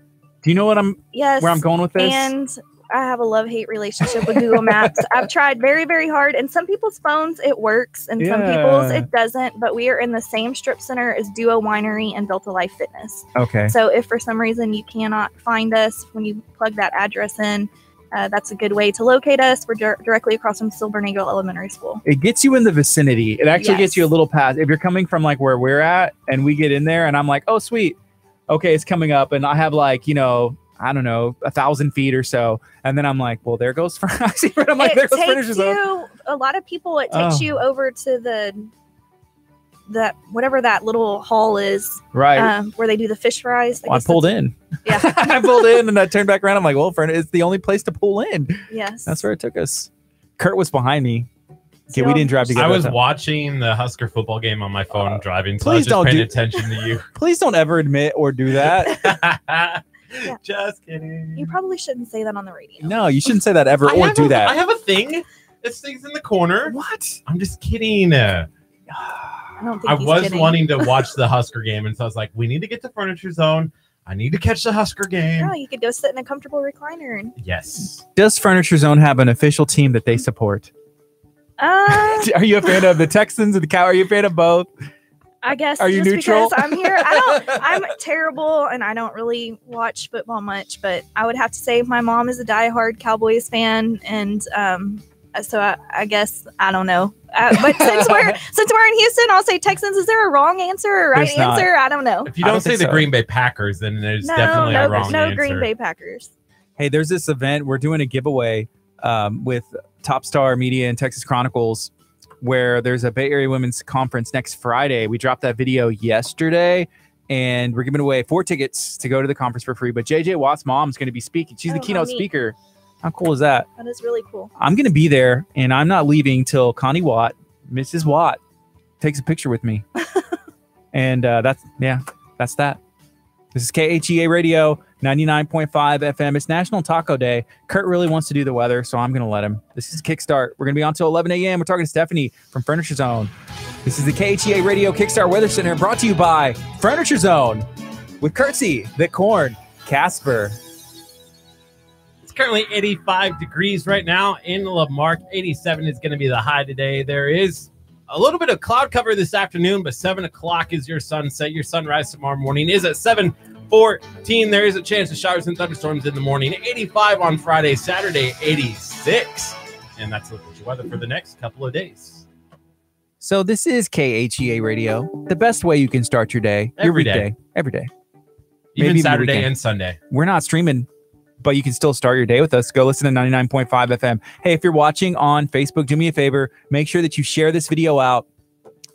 Speaker 1: Do you know where
Speaker 5: Yes.
Speaker 1: I'm going with this?
Speaker 5: And I have a love-hate relationship with Google Maps. I've tried very, very hard. And some people's phones, it works. And some people's, it doesn't. But we are in the same strip center as Duo Winery and Delta Life Fitness.
Speaker 1: Okay.
Speaker 5: So if for some reason you cannot find us when you plug that address in, that's a good way to locate us. We're directly across from Silvernagle Elementary School.
Speaker 1: It gets you in the vicinity. It actually
Speaker 5: Yes.
Speaker 1: gets you a little past. If you're coming from like where we're at and we get in there and I'm like, oh, sweet. Okay, it's coming up. And I have like, I don't know, 1,000 feet or so. And then I'm like, well, there goes I see it. I'm like, there
Speaker 5: It
Speaker 1: goes
Speaker 5: takes
Speaker 1: furniture zone.
Speaker 5: you, a lot of people, it takes you over to that whatever that little hall is,
Speaker 1: Right.
Speaker 5: where they do the fish fries.
Speaker 1: Well, I pulled in.
Speaker 5: Yeah.
Speaker 1: I pulled in and I turned back around. I'm like, well, it's the only place to pull in.
Speaker 5: Yes.
Speaker 1: That's where it took us. Kurt was behind me. Okay,
Speaker 5: So-
Speaker 1: we didn't drive together.
Speaker 4: I was
Speaker 1: so-
Speaker 4: watching the Husker football game on my phone driving, so I
Speaker 1: please
Speaker 4: was just
Speaker 1: don't
Speaker 4: paying
Speaker 1: do-
Speaker 4: attention to you.
Speaker 1: Please don't ever admit or do that.
Speaker 4: Just kidding.
Speaker 5: You probably shouldn't say that on the radio.
Speaker 1: No, you shouldn't say that ever or do
Speaker 4: I
Speaker 1: that.
Speaker 4: have a thing. This thing's in the corner.
Speaker 1: What?
Speaker 4: I'm just kidding.
Speaker 5: I don't think
Speaker 4: I
Speaker 5: he's
Speaker 4: was
Speaker 5: kidding.
Speaker 4: wanting to watch the Husker game, and so I was like, we need to get to Furniture Zone. I need to catch the Husker game.
Speaker 5: No, you could go sit in a comfortable recliner. And,
Speaker 4: Yes.
Speaker 1: Does Furniture Zone have an official team that they support? Are you a fan of the Texans or the Cow? Are you a fan of both?
Speaker 5: I guess
Speaker 1: Are you
Speaker 5: just
Speaker 1: neutral?
Speaker 5: because I'm here, I'm terrible and I don't really watch football much, but I would have to say my mom is a diehard Cowboys fan, and So I guess I don't know. But since we're in Houston, I'll say Texans. Is there a wrong answer or right answer? I don't know.
Speaker 4: If you don't say the Green Bay Packers, then there's definitely a wrong answer.
Speaker 5: No Green Bay Packers.
Speaker 1: Hey, there's this event. We're doing a giveaway with Top Star Media and Texas Chronicles, where there's a Bay Area Women's Conference next Friday. We dropped that video yesterday, and we're giving away 4 tickets to go to the conference for free. But JJ Watt's mom is going to be speaking. She's the keynote speaker. How cool is that?
Speaker 5: That is really cool.
Speaker 1: I'm going to be there, and I'm not leaving till Connie Watt, Mrs. Watt, takes a picture with me. And that's that. This is KHEA Radio, 99.5 FM. It's National Taco Day. Curt really wants to do the weather, so I'm going to let him. This is Kickstart. We're going to be on till 11 a.m. We're talking to Stephanie from Furniture Zone. This is the KHEA Radio Kickstart Weather Center, brought to you by Furniture Zone with Curtsy, the Corn, Casper.
Speaker 4: It's currently 85 degrees right now in Lamarck. 87 is going to be the high today. There is a little bit of cloud cover this afternoon, but 7 o'clock is your sunset. Your sunrise tomorrow morning is at 7:14. There is a chance of showers and thunderstorms in the morning. 85 on Friday, Saturday, 86. And that's the weather for the next couple of days.
Speaker 1: So this is KHEA Radio, the best way you can start your day.
Speaker 4: Every day.
Speaker 1: Every day.
Speaker 4: Even
Speaker 1: Maybe
Speaker 4: Saturday and Sunday.
Speaker 1: We're not streaming, but you can still start your day with us. Go listen to 99.5 FM. Hey, if you're watching on Facebook, do me a favor. Make sure that you share this video out.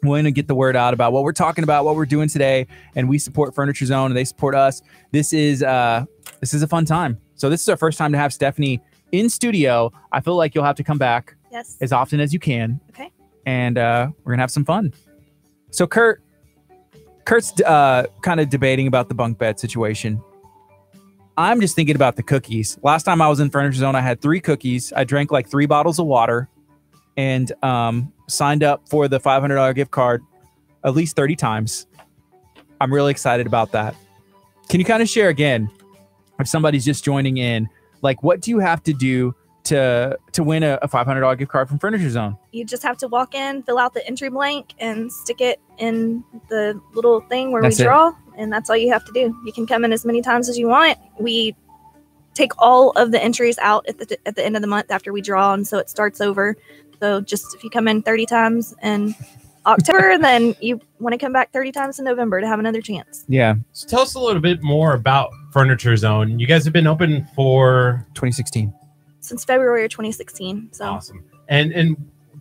Speaker 1: We want to get the word out about what we're talking about, what we're doing today, and we support Furniture Zone, and they support us. This is a fun time. So this is our first time to have Stephanie in studio. I feel like you'll have to come back as often as you can.
Speaker 5: Okay.
Speaker 1: And we're gonna have some fun. So Kurt's kind of debating about the bunk bed situation. I'm just thinking about the cookies. Last time I was in Furniture Zone, I had 3 cookies. I drank like 3 bottles of water, and signed up for the $500 gift card at least 30 times. I'm really excited about that. Can you kind of share again, if somebody's just joining in, like what do you have to do to win a $500 gift card from Furniture Zone?
Speaker 5: You just have to walk in, fill out the entry blank, and stick it in the little thing where we draw, and that's all you have to do. You can come in as many times as you want. We take all of the entries out at the end of the month after we draw, and so it starts over. So just if you come in 30 times in October, then you want to come back 30 times in November to have another chance.
Speaker 1: Yeah.
Speaker 4: So tell us a little bit more about Furniture Zone. You guys have been open for
Speaker 1: 2016.
Speaker 5: Since February of 2016. So
Speaker 4: awesome. And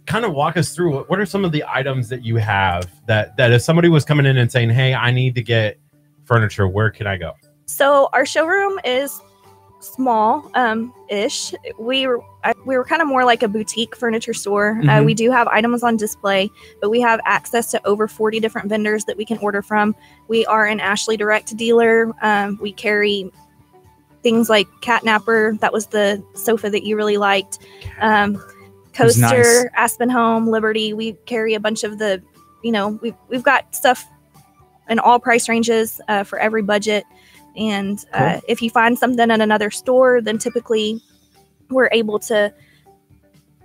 Speaker 4: kind of walk us through what are some of the items that you have that if somebody was coming in and saying, hey, I need to get furniture, where can I go?
Speaker 5: So our showroom is small ish. We were kind of more like a boutique furniture store.
Speaker 1: Mm-hmm.
Speaker 5: We do have items on display, but we have access to over 40 different vendors that we can order from. We are an Ashley Direct dealer. We carry things like Catnapper. That was the sofa that you really liked. Coaster, nice. Aspen Home, Liberty. We carry a bunch of the, we've got stuff in all price ranges for every budget. And cool. If you find something at another store, then typically we're able to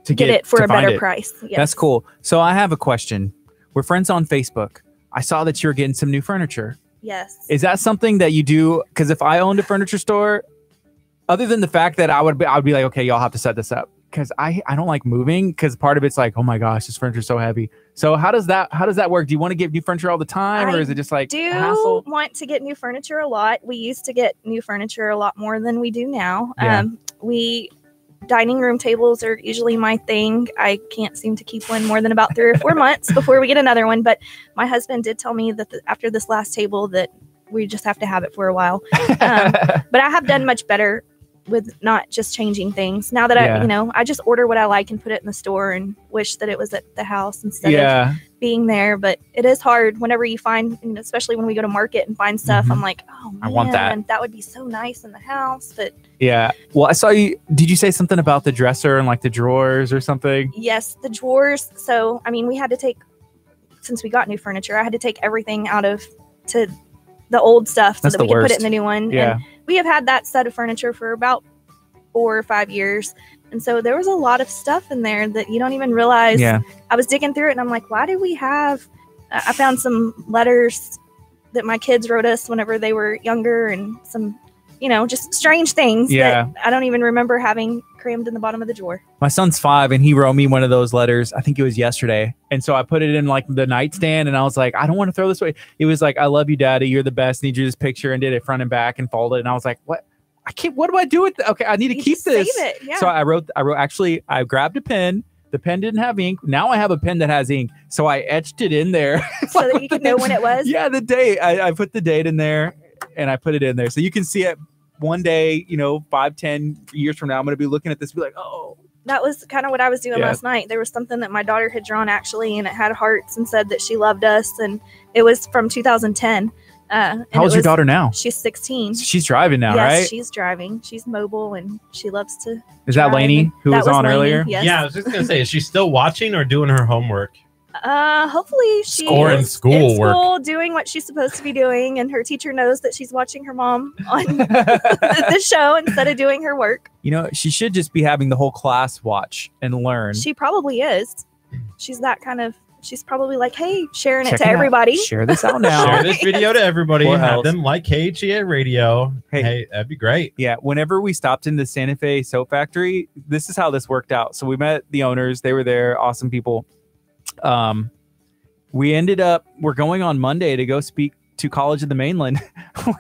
Speaker 5: get it for a better price. Yes.
Speaker 1: That's cool. So I have a question. We're friends on Facebook. I saw that you're getting some new furniture.
Speaker 5: Yes.
Speaker 1: Is that something that you do? Because if I owned a furniture store, other than the fact that I would be like, okay, y'all have to set this up. Because I don't like moving, because part of it's like, oh my gosh, this furniture is so heavy. So how does that work? Do you want to get new furniture all the time, or is it just like hassle?
Speaker 5: Want to get new furniture a lot. We used to get new furniture a lot more than we do now.
Speaker 1: Yeah.
Speaker 5: Dining room tables are usually my thing. I can't seem to keep one more than about 3 or 4 months before we get another one. But my husband did tell me that after this last table that we just have to have it for a while. But I have done much better with not just changing things. Now that I just order what I like and put it in the store and wish that it was at the house instead of being there. But it is hard whenever you find, especially when we go to market and find stuff.
Speaker 1: Mm-hmm.
Speaker 5: I'm like, oh man,
Speaker 1: I want
Speaker 5: that would be so nice in the house. But
Speaker 1: yeah. Well, I saw you. Did you say something about the dresser and like the drawers or something?
Speaker 5: Yes, the drawers. So, we had to take, since we got new furniture, I had to take everything out to the old stuff so that we could put it in the new one.
Speaker 1: Yeah.
Speaker 5: And we have had that set of furniture for about 4 or 5 years. And so there was a lot of stuff in there that you don't even realize.
Speaker 1: Yeah.
Speaker 5: I was digging through it and I'm like, why do we have, I found some letters that my kids wrote us whenever they were younger and some just strange things
Speaker 1: Yeah.
Speaker 5: that I don't even remember having crammed in the bottom of the drawer.
Speaker 1: My son's 5 and he wrote me one of those letters. I think it was yesterday. And so I put it in like the nightstand and I was like, I don't want to throw this away. It was like, I love you, Daddy. You're the best. And he drew this picture and did it front and back and folded it. And I was like, what? I can't, what do I do with it? Okay, I need to
Speaker 5: You
Speaker 1: keep
Speaker 5: just
Speaker 1: this.
Speaker 5: save it, yeah.
Speaker 1: So I grabbed a pen. The pen didn't have ink. Now I have a pen that has ink. So I etched it in there.
Speaker 5: So that you could know when it was.
Speaker 1: Yeah, the date. I put the date in there and I put it in there. So you can see it one day, 5-10 years from now, I'm going to be looking at this and be like, oh.
Speaker 5: That was kind of what I was doing
Speaker 1: Yeah.
Speaker 5: last night. There was something that my daughter had drawn actually, and it had hearts and said that she loved us. And it was from 2010.
Speaker 1: How old's your daughter now?
Speaker 5: She's 16.
Speaker 1: She's driving now,
Speaker 5: Yes,
Speaker 1: right?
Speaker 5: she's driving. She's mobile and she loves to.
Speaker 1: Is that
Speaker 5: drive.
Speaker 1: Lainey who
Speaker 5: That
Speaker 1: was on
Speaker 5: Lainey,
Speaker 1: earlier?
Speaker 5: Yes.
Speaker 4: Yeah, I was just gonna say, is she still watching or doing her homework?
Speaker 5: Hopefully she
Speaker 4: Scoring
Speaker 5: is
Speaker 4: schoolwork.
Speaker 5: in school doing what she's supposed to be doing, and her teacher knows that she's watching her mom on the show instead of doing her work.
Speaker 1: She should just be having the whole class watch and learn.
Speaker 5: She probably is. She's that kind of. She's probably like, hey, sharing
Speaker 1: Check
Speaker 5: it to
Speaker 1: out.
Speaker 5: everybody.
Speaker 1: Share this out now.
Speaker 4: Share this video to everybody.
Speaker 1: Or
Speaker 4: Have
Speaker 1: else.
Speaker 4: them like KHEA Radio.
Speaker 1: Hey.
Speaker 4: Hey, that'd be great.
Speaker 1: Yeah, whenever we stopped in the Santa Fe soap factory, this is how this worked out. So we met the owners. They were there. Awesome people. We're going on Monday to go speak to College of the Mainland.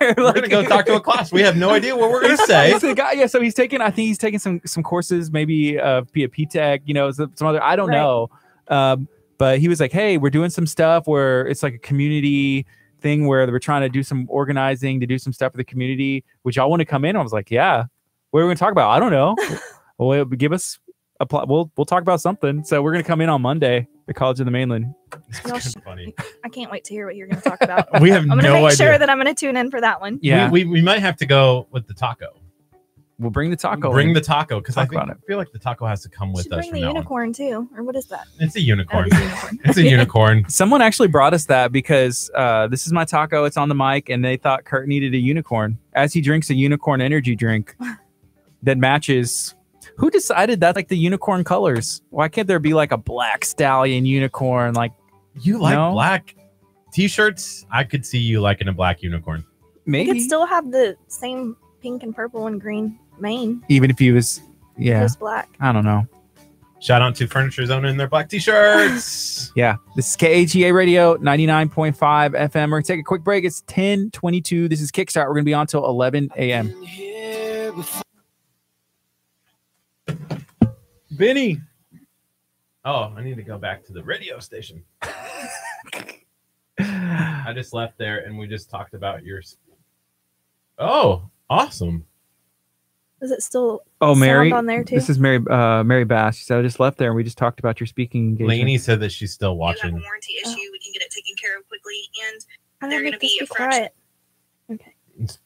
Speaker 4: We're gonna go talk to a class. We have no idea what we're gonna say.
Speaker 1: It's the guy, yeah. So I think he's taking some courses, maybe PHP Tech, some other, I don't
Speaker 5: Right.
Speaker 1: know. But he was like, hey, we're doing some stuff where it's like a community thing where we're trying to do some organizing to do some stuff for the community. Would y'all want to come in? I was like, yeah. What are we going to talk about? I don't know. Well, give us a we'll talk about something. So we're going to come in on Monday, the College of the Mainland.
Speaker 4: It's funny.
Speaker 5: I can't wait to hear what you're going to talk about.
Speaker 4: We have
Speaker 5: I'm going to
Speaker 4: no
Speaker 5: make
Speaker 4: idea.
Speaker 5: sure that I'm going to tune in for that one.
Speaker 1: Yeah,
Speaker 4: We might have to go with the taco.
Speaker 1: we'll bring the taco.
Speaker 4: Bring
Speaker 1: in.
Speaker 4: the taco because I
Speaker 1: Talk about it.
Speaker 4: feel like the taco has to come with
Speaker 5: Should
Speaker 4: us
Speaker 5: bring
Speaker 4: from
Speaker 5: the
Speaker 4: now on.
Speaker 5: unicorn too, or what is that?
Speaker 4: It's a unicorn.
Speaker 5: Oh, it's a unicorn.
Speaker 4: It's a unicorn.
Speaker 1: Someone actually brought us that because this is my taco. It's on the mic, and they thought Kurt needed a unicorn as he drinks a unicorn energy drink that matches. Who decided that like the unicorn colors? Why can't there be like a black stallion unicorn? Like
Speaker 4: You like
Speaker 1: No?
Speaker 4: black t-shirts? I could see you liking a black unicorn.
Speaker 5: You
Speaker 1: maybe
Speaker 5: could still have the same pink and purple and green mane.
Speaker 1: even if he was, yeah,
Speaker 5: Just black.
Speaker 1: I don't know.
Speaker 4: Shout out to Furniture Zone and their black t-shirts.
Speaker 1: Yeah, this is KHEA Radio 99.5 FM. We're gonna take a quick break. It's 10:22. This is Kickstart. We're gonna be on till 11 a.m. Benny.
Speaker 4: Oh, I need to go back to the radio station. I just left there and we just talked about yours. Oh, awesome.
Speaker 5: Is it still
Speaker 1: Oh,
Speaker 5: sound
Speaker 1: Mary.
Speaker 5: on there too?
Speaker 1: This is Mary Bass. She said I just left there and we just talked about your speaking engagement.
Speaker 4: Lainey said that she's still
Speaker 6: You have
Speaker 4: watching.
Speaker 6: a warranty issue, we can get it taken care of quickly, and
Speaker 5: I
Speaker 6: they're
Speaker 5: don't
Speaker 6: gonna
Speaker 5: think
Speaker 6: be
Speaker 5: this
Speaker 6: a
Speaker 5: was
Speaker 6: fraction.
Speaker 5: quiet. Okay.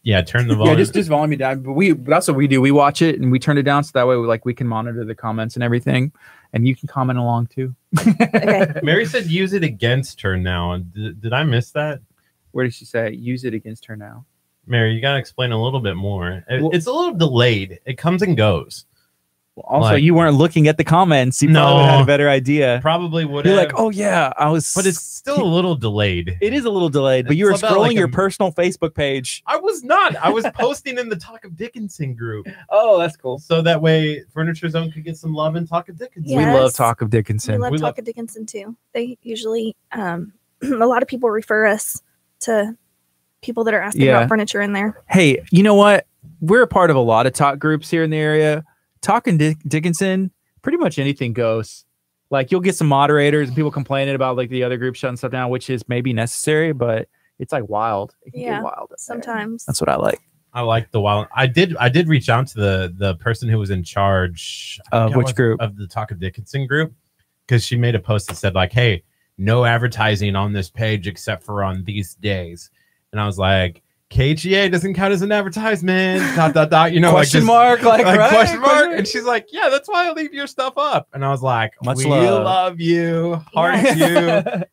Speaker 4: Yeah, turn the
Speaker 1: Yeah,
Speaker 4: volume.
Speaker 1: just volume it down. But that's what we do. We watch it and we turn it down so that way we can monitor the comments and everything, and you can comment along too.
Speaker 5: Okay.
Speaker 4: Mary said use it against her now. Did I miss that?
Speaker 1: Where did she say use it against her now?
Speaker 4: Mary, you got to explain a little bit more.
Speaker 1: Well-
Speaker 4: It's a little delayed. It comes and goes.
Speaker 1: Well, also,
Speaker 4: Like-
Speaker 1: you weren't looking at the comments. You probably
Speaker 4: No.
Speaker 1: had a better idea.
Speaker 4: Probably would
Speaker 1: You're
Speaker 4: have.
Speaker 1: like, oh yeah, I was.
Speaker 4: but it's still a little delayed.
Speaker 1: it is a little delayed. But you were
Speaker 4: It's about
Speaker 1: scrolling
Speaker 4: like
Speaker 1: your
Speaker 4: a-
Speaker 1: personal Facebook page.
Speaker 4: I was not. I was posting in the Talk of Dickinson group.
Speaker 1: Oh, that's cool.
Speaker 4: So that way Furniture Zone could get some love and Talk of Dickinson.
Speaker 5: Yeah.
Speaker 1: We love
Speaker 5: Yes.
Speaker 1: Talk of
Speaker 5: We
Speaker 1: Dickinson.
Speaker 5: love
Speaker 4: We
Speaker 5: Talk
Speaker 4: love-
Speaker 5: of Dickinson too. They usually, a lot of people refer us to people that are asking
Speaker 1: Yeah.
Speaker 5: about furniture in there.
Speaker 1: Hey, you know what? We're a part of a lot of talk groups here in the area. Talk and Dickinson, pretty much anything goes. Like you'll get some moderators and people complaining about like the other group shutting stuff down, which is maybe necessary, but it's like wild. It can
Speaker 5: Yeah,
Speaker 1: get wild up there.
Speaker 5: Sometimes.
Speaker 1: That's what I like.
Speaker 4: I like the wild. I did reach out to the person who was in charge I
Speaker 1: Of
Speaker 4: forget
Speaker 1: which
Speaker 4: what-
Speaker 1: group?
Speaker 4: of the Talk of Dickinson group, because she made a post that said like, hey, no advertising on this page except for on these days. And I was like, KGA doesn't count as an advertisement. ... You know,
Speaker 1: Question
Speaker 4: like
Speaker 1: mark, like, right?
Speaker 4: question mark. And she's like, yeah, that's why I leave your stuff up. And I was like,
Speaker 1: Much
Speaker 4: we
Speaker 1: love.
Speaker 4: love you, heart you.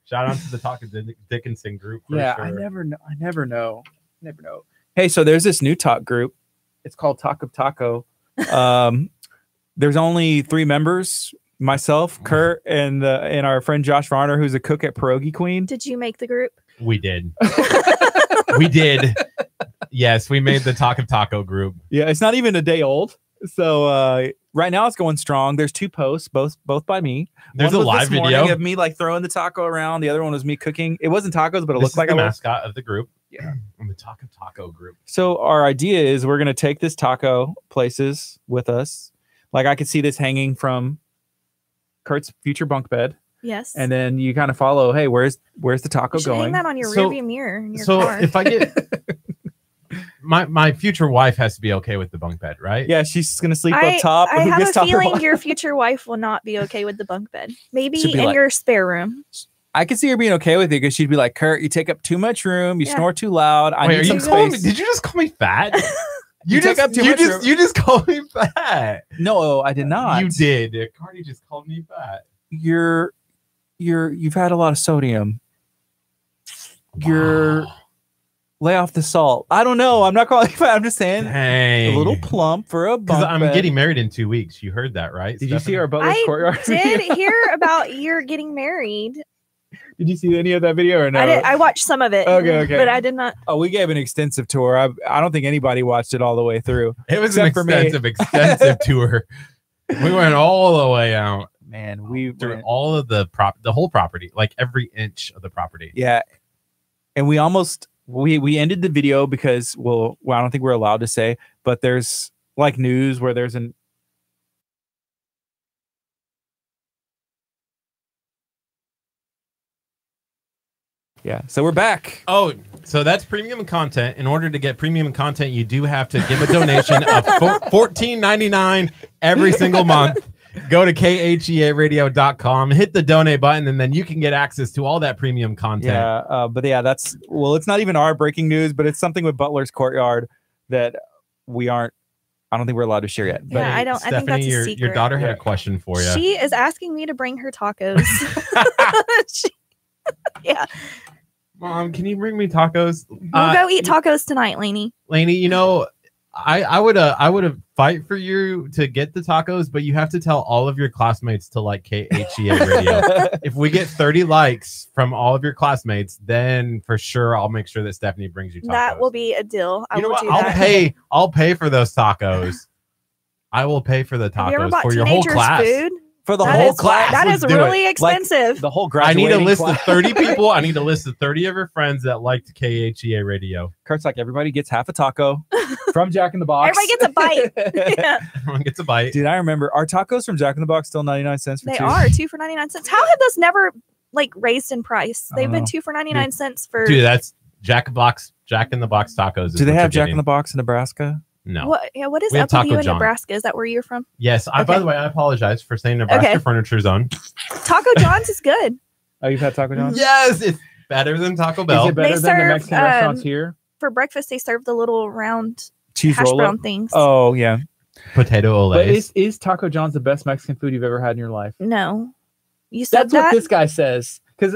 Speaker 4: Shout out to the Talk of Dickinson group. For
Speaker 1: Yeah,
Speaker 4: sure.
Speaker 1: I never know. Hey, so there's this new talk group. It's called Talk of Taco. There's only 3 members: myself, Kurt, and our friend Josh Varner, who's a cook at Pierogi Queen.
Speaker 5: Did you make the group?
Speaker 4: We did. We did. Yes, we made the Talk of Taco group.
Speaker 1: Yeah, it's not even a day old. So right now it's going strong. There's 2 posts, both by me.
Speaker 4: There's
Speaker 1: One
Speaker 4: a
Speaker 1: was
Speaker 4: live
Speaker 1: this morning
Speaker 4: video
Speaker 1: of me like throwing the taco around. The other one was me cooking. It wasn't tacos, but it
Speaker 4: This
Speaker 1: looked
Speaker 4: is
Speaker 1: like
Speaker 4: the
Speaker 1: I was.
Speaker 4: mascot of the group.
Speaker 1: Yeah.
Speaker 4: I'm the Talk of Taco group.
Speaker 1: So our idea is we're gonna take this taco places with us. Like I could see this hanging from Kurt's future bunk bed,
Speaker 5: Yes.
Speaker 1: and then you kind of follow. Hey, where's the taco
Speaker 5: you should hang
Speaker 1: going?
Speaker 5: that on your
Speaker 4: So-
Speaker 5: rearview mirror in your
Speaker 4: So
Speaker 5: car.
Speaker 4: if I get my future wife has to be okay with the bunk bed, right?
Speaker 1: Yeah, she's gonna sleep
Speaker 5: I
Speaker 1: up top.
Speaker 5: I
Speaker 1: Who
Speaker 5: have
Speaker 1: gets
Speaker 5: a
Speaker 1: top or
Speaker 5: feeling
Speaker 1: bottom?
Speaker 5: your future wife will not be okay with the bunk bed. Maybe
Speaker 1: Should be
Speaker 5: in
Speaker 1: like-
Speaker 5: your spare room.
Speaker 1: I could see her being okay with it because she'd be like, Kurt, you take up too much room. You
Speaker 5: Yeah.
Speaker 1: snore too loud. I
Speaker 4: Wait,
Speaker 1: need
Speaker 4: are you
Speaker 1: some
Speaker 4: calling me?
Speaker 1: space.
Speaker 4: Did you just call me fat?
Speaker 1: You took up too much room.
Speaker 4: You just called me fat.
Speaker 1: No, I did not.
Speaker 4: You did. Cardi just called me fat.
Speaker 1: You've had a lot of sodium. You're
Speaker 4: Wow.
Speaker 1: lay off the salt. I don't know. I'm not calling you fat. I'm just saying
Speaker 4: Dang.
Speaker 1: a little plump for a
Speaker 4: Because
Speaker 1: bunk
Speaker 4: I'm
Speaker 1: bed.
Speaker 4: getting married in 2 weeks. You heard that, right?
Speaker 1: Did you see
Speaker 4: Stephanie?
Speaker 1: our butler's
Speaker 5: I
Speaker 1: courtyard?
Speaker 5: did
Speaker 1: video?
Speaker 5: hear about your getting married.
Speaker 1: Did you see any of that video or no?
Speaker 5: I watched some of it.
Speaker 1: Okay.
Speaker 5: But I did not.
Speaker 1: Oh, we gave an extensive tour. I don't think anybody watched it all the way through.
Speaker 4: It was an
Speaker 1: Except for me.
Speaker 4: extensive tour. We went all the way out
Speaker 1: Man, we
Speaker 4: through
Speaker 1: went,
Speaker 4: all of the whole property, like every inch of the property.
Speaker 1: yeah, and we almost we ended the video because well, I don't think we're allowed to say, but there's like news where there's an yeah. So we're back.
Speaker 4: Oh, so that's premium content. In order to get premium content, you do have to give a donation of $14.99 every single month. Go to khearadio.com, hit the donate button, and then you can get access to all that premium content.
Speaker 1: Yeah, but yeah, that's well, it's not even our breaking news, but it's something with Butler's Courtyard that we aren't. I don't think we're allowed to share yet. But
Speaker 5: Yeah, I don't. I think
Speaker 4: Stephanie,
Speaker 5: that's a
Speaker 4: your
Speaker 5: secret.
Speaker 4: daughter had
Speaker 1: Yeah.
Speaker 4: a question for you.
Speaker 5: She is asking me to bring her tacos. Yeah,
Speaker 4: Mom, can you bring me tacos?
Speaker 5: we'll go eat tacos tonight, Lainey.
Speaker 4: Lainey, you know, I would fight for you to get the tacos, but you have to tell all of your classmates to like KHEA Radio. If we get 30 likes from all of your classmates, then for sure I'll make sure that Stephanie brings you tacos.
Speaker 5: That will be a deal. I
Speaker 4: You know
Speaker 5: will
Speaker 4: what?
Speaker 5: do
Speaker 4: I'll
Speaker 5: that.
Speaker 4: I'll pay for those tacos. I will pay for the
Speaker 5: Have you ever
Speaker 4: tacos
Speaker 5: bought
Speaker 4: for your whole
Speaker 5: teenagers
Speaker 4: class.
Speaker 5: food?
Speaker 1: for the
Speaker 5: That
Speaker 1: whole
Speaker 5: is-
Speaker 1: class,
Speaker 5: That
Speaker 4: let's
Speaker 5: is
Speaker 4: do it.
Speaker 5: really expensive.
Speaker 1: the whole
Speaker 4: I need a
Speaker 1: graduating
Speaker 4: list
Speaker 1: class.
Speaker 4: of 30 people. I need a list of 30 of her friends that liked KHEA Radio.
Speaker 1: Kurt's like everybody gets half a taco from Jack in the Box.
Speaker 5: Everybody gets a bite. Yeah,
Speaker 4: Everyone gets a bite.
Speaker 1: Dude, I remember our tacos from Jack in the Box still 99 cents for
Speaker 5: they
Speaker 1: two.
Speaker 5: are 2 for 99 cents. How have those never like raised in price?
Speaker 1: I
Speaker 5: They've
Speaker 1: don't
Speaker 5: been
Speaker 1: know.
Speaker 5: 2 for 99 cents for
Speaker 4: Dude, that's Jack in the Box tacos. is
Speaker 1: Do they
Speaker 4: what
Speaker 1: have
Speaker 4: you're
Speaker 1: Jack in
Speaker 4: getting.
Speaker 1: the Box in Nebraska?
Speaker 4: No.
Speaker 5: what? Yeah, what is
Speaker 4: We have
Speaker 5: up with you
Speaker 4: Taco
Speaker 5: in
Speaker 4: John.
Speaker 5: Nebraska? Is that where you're from?
Speaker 4: Yes. By
Speaker 5: Okay.
Speaker 4: the way, I apologize for saying Nebraska
Speaker 5: Okay.
Speaker 4: Furniture Zone.
Speaker 5: Taco John's is good.
Speaker 1: Oh, you've had Taco John's?
Speaker 4: Yes, it's better than Taco
Speaker 1: Is
Speaker 4: Bell.
Speaker 1: it better
Speaker 5: They
Speaker 1: than
Speaker 5: serve,
Speaker 1: the Mexican restaurants here?
Speaker 5: For breakfast, they serve the little round
Speaker 1: Cheese
Speaker 5: hash
Speaker 1: roll
Speaker 5: brown things.
Speaker 1: Oh, yeah.
Speaker 4: Potato
Speaker 1: But
Speaker 4: olays.
Speaker 1: is Taco John's the best Mexican food you've ever had in your life?
Speaker 5: No, you said
Speaker 1: That's what
Speaker 5: that.
Speaker 1: this guy says. Because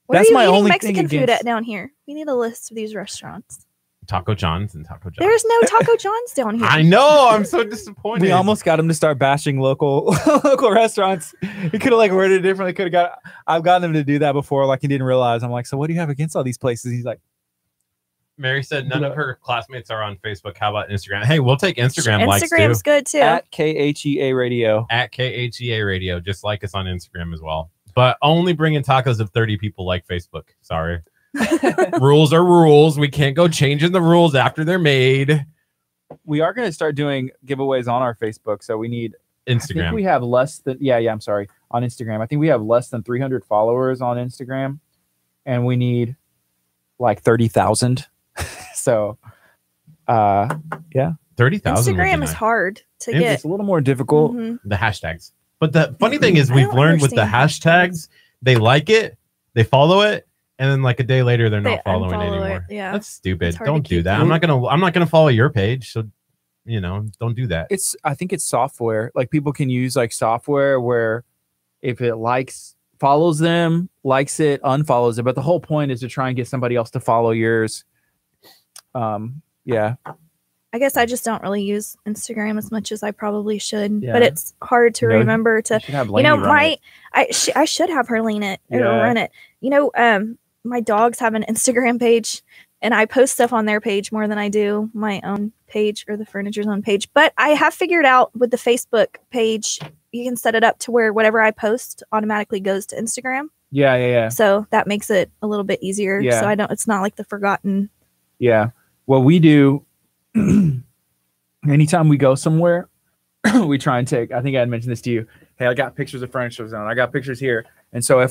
Speaker 5: Where
Speaker 1: that's
Speaker 5: are you
Speaker 1: my
Speaker 5: eating
Speaker 1: only
Speaker 5: Mexican
Speaker 1: thing
Speaker 5: food
Speaker 1: against-
Speaker 5: at down here? We need a list of these restaurants.
Speaker 4: Taco John's and Taco John's.
Speaker 5: There's no Taco John's down here.
Speaker 4: I know. I'm so disappointed.
Speaker 1: we almost got him to start bashing local local restaurants. He could have like worded it differently. Could have got. I've gotten him to do that before. Like he didn't realize. I'm like, so what do you have against all these places? He's like,
Speaker 4: Mary said none of her classmates are on Facebook. How about Instagram? Hey, we'll take Instagram likes too.
Speaker 5: Instagram's good too.
Speaker 1: at KHEA Radio.
Speaker 4: At KHEA Radio. Just like us on Instagram as well. But only bringing tacos if 30 people like Facebook. Sorry. Rules are rules. We can't go changing the rules after they're made.
Speaker 1: We are going to start doing giveaways on our Facebook. So we need. I think
Speaker 4: Instagram.
Speaker 1: we have less than. Yeah. I'm sorry. On Instagram, I think we have less than 300 followers on Instagram, and we need like 30,000. So, yeah,
Speaker 4: 30,000. would be
Speaker 5: Instagram
Speaker 4: nice.
Speaker 5: is hard to
Speaker 4: It's
Speaker 5: get.
Speaker 1: it's a little more difficult.
Speaker 5: Mhm.
Speaker 4: The hashtags. But the funny thing is,
Speaker 5: I
Speaker 4: we've
Speaker 5: don't
Speaker 4: learned with the
Speaker 5: understand
Speaker 4: hashtags, they like it, they follow it, and then like a day later, they're
Speaker 5: They
Speaker 4: not following
Speaker 5: unfollow it,
Speaker 4: anymore.
Speaker 5: yeah.
Speaker 4: That's stupid.
Speaker 5: It's hard to
Speaker 4: Don't do
Speaker 5: keep
Speaker 4: that.
Speaker 1: them.
Speaker 4: I'm not gonna follow your page. So, don't do that.
Speaker 1: I think it's software. Like people can use like software where if it follows them, likes it, unfollows it. But the whole point is to try and get somebody else to follow yours. Yeah.
Speaker 5: I guess I just don't really use Instagram as much as I probably should.
Speaker 1: Yeah.
Speaker 5: But it's hard to
Speaker 1: You know,
Speaker 5: remember to.
Speaker 1: You should have
Speaker 5: You
Speaker 1: Lainey
Speaker 5: know,
Speaker 1: run it.
Speaker 5: I should have her lean it or
Speaker 1: Yeah.
Speaker 5: run it. You know, my dogs have an Instagram page, and I post stuff on their page more than I do my own page or the furniture's own page. But I have figured out with the Facebook page, you can set it up to where whatever I post automatically goes to Instagram.
Speaker 1: Yeah.
Speaker 5: So that makes it a little bit easier.
Speaker 1: Yeah.
Speaker 5: So it's not like the forgotten.
Speaker 1: Yeah. What we do, anytime we go somewhere, we try and take, I think I had mentioned this to you. Hey, I got pictures of Furniture Zone. I got pictures here. And so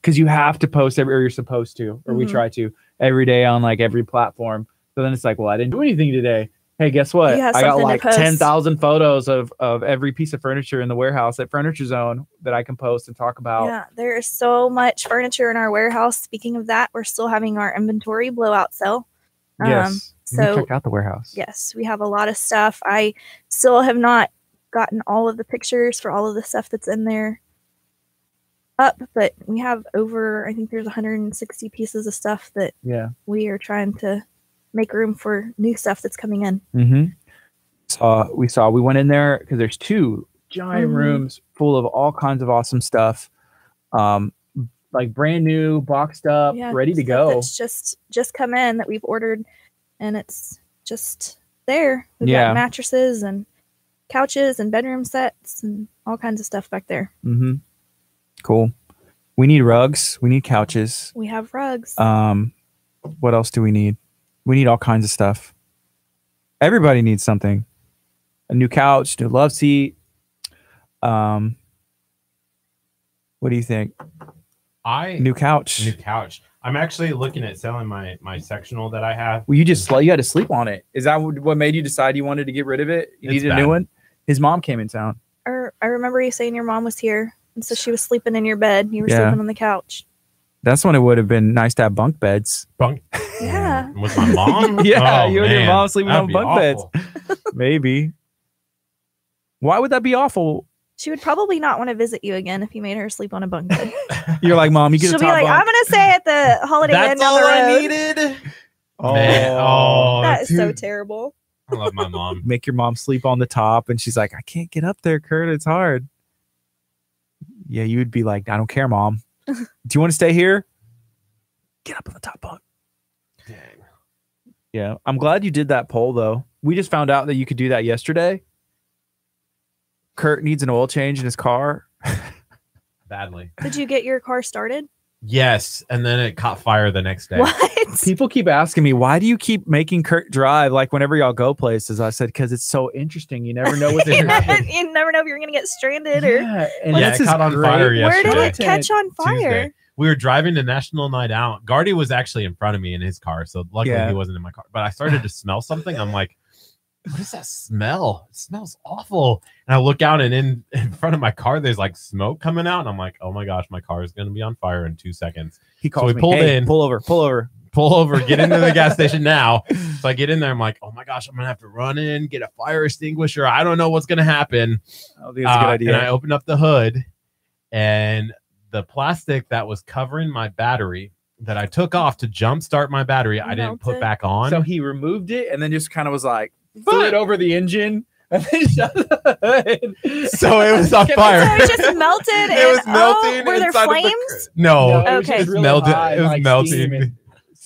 Speaker 1: because you have to post or you're supposed to, or we try to every day on like every platform. So then it's like, well, I didn't do anything today. Hey, guess what? I got like 10,000 photos of every piece of furniture in the warehouse at Furniture Zone that I can post and talk about.
Speaker 5: Yeah, there is so much furniture in our warehouse. Speaking of that, we're still having our inventory blowout sale.
Speaker 1: Yes.
Speaker 5: So
Speaker 1: check out the warehouse.
Speaker 5: Yes, we have a lot of stuff. I still have not gotten all of the pictures for all of the stuff that's in there up, but we have over, I think there's 160 pieces of stuff that we are trying to make room for new stuff that's coming in.
Speaker 1: We went in there because there's 2 giant rooms full of all kinds of awesome stuff, like brand new, boxed up, ready to go.
Speaker 5: That's just come in that we've ordered, and it's just there. We've got mattresses and couches and bedroom sets and all kinds of stuff back there.
Speaker 1: Cool. We need rugs. We need couches.
Speaker 5: We have rugs.
Speaker 1: What else do we need? We need all kinds of stuff. Everybody needs something. A new couch, new love seat. What do you think? New couch.
Speaker 4: I'm actually looking at selling my sectional that I have.
Speaker 1: Well, you had to sleep on it. Is that what made you decide you wanted to get rid of it? You needed a new one? His mom came in town.
Speaker 5: I remember you saying your mom was here, and so she was sleeping in your bed. You were sleeping on the couch.
Speaker 1: That's when it would have been nice to have bunk beds.
Speaker 5: Yeah.
Speaker 4: With my mom?
Speaker 1: Yeah, you and your mom sleeping on bunk beds. Maybe. Why would that be awful?
Speaker 5: She would probably not want to visit you again if you made her sleep on a bunk bed.
Speaker 1: You're like, Mom, you get a top bunk.
Speaker 5: She'll be like, I'm going to stay at the Holiday Inn down the road.
Speaker 4: That's all I needed.
Speaker 5: That is so terrible.
Speaker 4: I love my mom.
Speaker 1: Make your mom sleep on the top, and she's like, I can't get up there, Kurt. It's hard. Yeah, you would be like, I don't care, Mom. Do you want to stay here? Get up on the top bunk.
Speaker 4: Dang.
Speaker 1: Yeah, I'm glad you did that poll, though. We just found out that you could do that yesterday. Kurt needs an oil change in his car.
Speaker 4: Badly.
Speaker 5: Did you get your car started?
Speaker 4: Yes, and then it caught fire the next day.
Speaker 5: What?
Speaker 1: People keep asking me, why do you keep making Kurt drive like whenever y'all go places? I said, because it's so interesting. You never know what's going to happen.
Speaker 5: You never know if you're going to get stranded or...
Speaker 1: Yeah, and
Speaker 4: it caught on fire yesterday.
Speaker 5: Where did it catch on fire?
Speaker 4: Tuesday. We were driving to National Night Out. Gardy was actually in front of me in his car, so luckily he wasn't in my car. But I started to smell something. I'm like, what is that smell? It smells awful. And I look out, and in front of my car, there's like smoke coming out. And I'm like, oh my gosh, my car is going to be on fire in 2 seconds.
Speaker 1: He calls me, pulled in. Pull over, get into the gas station now. So I get in there. I'm like, oh my gosh, I'm going to have to run in, get a fire extinguisher. I don't know what's going to happen. I think it's a good idea.
Speaker 4: And I open up the hood, and the plastic that was covering my battery that I took off to jumpstart my battery, I didn't put back on.
Speaker 1: So he removed it and then just kind of was like, threw it over the engine. And then shut the hood.
Speaker 4: So it was on fire.
Speaker 5: So it just melted.
Speaker 4: It was melting.
Speaker 5: Were there flames?
Speaker 4: No.
Speaker 5: Okay.
Speaker 4: It was melted. It was melting.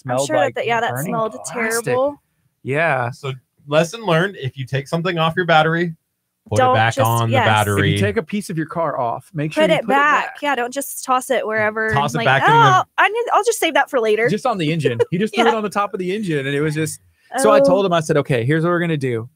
Speaker 5: I'm sure that smelled terrible.
Speaker 1: Yeah.
Speaker 4: So lesson learned: if you take something off your battery, put it back on the battery.
Speaker 1: If you take a piece of your car off, make sure
Speaker 5: you
Speaker 1: put
Speaker 5: it back. Yeah, don't just toss it wherever.
Speaker 4: Toss it
Speaker 5: like,
Speaker 4: back.
Speaker 5: I'll just save that for later.
Speaker 1: Just on the engine. He just threw it on the top of the engine, and it was just. So I told him, I said, okay, here's what we're gonna do.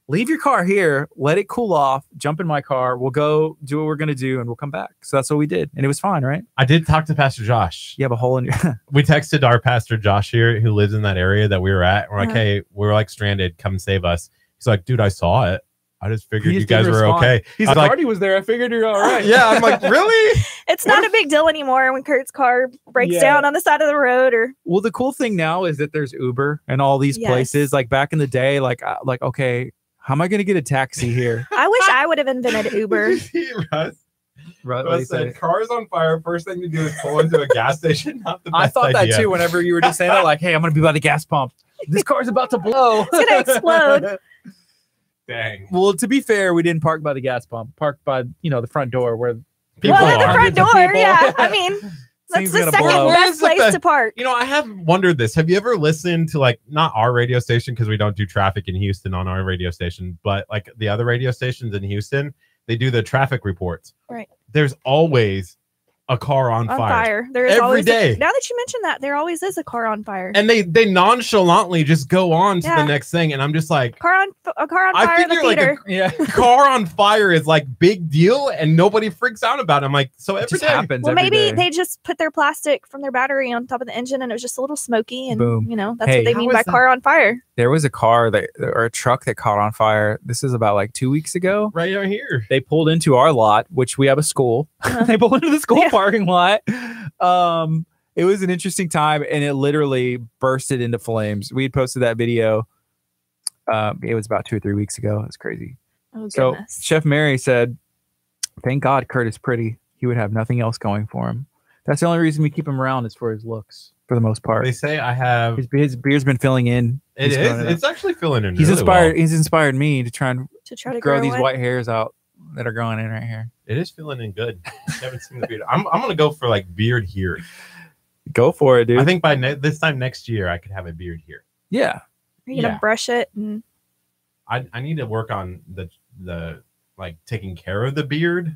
Speaker 1: Leave your car here, let it cool off, jump in my car, we'll go do what we're going to do, and we'll come back. So that's what we did. And it was fine, right?
Speaker 4: I did talk to Pastor Josh.
Speaker 1: You have a hole in your...
Speaker 4: We texted our Pastor Josh here, who lives in that area that we were at. We're like, hey, we're like stranded. Come save us. He's like, dude, I saw it. I just figured you guys were okay.
Speaker 1: He's like, Gardy was there. I figured you're all right.
Speaker 4: Yeah, I'm like, really?
Speaker 5: It's not a big deal anymore when Kurt's car breaks down on the side of the road.
Speaker 1: Well, the cool thing now is that there's Uber and all these places. Like back in the day, like okay, how am I going to get a taxi here?
Speaker 5: I wish I would have invented Uber.
Speaker 4: Russ said, car's on fire. First thing to do is pull into a gas station. Not the best
Speaker 1: I thought
Speaker 4: idea.
Speaker 1: that too whenever you were just saying that. Like, hey, I'm going to be by the gas pump. This car's about to blow.
Speaker 5: It's going to explode.
Speaker 4: Dang.
Speaker 1: Well, to be fair, we didn't park by the gas pump. Parked by, the front door where
Speaker 5: people are. The front door, yeah. I mean, That's
Speaker 1: thing's
Speaker 5: the
Speaker 1: gonna
Speaker 5: second
Speaker 1: blow.
Speaker 5: best place to park.
Speaker 4: You know, I have wondered this. Have you ever listened to like not our radio station because we don't do traffic in Houston on our radio station, but like the other radio stations in Houston, they do the traffic reports.
Speaker 5: Right.
Speaker 4: There's always a car on fire.
Speaker 5: There is
Speaker 4: every
Speaker 5: always
Speaker 4: day.
Speaker 5: now that you mention that, there always is a car on fire.
Speaker 4: And they nonchalantly just go on to the
Speaker 5: Yeah.
Speaker 4: next thing, and I'm just like,
Speaker 5: A car on
Speaker 4: I
Speaker 5: fire in the
Speaker 4: figure like
Speaker 5: theater.
Speaker 1: Yeah.
Speaker 4: car on fire is like big deal, and nobody freaks out about it. I'm like, so
Speaker 1: It
Speaker 4: every
Speaker 1: just
Speaker 4: day.
Speaker 1: happens.
Speaker 5: Well,
Speaker 1: every
Speaker 5: maybe
Speaker 1: day.
Speaker 5: they just put their plastic from their battery on top of the engine, and it was just a little smoky. And
Speaker 1: Boom.
Speaker 5: you know, that's
Speaker 1: Hey,
Speaker 5: what they
Speaker 4: how
Speaker 5: mean
Speaker 4: is
Speaker 5: by
Speaker 4: that?
Speaker 5: car on fire.
Speaker 1: There was a car or a truck that caught on fire. This is about like 2 weeks ago.
Speaker 4: Right out here.
Speaker 1: They pulled into our lot, which we have a school.
Speaker 5: Uh-huh.
Speaker 1: They pulled into the school
Speaker 5: Yeah.
Speaker 1: parking lot. It was an interesting time, and it literally bursted into flames. We had posted that video. It was about 2 or 3 weeks ago. It's crazy.
Speaker 5: Oh
Speaker 1: So
Speaker 5: goodness.
Speaker 1: Chef Mary said, "Thank God Curt is pretty. He would have nothing else going for him. That's the only reason we keep him around is for his looks, for the most part.
Speaker 4: They say I have.
Speaker 1: His beard's been filling in.
Speaker 4: It
Speaker 1: He's
Speaker 4: is.
Speaker 1: filling up.
Speaker 4: It's actually filling in.
Speaker 1: He's
Speaker 4: really
Speaker 1: inspired.
Speaker 4: well.
Speaker 1: He's inspired me to try and
Speaker 5: to try to
Speaker 1: grow these
Speaker 5: away.
Speaker 1: white hairs out that are growing in right here.
Speaker 4: It is filling in good. I haven't seen the beard. I'm gonna go for like beard here.
Speaker 1: Go for it, dude.
Speaker 4: I think by this time next year I could have a beard here.
Speaker 1: yeah.
Speaker 5: Are you gonna
Speaker 4: Yeah.
Speaker 5: brush it? And
Speaker 4: I need to work on the like taking care of the beard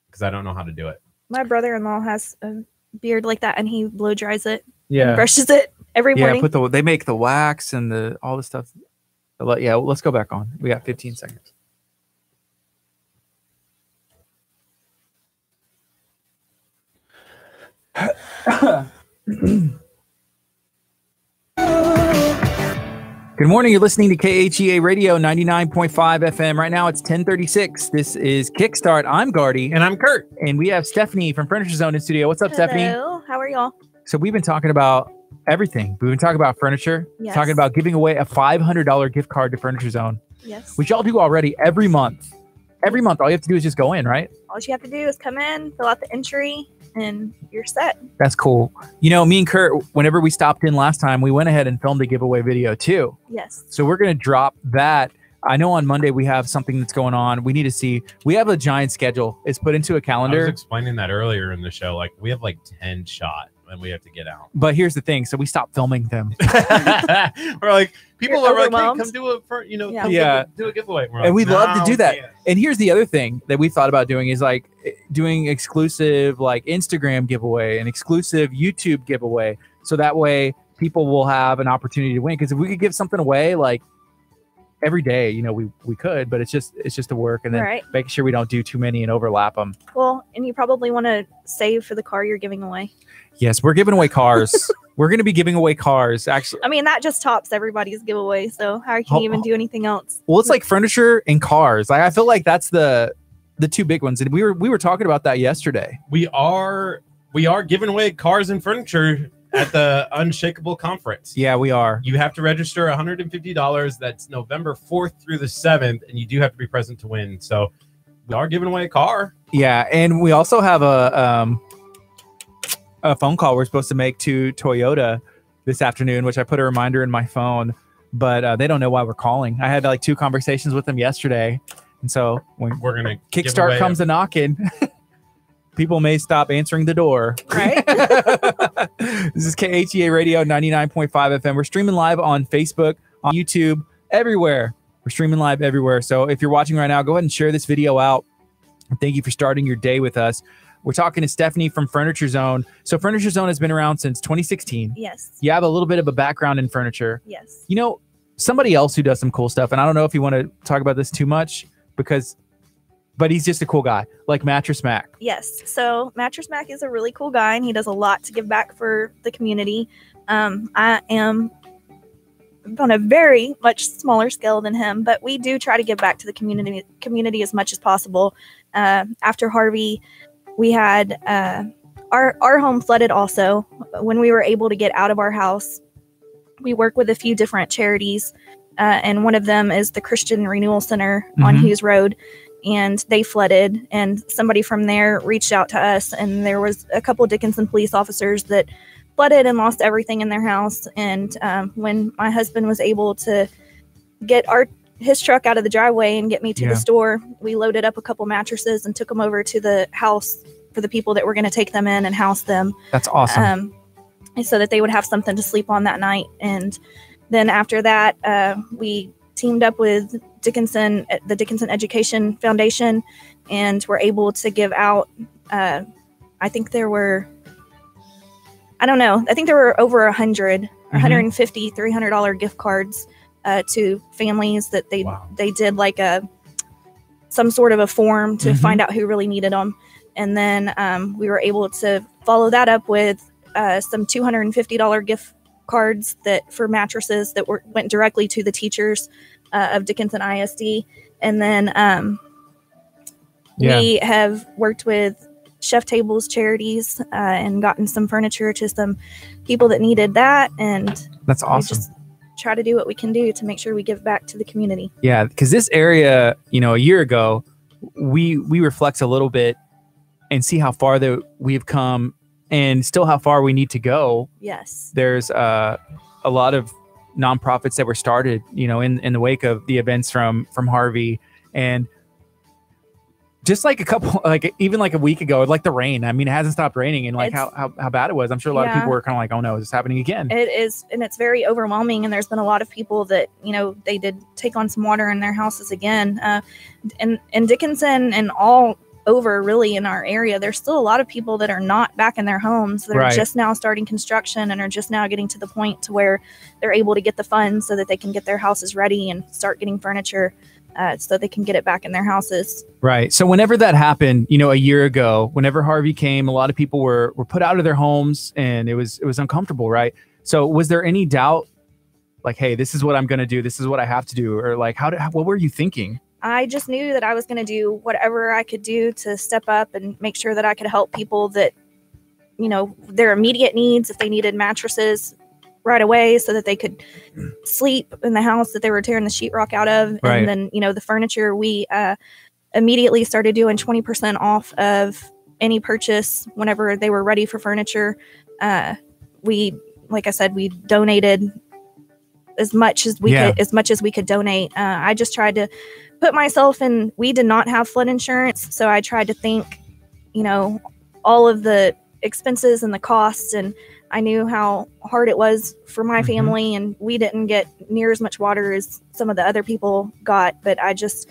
Speaker 4: because I don't know how to do it.
Speaker 5: my brother-in-law has a beard like that, and he blow dries it,
Speaker 1: Yeah.
Speaker 5: brushes it every
Speaker 1: Yeah.
Speaker 5: morning.
Speaker 1: They make the wax and all the stuff. Yeah. Let's go back on. We got 15 seconds. Good morning. You're listening to KHEA Radio 99.5 FM. Right now it's 10:36. This is Kickstart. I'm Gardy,
Speaker 4: And I'm Curt.
Speaker 1: and we have Stephanie from Furniture Zone in studio. What's up, Stephanie?
Speaker 5: Hello, how are y'all?
Speaker 1: So we've been talking about everything. We've been talking about furniture,
Speaker 5: Yes.
Speaker 1: talking about giving away a $500 gift card to Furniture Zone,
Speaker 5: Yes.
Speaker 1: which y'all do already every month. Every month, all you have to do is just go in, right?
Speaker 5: All you have to do is come in, fill out the entry, and you're set.
Speaker 1: That's cool. You know, me and Curt, whenever we stopped in last time, we went ahead and filmed a giveaway video too.
Speaker 5: Yes.
Speaker 1: So we're going to drop that. I know on Monday we have something that's going on. We need to see. We have a giant schedule. It's put into a
Speaker 4: I was
Speaker 1: calendar.
Speaker 4: explaining that earlier in the show. Like we have like 10 shot and we have to get out.
Speaker 1: But here's the thing. So we stopped filming them.
Speaker 4: We're like people
Speaker 5: You're
Speaker 4: are like, hey,
Speaker 5: overwhelmed.
Speaker 4: come do it
Speaker 5: Yeah.
Speaker 4: come
Speaker 1: Yeah.
Speaker 4: do a giveaway. We're
Speaker 1: And
Speaker 4: like,
Speaker 1: we'd love to
Speaker 4: "No,
Speaker 1: do that."
Speaker 4: can't."
Speaker 1: And here's the other thing that we thought about doing is like doing exclusive like Instagram giveaway and exclusive YouTube giveaway. So that way people will have an opportunity to win. Because if we could give something away like every day, you know, we could, but it's just a work, and then
Speaker 5: Right.
Speaker 1: making sure we don't do too many and overlap them.
Speaker 5: Well, and you probably want to save for the car you're giving away.
Speaker 1: Yes, we're giving away cars. We're going to be giving away cars. Actually,
Speaker 5: I mean, that just tops everybody's giveaway. So how can you even do anything else?
Speaker 1: well, it's like furniture and cars. I feel like that's the two big ones, and we were talking about that yesterday.
Speaker 4: We are giving away cars and furniture at the Unshakable Conference.
Speaker 1: Yeah, we are.
Speaker 4: You have to register $150. That's November 4th through the 7th, and you do have to be present to win. So we are giving away a car.
Speaker 1: Yeah, and we also have a phone call we're supposed to make to Toyota this afternoon, which I put a reminder in my phone, but they don't know why we're calling. I had like 2 conversations with them yesterday, and so when
Speaker 4: We're gonna give
Speaker 1: Kickstart
Speaker 4: away
Speaker 1: comes a knocking, people may stop answering the door.
Speaker 5: Right.
Speaker 1: This is KHEA Radio 99.5 FM. We're streaming live on Facebook, on YouTube, everywhere. We're streaming live everywhere. So if you're watching right now, go ahead and share this video out. Thank you for starting your day with us. We're talking to Stephanie from Furniture Zone. So Furniture Zone has been around since 2016.
Speaker 5: Yes.
Speaker 1: You have a little bit of a background in furniture.
Speaker 5: Yes.
Speaker 1: You know, somebody else who does some cool stuff, and I don't know if you want to talk about this too much, but he's just a cool guy, like Mattress Mac.
Speaker 5: Yes. So Mattress Mac is a really cool guy, and he does a lot to give back for the community. I am on a very much smaller scale than him, but we do try to give back to the community as much as possible. After Harvey, we had our home flooded also. When we were able to get out of our house, we work with a few different charities, and one of them is the Christian Renewal Center on
Speaker 1: Mhm.
Speaker 5: Hughes Road. And they flooded, and somebody from there reached out to us, and there was a couple Dickinson police officers that flooded and lost everything in their house. And when my husband was able to get his truck out of the driveway and get me to
Speaker 1: Yeah.
Speaker 5: the store, we loaded up a couple mattresses and took them over to the house for the people that were going to take them in and house them.
Speaker 1: That's awesome.
Speaker 5: So that they would have something to sleep on that night. And then after that, we teamed up with the Dickinson Education Foundation, and were able to give out, I think there were over 150 $300 gift cards to families that they did like some sort of a form to find out who really needed them. And then we were able to follow that up with some $250 gift cards for mattresses that went directly to the teachers of Dickinson ISD. And then we have worked with Chef Tables Charities and gotten some furniture to some people that needed that. And
Speaker 1: that's awesome.
Speaker 5: We just try to do what we can do to make sure we give back to the community.
Speaker 1: Yeah, because this area, a year ago, we reflect a little bit and see how far that we've come and still how far we need to go.
Speaker 5: Yes.
Speaker 1: There's a lot of nonprofits that were started, in the wake of the events from Harvey, and just like even a week ago, like the rain. I mean, it hasn't stopped raining, and how bad it was. I'm sure a lot of people were kind of like, "Oh no, is this happening again?" It
Speaker 5: is, and it's very overwhelming. And there's been a lot of people that they did take on some water in their houses again. And in Dickinson and all over really in our area, there's still a lot of people that are not back in their homes. They're just now starting construction and are just now getting to the point to where they're able to get the funds so that they can get their houses ready and start getting furniture. So they can get it back in their houses. Right.
Speaker 1: So whenever that happened, a year ago, whenever Harvey came, a lot of people were put out of their homes, and it was uncomfortable, right? So was there any doubt, like, hey, this is what I'm going to do, this is what I have to do, or like, what were you thinking?
Speaker 5: I just knew that I was going to do whatever I could do to step up and make sure that I could help people that, their immediate needs, if they needed mattresses right away so that they could sleep in the house that they were tearing the sheetrock out of.
Speaker 1: Right.
Speaker 5: And then, the furniture, we immediately started doing 20% off of any purchase whenever they were ready for furniture. Like I said, we donated as much as we could donate. I just tried to put myself in, we did not have flood insurance. So I tried to think, all of the expenses and the costs, and I knew how hard it was for my family, and we didn't get near as much water as some of the other people got, but I just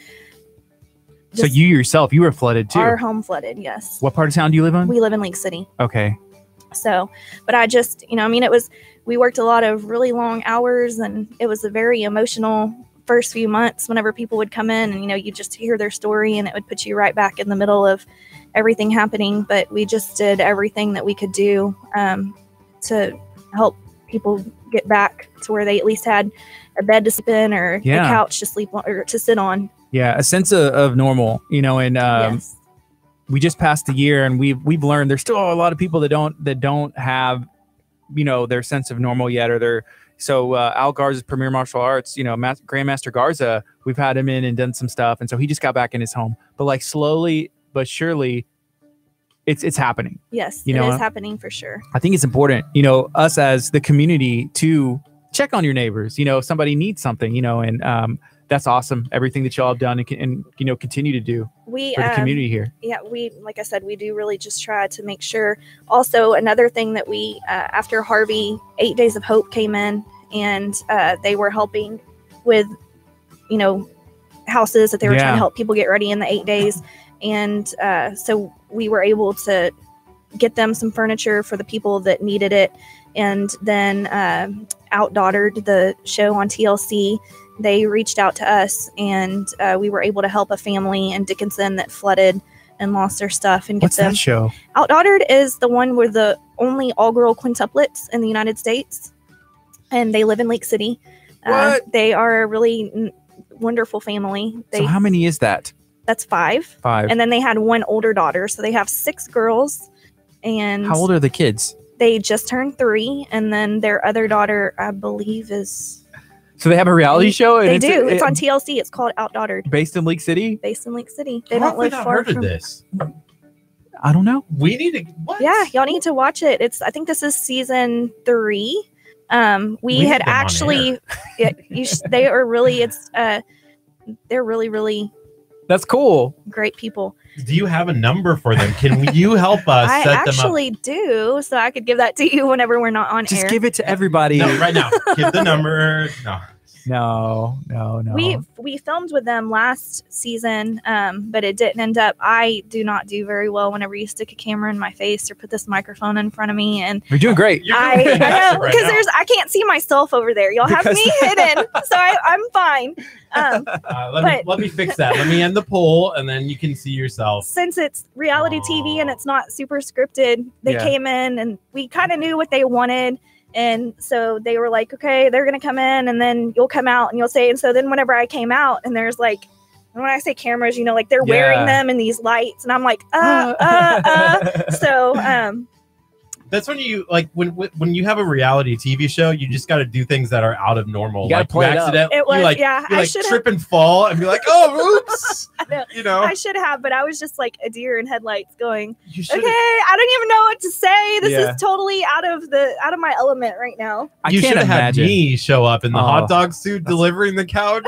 Speaker 1: so you yourself, you were flooded too?
Speaker 5: Our home flooded, yes.
Speaker 1: What part of town do you live in?
Speaker 5: We live in Lake City.
Speaker 1: Okay.
Speaker 5: So, but I just, we worked a lot of really long hours, and it was a very emotional first few months whenever people would come in and, you just hear their story, and it would put you right back in the middle of everything happening. But we just did everything that we could do to help people get back to where they at least had a bed to sleep in, or a couch to sleep on, or to sit on.
Speaker 1: Yeah, a sense of normal, and
Speaker 5: yes.
Speaker 1: We just passed a year, and we've learned there's still a lot of people that don't have, their sense of normal yet, or Al Garza's Premier Martial Arts, Grandmaster Garza, we've had him in and done some stuff, and so he just got back in his home. But like slowly but surely, it's happening.
Speaker 5: Yes, it is happening for sure.
Speaker 1: I think it's important, us as the community to check on your neighbors. If somebody needs something, and that's awesome. Everything that y'all have done and continue to do for the community here. Yeah,
Speaker 5: like I said, we do really just try to make sure. Also, another thing that we, after Harvey, 8 Days of Hope came in, and they were helping with, houses that they were trying to help people get ready in the 8 days. And so we were able to get them some furniture for the people that needed it. And then Outdaughtered, the show on TLC, they reached out to us, and we were able to help a family in Dickinson that flooded and lost their stuff. And
Speaker 1: what's that show?
Speaker 5: Outdaughtered is the one where the only all-girl quintuplets in the United States, and they live in Lake City. They are a really wonderful family.
Speaker 1: So how many is that?
Speaker 5: That's 5.
Speaker 1: 5.
Speaker 5: And then they had one older daughter. So they have 6 girls. And
Speaker 1: how old are the kids?
Speaker 5: They just turned 3. And then their other daughter, I believe, is...
Speaker 1: So they have a reality show?
Speaker 5: And they do. It's on TLC. It's called Outdaughtered.
Speaker 1: Based in Lake City?
Speaker 5: Based in Lake City. They don't live far from...
Speaker 4: this?
Speaker 1: I don't know.
Speaker 4: We need to... What?
Speaker 5: Yeah, y'all need to watch it. I think this is season 3. We had actually... they are really... They're really, really...
Speaker 1: That's cool.
Speaker 5: Great people.
Speaker 4: Do you have a number for them? Can you help us
Speaker 5: I
Speaker 4: set them up?
Speaker 5: actually do, so I could give that to you whenever we're not on
Speaker 1: Just
Speaker 5: air.
Speaker 1: give it to everybody.
Speaker 4: No, right now. Give the number. No.
Speaker 1: No.
Speaker 5: We filmed with them last season, but it didn't end up. I do not do very well whenever you stick a camera in my face or put this microphone in front of me, and
Speaker 1: You're doing great.
Speaker 4: You're
Speaker 5: I
Speaker 4: doing fantastic
Speaker 5: know
Speaker 4: right
Speaker 5: because
Speaker 4: now.
Speaker 5: I can't see myself over there. You'll have
Speaker 1: Because-
Speaker 5: me hidden, so I'm fine.
Speaker 4: Let me fix that. Let me end the poll, and then you can see yourself.
Speaker 5: Since it's reality TV and it's not super scripted, they
Speaker 1: Yeah.
Speaker 5: came in and we kind of knew what they wanted. And so they were like, okay, they're going to come in and then you'll come out and you'll say, and so then whenever I came out and there's like, and when I say cameras, you know, like they're wearing
Speaker 1: Yeah.
Speaker 5: them in these lights and I'm like, So,
Speaker 4: That's when you like when you have a reality TV show, you just got to do things that are out of normal.
Speaker 1: You gotta
Speaker 4: like
Speaker 1: play it up.
Speaker 5: it was,
Speaker 4: you like,
Speaker 5: yeah,
Speaker 4: you
Speaker 5: I
Speaker 4: like
Speaker 5: should
Speaker 4: trip and fall and be like, oh, oops.
Speaker 5: I know.
Speaker 4: You know,
Speaker 5: I should have, but I was just like a deer in headlights going,
Speaker 4: you
Speaker 5: okay,
Speaker 4: should.
Speaker 5: I don't even know what to say. This
Speaker 1: Yeah.
Speaker 5: is totally out of my element right now.
Speaker 1: I
Speaker 4: You
Speaker 1: can't
Speaker 4: should have had
Speaker 1: imagine.
Speaker 4: me show up in the
Speaker 1: Oh,
Speaker 4: hot dog suit delivering the couch.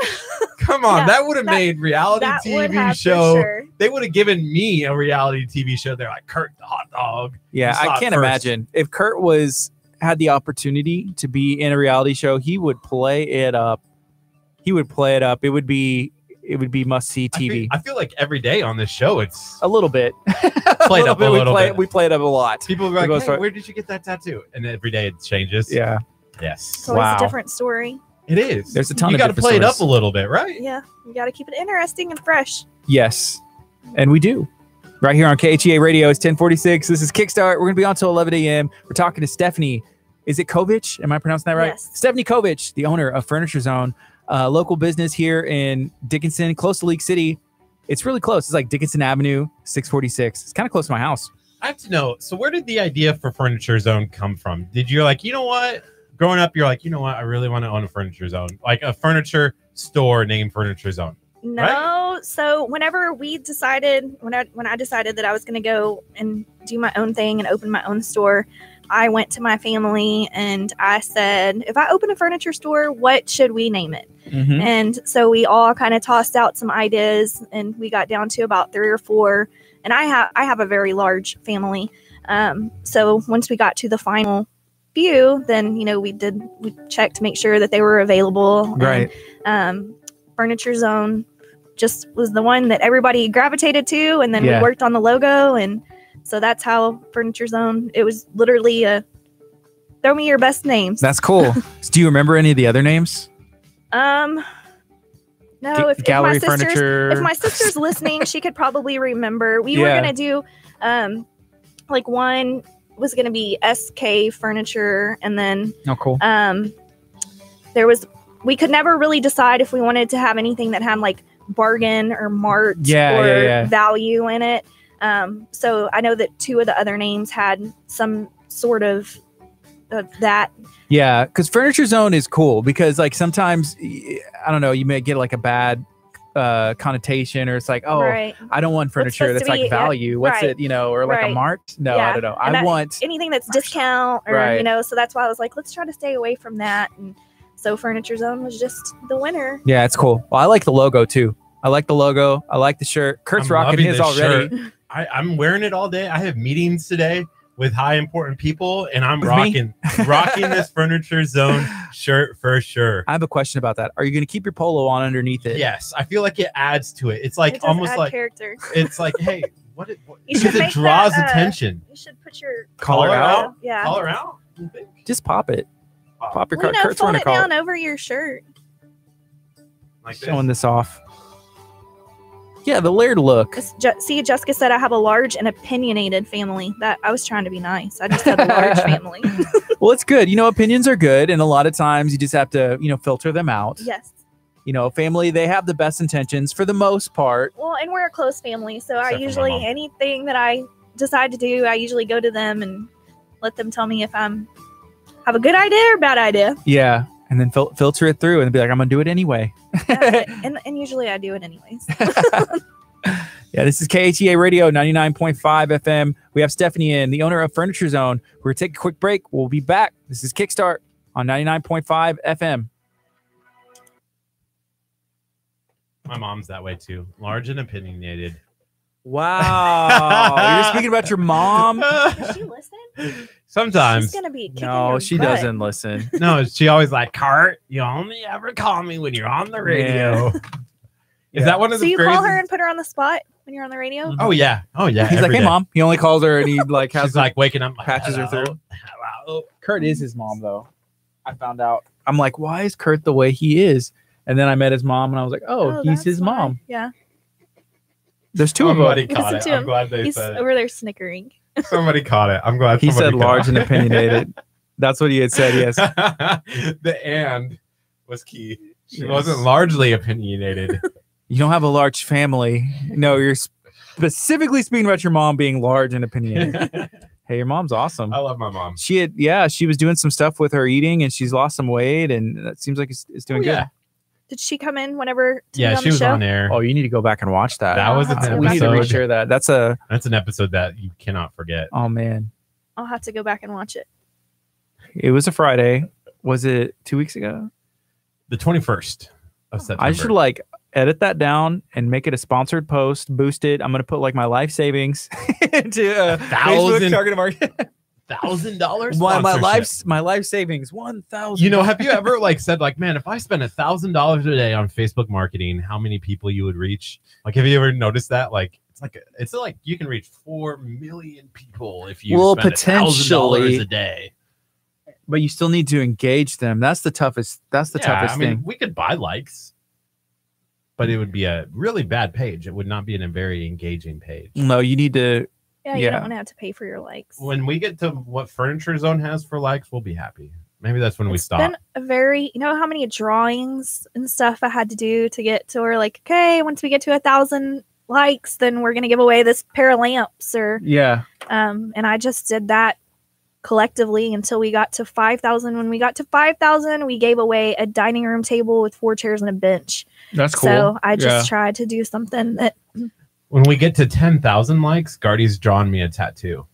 Speaker 4: Come on,
Speaker 5: Yeah,
Speaker 4: that would have
Speaker 5: that-
Speaker 4: made reality
Speaker 5: That would
Speaker 4: TV
Speaker 5: have
Speaker 4: show.
Speaker 5: for sure.
Speaker 4: They would have given me a reality TV show. They're like, Kurt the hot dog.
Speaker 1: Yeah,
Speaker 4: You saw
Speaker 1: I
Speaker 4: it
Speaker 1: can't
Speaker 4: first.
Speaker 1: imagine if Kurt had the opportunity to be in a reality show, he would play it up. It would be must see TV.
Speaker 4: I feel like every day on this show, it's
Speaker 1: A little bit.
Speaker 4: Played up a little bit.
Speaker 1: We play it up a lot.
Speaker 4: people are
Speaker 1: It goes
Speaker 4: like, hey,
Speaker 1: for-
Speaker 4: where did you get that tattoo? And every day it changes.
Speaker 1: Yeah.
Speaker 4: Yes.
Speaker 5: It's always
Speaker 1: Wow.
Speaker 5: a different story.
Speaker 4: It is.
Speaker 1: There's a ton
Speaker 4: you
Speaker 1: of
Speaker 4: gotta
Speaker 1: different
Speaker 4: play it
Speaker 1: stories.
Speaker 4: up a little bit, right?
Speaker 5: Yeah, you got to keep it interesting and fresh.
Speaker 1: Yes. And we do. Right here on KHEA Radio, it's 1046. This is Kickstart. We're going to be on till 11 a.m. We're talking to Stephanie. Is it Kovich? Am I pronouncing that right?
Speaker 5: Yes.
Speaker 1: Stephanie Kovich, the owner of Furniture Zone, local business here in Dickinson, close to League City. It's really close. It's like Dickinson Avenue, 646. It's kind of close to my house.
Speaker 4: I have to know. So where did the idea for Furniture Zone come from? Did you like, you know what? Growing up, you're like, you know what? I really want to own a Furniture Zone, like a furniture store named Furniture Zone.
Speaker 5: No, so whenever we decided, when I decided that I was going to go and do my own thing and open my own store, I went to my family and I said, if I open a furniture store, what should we name it?
Speaker 1: Mm-hmm.
Speaker 5: And so we all kind of tossed out some ideas and we got down to about 3 or 4. And I have a very large family. So once we got to the final few, then, you know, we checked to make sure that they were available.
Speaker 1: Right.
Speaker 5: And, Furniture Zone just was the one that everybody gravitated to. And then
Speaker 1: Yeah.
Speaker 5: we worked on the logo. And so that's how Furniture Zone, it was literally throw me your best names.
Speaker 1: That's cool. Do you remember any of the other names?
Speaker 5: No, if
Speaker 1: Gallery
Speaker 5: my sister's
Speaker 1: Furniture.
Speaker 5: if my sister's listening, she could probably remember. We were
Speaker 1: Yeah.
Speaker 5: gonna do like one was gonna be SK Furniture, and then
Speaker 1: Oh, cool.
Speaker 5: we could never really decide if we wanted to have anything that had like bargain or mart
Speaker 1: Yeah,
Speaker 5: or
Speaker 1: yeah.
Speaker 5: value in it. So I know that 2 of the other names had some sort of that.
Speaker 1: Yeah, because Furniture Zone is cool because like sometimes I don't know, you may get like a bad connotation or it's like, oh,
Speaker 5: Right.
Speaker 1: I don't want furniture
Speaker 5: supposed
Speaker 1: that's
Speaker 5: to
Speaker 1: like
Speaker 5: be- yeah,
Speaker 1: value. What's
Speaker 5: right,
Speaker 1: it, you know, or like a
Speaker 5: right.
Speaker 1: mart? No,
Speaker 5: Yeah,
Speaker 1: I don't know.
Speaker 5: and
Speaker 1: I
Speaker 5: that-
Speaker 1: want
Speaker 5: anything that's discount or
Speaker 1: Right.
Speaker 5: you know, so that's why I was like, let's try to stay away from that. And so Furniture Zone was just the winner.
Speaker 1: Yeah, it's cool. Well, I like the logo too. I like the logo. I like the shirt. Kurt's
Speaker 4: I'm
Speaker 1: rocking
Speaker 4: loving
Speaker 1: his
Speaker 4: this
Speaker 1: already.
Speaker 4: shirt. I'm wearing it all day. I have meetings today with high important people, and I'm
Speaker 1: With me?
Speaker 4: rocking this Furniture Zone shirt for sure.
Speaker 1: I have a question about that. Are you going to keep your polo on underneath it?
Speaker 4: Yes, I feel like it adds to it. It's like
Speaker 5: It does
Speaker 4: almost
Speaker 5: add
Speaker 4: like
Speaker 5: character.
Speaker 4: it's like, hey, what?
Speaker 5: You should
Speaker 4: Because it
Speaker 5: make
Speaker 4: draws
Speaker 5: that,
Speaker 4: attention.
Speaker 5: You should put your
Speaker 1: Collar out?
Speaker 5: Yeah.
Speaker 4: Collar out. You think?
Speaker 1: Just pop it. Pop your
Speaker 5: Well, you know,
Speaker 1: Kurt's
Speaker 5: fold
Speaker 1: wearing a
Speaker 5: it
Speaker 1: collar.
Speaker 5: down over your shirt.
Speaker 4: Like this?
Speaker 1: Showing this off. Yeah, the layered look.
Speaker 5: See, Jessica said I have a large and opinionated family. That I was trying to be nice. I just had a large family.
Speaker 1: Well, it's good. You know, opinions are good, and a lot of times you just have to, you know, filter them out.
Speaker 5: Yes.
Speaker 1: You know, family, they have the best intentions for the most part.
Speaker 5: Well, and we're a close family, so
Speaker 4: Except
Speaker 5: I
Speaker 4: for my
Speaker 5: usually
Speaker 4: mom.
Speaker 5: anything that I decide to do, I usually go to them and let them tell me if I'm have a good idea or a bad idea.
Speaker 1: Yeah. And then filter it through and be like, I'm going to do it anyway.
Speaker 5: and usually I do it anyways.
Speaker 1: Yeah, this is KHEA Radio 99.5 FM. We have Stephanie in, the owner of Furniture Zone. We're going to take a quick break. We'll be back. This is Kickstart on 99.5 FM.
Speaker 4: My mom's that way too. Large and opinionated.
Speaker 1: Wow. You're speaking about your mom?
Speaker 5: Does she listen?
Speaker 4: Sometimes.
Speaker 5: She's gonna be kicking
Speaker 1: No,
Speaker 5: your
Speaker 1: she
Speaker 5: butt.
Speaker 1: doesn't listen.
Speaker 4: No, she always like, Curt, you only ever call me when you're on the radio. Is that one of
Speaker 5: So
Speaker 4: the
Speaker 5: you
Speaker 4: phrases?
Speaker 5: call her and put her on the spot when you're on the radio?
Speaker 4: Oh yeah. Oh yeah.
Speaker 1: He's like,
Speaker 4: every
Speaker 1: hey,
Speaker 4: day.
Speaker 1: mom. He only calls her and he like has
Speaker 4: She's like waking up,
Speaker 1: patches her
Speaker 4: hello,
Speaker 1: through.
Speaker 4: hello.
Speaker 1: Kurt is his mom, though. I found out. I'm like, why is Kurt the way he is? And then I met his mom, and I was like, oh, he's
Speaker 5: that's
Speaker 1: his
Speaker 5: why.
Speaker 1: mom.
Speaker 5: Yeah.
Speaker 1: There's two of
Speaker 4: Somebody
Speaker 1: them.
Speaker 4: caught
Speaker 5: Listen
Speaker 4: it.
Speaker 5: to
Speaker 4: I'm
Speaker 5: him.
Speaker 4: glad they
Speaker 5: He's
Speaker 4: said
Speaker 5: over there snickering.
Speaker 4: it. Somebody caught it. I'm glad
Speaker 1: He
Speaker 4: somebody
Speaker 1: said large and
Speaker 4: caught it.
Speaker 1: opinionated. That's what he had said, yes.
Speaker 4: The and was key. She
Speaker 1: Yes.
Speaker 4: wasn't largely opinionated.
Speaker 1: You don't have a large family. No, you're specifically speaking about your mom being large and opinionated. Hey, your mom's awesome.
Speaker 4: I love my mom.
Speaker 1: She was doing some stuff with her eating, and she's lost some weight, and that seems like it's doing good.
Speaker 4: Yeah.
Speaker 5: Did she come in whenever to be
Speaker 4: Yeah,
Speaker 5: on
Speaker 4: she
Speaker 5: the
Speaker 4: was
Speaker 5: show?
Speaker 4: on air.
Speaker 1: Oh, you need to go back and watch that.
Speaker 4: That was
Speaker 5: I'll have to
Speaker 4: an
Speaker 5: go
Speaker 1: We need to
Speaker 4: episode.
Speaker 1: reshare that. That's
Speaker 4: an episode that you cannot forget.
Speaker 1: oh man.
Speaker 5: I'll have to go back and watch it.
Speaker 1: It was a Friday. Was it 2 weeks ago?
Speaker 4: The 21st of September.
Speaker 1: I should like edit that down and make it a sponsored post, boost it. I'm gonna put like my life savings into Facebook
Speaker 4: 1,000
Speaker 1: target market.
Speaker 4: $1,000
Speaker 1: my life savings 1,000.
Speaker 4: You know, have you ever like said like, man, if I spend $1,000 a day on Facebook marketing, how many people you would reach? Like, have you ever noticed that? Like, it's like you can reach 4 million people if you spend $1,000 a day.
Speaker 1: But you still need to engage them. That's the toughest. That's the toughest
Speaker 4: I mean,
Speaker 1: thing.
Speaker 4: we could buy likes, but it would be a really bad page. It would not be a very engaging page.
Speaker 1: No, you need to.
Speaker 5: Yeah, you
Speaker 1: Yeah.
Speaker 5: don't want to have to pay for your likes.
Speaker 4: When we get to what Furniture Zone has for likes, we'll be happy. Maybe that's when we
Speaker 5: It's
Speaker 4: stop.
Speaker 5: been a very, you know how many drawings and stuff I had to do to get to where like, okay, once we get to 1,000 likes, then we're gonna give away this pair of lamps or
Speaker 1: Yeah.
Speaker 5: and I just did that collectively until we got to 5,000. When we got to 5,000, we gave away a dining room table with 4 chairs and a bench.
Speaker 1: That's cool.
Speaker 5: So I just tried to do something that
Speaker 4: When we get to 10,000 likes, Gardy's drawn me a tattoo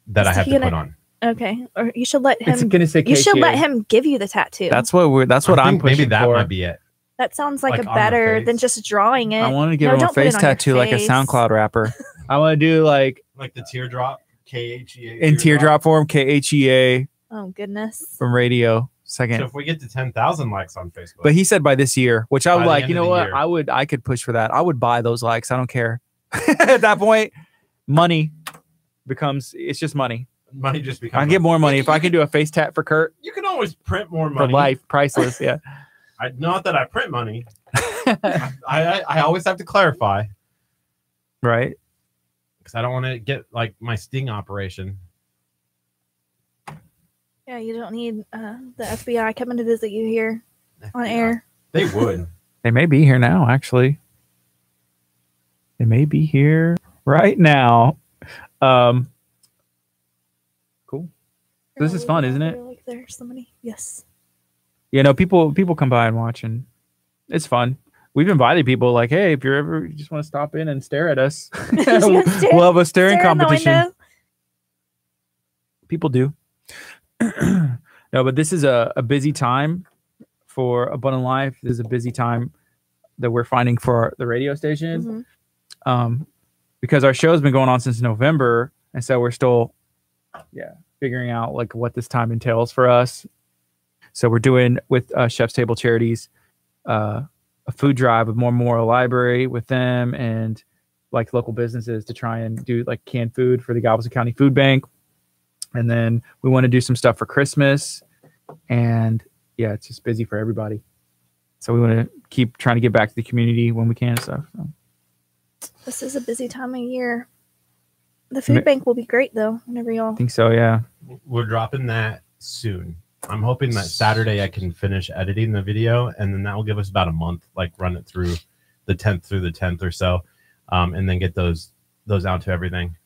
Speaker 4: that I
Speaker 5: Is
Speaker 4: have
Speaker 5: he
Speaker 4: to
Speaker 5: gonna-
Speaker 4: put on.
Speaker 5: okay, or you should let
Speaker 1: It's
Speaker 5: him.
Speaker 1: gonna say
Speaker 5: You should
Speaker 1: KTA.
Speaker 5: let him give you the tattoo.
Speaker 1: That's what
Speaker 4: I
Speaker 1: I'm
Speaker 4: think
Speaker 1: pushing
Speaker 4: maybe that
Speaker 1: for.
Speaker 4: might be it.
Speaker 5: that sounds like,
Speaker 4: like
Speaker 5: a
Speaker 4: on the
Speaker 5: better
Speaker 4: face.
Speaker 5: than just drawing it.
Speaker 1: I want to give
Speaker 5: No,
Speaker 1: him a
Speaker 5: don't put it
Speaker 1: face
Speaker 5: on your
Speaker 1: tattoo like a
Speaker 5: face.
Speaker 1: SoundCloud rapper. I want to do like
Speaker 4: Like the teardrop, KHEA.
Speaker 1: in teardrop form, KHEA
Speaker 5: Oh goodness.
Speaker 1: from radio.
Speaker 4: So
Speaker 1: Second.
Speaker 4: if we get to 10,000 likes on Facebook,
Speaker 1: But he said by this year, which I
Speaker 4: By
Speaker 1: would
Speaker 4: the
Speaker 1: like,
Speaker 4: end
Speaker 1: you
Speaker 4: of
Speaker 1: know
Speaker 4: the
Speaker 1: what?
Speaker 4: year.
Speaker 1: I could push for that. I would buy those likes. I don't care. At that point, money becomes, it's just money.
Speaker 4: money just
Speaker 1: I
Speaker 4: becomes.
Speaker 1: can get more money. If I can do a face tat for Kurt
Speaker 4: You can always print more
Speaker 1: for
Speaker 4: money.
Speaker 1: life, priceless. Yeah.
Speaker 4: Not that I print money. I always have to clarify
Speaker 1: Right.
Speaker 4: because I don't want to get like my sting operation.
Speaker 5: Yeah, you don't need the FBI coming to visit you here on air.
Speaker 4: They would.
Speaker 1: They may be here now, actually. They may be here right now. Cool. This is fun, isn't it?
Speaker 5: Like there's somebody. Yes.
Speaker 1: You know, people come by and watch, and it's fun. We've invited people like, hey, if you just want to stop in and stare at us, we'll have a staring
Speaker 5: Stare in the
Speaker 1: competition.
Speaker 5: window.
Speaker 1: People do. No, but this is a busy time for Abundant Life. This is a busy time that we're finding for the radio station.
Speaker 5: Mhm.
Speaker 1: Because our show's been going on since November, and so we're still figuring out like what this time entails for us. So we're doing with Chef's Table Charities a food drive with Memorial Library with them and like local businesses to try and do like canned food for the Galveston County Food Bank. And then we want to do some stuff for Christmas, and it's just busy for everybody. So we want to keep trying to get back to the community when we can and stuff. So.
Speaker 5: This is a busy time of year. The food bank will be great though. Whenever y'all.
Speaker 1: I think so, yeah.
Speaker 4: We're dropping that soon. I'm hoping that Saturday I can finish editing the video, and then that will give us about a month, like run it through the 10th through the 10th or so, and then get those out to everything.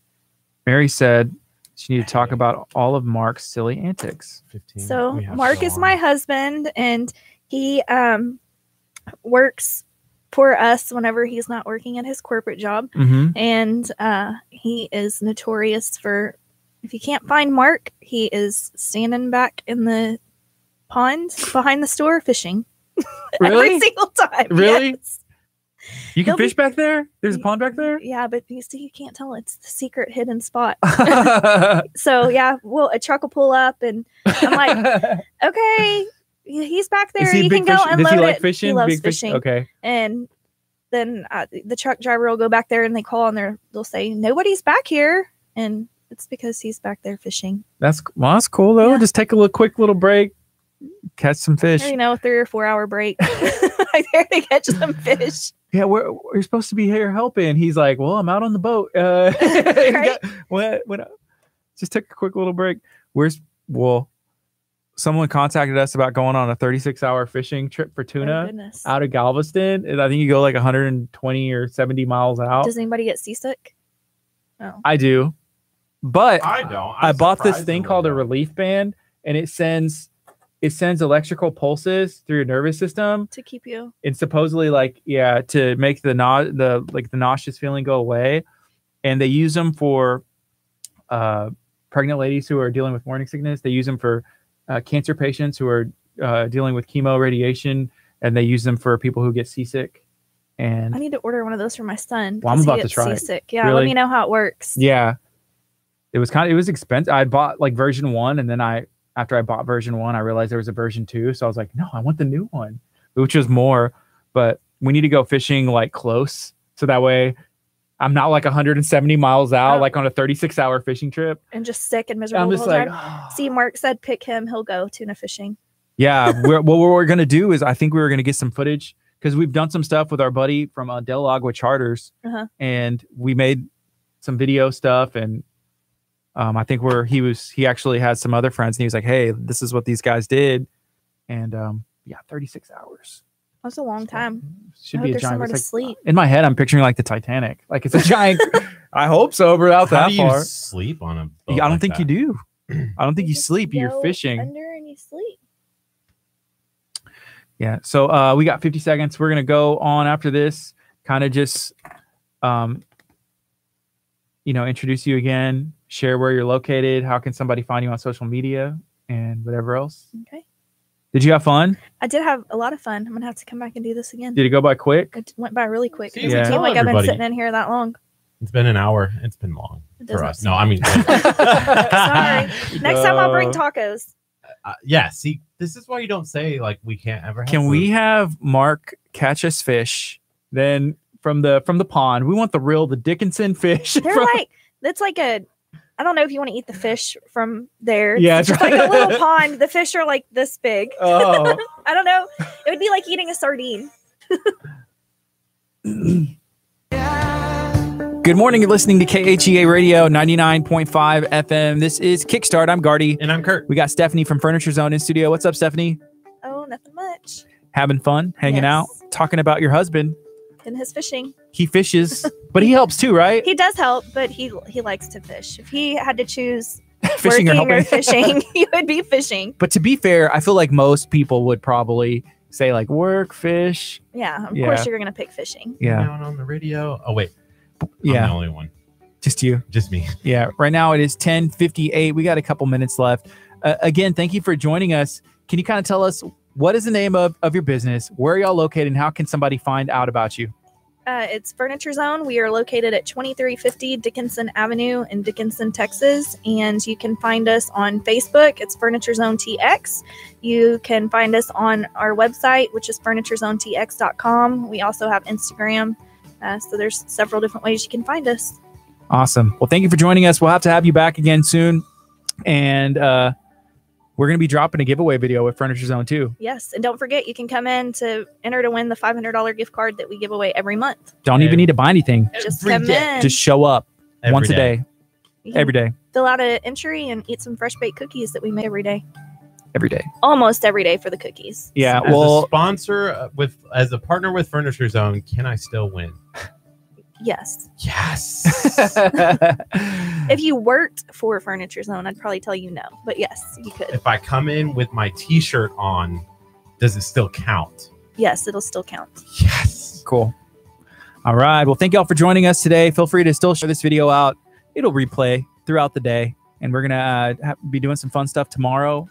Speaker 1: Mary said she needed to talk about all of Mark's silly antics.
Speaker 4: 15.
Speaker 5: So
Speaker 4: We have
Speaker 5: Mark
Speaker 4: to go
Speaker 5: is
Speaker 4: on.
Speaker 5: my husband, and he works for us whenever he's not working at his corporate job.
Speaker 1: Mm-hmm.
Speaker 5: And he is notorious for, if you can't find Mark, he is standing back in the pond behind the store fishing.
Speaker 1: Really?
Speaker 5: Every single time.
Speaker 1: Really?
Speaker 5: Yes.
Speaker 1: You can
Speaker 5: They'll be-
Speaker 1: fish back there? There's a pond back there?
Speaker 5: Yeah, but you see, you can't tell. It's the secret hidden spot. So yeah, well, a truck will pull up, and I'm like, okay, he's back there.
Speaker 1: Is he a
Speaker 5: You
Speaker 1: big
Speaker 5: can go
Speaker 1: fish-
Speaker 5: unload
Speaker 1: Does he like
Speaker 5: it.
Speaker 1: fishing?
Speaker 5: He loves
Speaker 1: Big fish-
Speaker 5: fishing.
Speaker 1: Okay.
Speaker 5: And then the truck driver will go back there, and they call, and they'll say, nobody's back here, and it's because he's back there fishing.
Speaker 1: That's cool though.
Speaker 5: Yeah.
Speaker 1: Just take a quick little break, catch some fish.
Speaker 5: You know, 3 or 4 hour break. Like there to catch some fish.
Speaker 1: Yeah, we're supposed to be here helping. He's like, well, I'm out on the boat.
Speaker 5: Right?
Speaker 1: What? Just took a quick little break. Someone contacted us about going on a 36-hour fishing trip for
Speaker 5: Oh,
Speaker 1: tuna
Speaker 5: goodness.
Speaker 1: out of Galveston. And I think you go like 120 or 70 miles out.
Speaker 5: Does anybody get seasick? No.
Speaker 1: I do, but
Speaker 4: I don't.
Speaker 1: I bought this thing
Speaker 4: surprisingly
Speaker 1: called a
Speaker 4: don't.
Speaker 1: relief band, and it sends electrical pulses through your nervous system.
Speaker 5: To keep you.
Speaker 1: And supposedly to make the nauseous feeling go away. And they use them for pregnant ladies who are dealing with morning sickness. They use them for cancer patients who are dealing with chemo radiation, and they use them for people who get seasick. And
Speaker 5: I need to order one of those for my son.
Speaker 1: Well, I'm
Speaker 5: because he
Speaker 1: about to
Speaker 5: gets
Speaker 1: try it.
Speaker 5: seasick. Yeah,
Speaker 1: Really?
Speaker 5: let me know how it works.
Speaker 1: yeah, it was expensive. I bought like version 1, and then after I bought version 1, I realized there was a version 2. So I was like, no, I want the new one, which was more. But we need to go fishing like close, so that way I'm not like 170 miles out,
Speaker 5: Oh.
Speaker 1: like on a 36-hour fishing trip.
Speaker 5: And just sick and miserable
Speaker 1: I'm
Speaker 5: the
Speaker 1: just
Speaker 5: whole
Speaker 1: like,
Speaker 5: time. See, Mark said pick him. He'll go tuna fishing.
Speaker 1: yeah. What we're gonna do is I think we were gonna get some footage because we've done some stuff with our buddy from Del Agua Charters,
Speaker 5: Uh-huh.
Speaker 1: and we made some video stuff, and I think he actually had some other friends, and he was like, hey, this is what these guys did, and 36 hours.
Speaker 5: That's a long time.
Speaker 1: Should
Speaker 5: I
Speaker 1: be
Speaker 5: hope
Speaker 1: a
Speaker 5: there's
Speaker 1: giant.
Speaker 5: somewhere
Speaker 1: It's
Speaker 5: to
Speaker 1: like,
Speaker 5: sleep.
Speaker 1: in my head, I'm picturing like the Titanic, like it's a giant. I hope so, without
Speaker 4: How
Speaker 1: that
Speaker 4: do you
Speaker 1: far.
Speaker 4: sleep on a boat
Speaker 1: I don't
Speaker 4: like
Speaker 1: think
Speaker 4: that?
Speaker 1: you do. I don't think you
Speaker 5: just
Speaker 1: sleep. You're
Speaker 5: go
Speaker 1: fishing.
Speaker 5: under and you sleep.
Speaker 1: Yeah. So we got 50 seconds. We're gonna go on after this. Kind of just, introduce you again. Share where you're located. How can somebody find you on social media and whatever else?
Speaker 5: Okay.
Speaker 1: Did you have fun?
Speaker 5: I did have a lot of fun. I'm gonna have to come back and do this again.
Speaker 1: Did it go by quick?
Speaker 5: It went by really quick.
Speaker 4: See,
Speaker 5: It doesn't
Speaker 1: Yeah.
Speaker 5: seem
Speaker 4: tell
Speaker 5: like I've been
Speaker 4: everybody.
Speaker 5: sitting in here that long.
Speaker 4: It's been an hour. It's been long
Speaker 5: It does
Speaker 4: for
Speaker 5: not
Speaker 4: us.
Speaker 5: seem
Speaker 4: No, I mean,
Speaker 5: Sorry. Next time I'll bring
Speaker 1: Uh,
Speaker 5: tacos.
Speaker 4: yeah. See, this is why you don't say like we can't ever. Have
Speaker 1: Can we
Speaker 4: food.
Speaker 1: have Mark catch us fish? Then from the pond, we want the Dickinson fish.
Speaker 5: They're
Speaker 1: from-
Speaker 5: like that's like a. I don't know if you want to eat the fish from there.
Speaker 1: Yeah,
Speaker 5: it's just
Speaker 1: that's
Speaker 5: like a
Speaker 1: right.
Speaker 5: little pond. The fish are like this big.
Speaker 1: Oh.
Speaker 5: I don't know. It would be like eating a sardine.
Speaker 1: Good morning. You're listening to KHEA Radio 99.5 FM. This is Kickstart. I'm Gardy.
Speaker 4: And I'm Curt.
Speaker 1: We got Stephanie from Furniture Zone in studio. What's up, Stephanie?
Speaker 5: Oh, nothing much.
Speaker 1: Having fun, hanging
Speaker 5: Yes.
Speaker 1: out, talking about your husband.
Speaker 5: And his fishing.
Speaker 1: He fishes, but he helps too, right?
Speaker 5: He does help, but he likes to fish. If he had to choose
Speaker 1: Fishing or
Speaker 5: working
Speaker 1: helping.
Speaker 5: or fishing, he would be fishing.
Speaker 1: But to be fair, I feel like most people would probably say like work, fish.
Speaker 5: Yeah, of
Speaker 1: Yeah.
Speaker 5: course you're gonna pick fishing.
Speaker 1: Yeah.
Speaker 4: Down on the radio. Oh wait. I'm
Speaker 1: Yeah.
Speaker 4: the only one.
Speaker 1: Just you.
Speaker 4: Just me.
Speaker 1: Yeah. Right now it is 10:58. We got a couple minutes left. Again, thank you for joining us. Can you kind of tell us what is the name of your business? Where are y'all located, and how can somebody find out about you?
Speaker 5: It's Furniture Zone. We are located at 2350 Dickinson Avenue in Dickinson, Texas. And you can find us on Facebook. It's Furniture Zone TX. You can find us on our website, which is FurnitureZoneTX.com. We also have Instagram. So there's several different ways you can find us.
Speaker 1: Awesome. Well, thank you for joining us. We'll have to have you back again soon. And we're going to be dropping a giveaway video with Furniture Zone too.
Speaker 5: Yes. And don't forget, you can come in to enter to win the $500 gift card that we give away every month.
Speaker 1: Don't even need to buy anything.
Speaker 5: Just
Speaker 4: Every
Speaker 5: come
Speaker 4: day.
Speaker 5: in.
Speaker 1: Just show up
Speaker 4: Every
Speaker 1: once a
Speaker 4: day.
Speaker 1: day,
Speaker 5: You can
Speaker 1: every day,
Speaker 5: Fill out an entry and eat some fresh baked cookies that we make every day.
Speaker 1: every day.
Speaker 5: Almost every day for the cookies.
Speaker 1: Yeah.
Speaker 4: As a
Speaker 1: Well,
Speaker 4: sponsor as a partner with Furniture Zone, can I still win?
Speaker 5: Yes.
Speaker 4: Yes.
Speaker 5: If you worked for Furniture Zone, I'd probably tell you no. But yes, you could.
Speaker 4: If I come in with my T-shirt on, does it still count?
Speaker 5: Yes, it'll still count.
Speaker 4: Yes.
Speaker 1: cool. All right. Well, thank y'all for joining us today. Feel free to still share this video out. It'll replay throughout the day. And we're going to be doing some fun stuff tomorrow.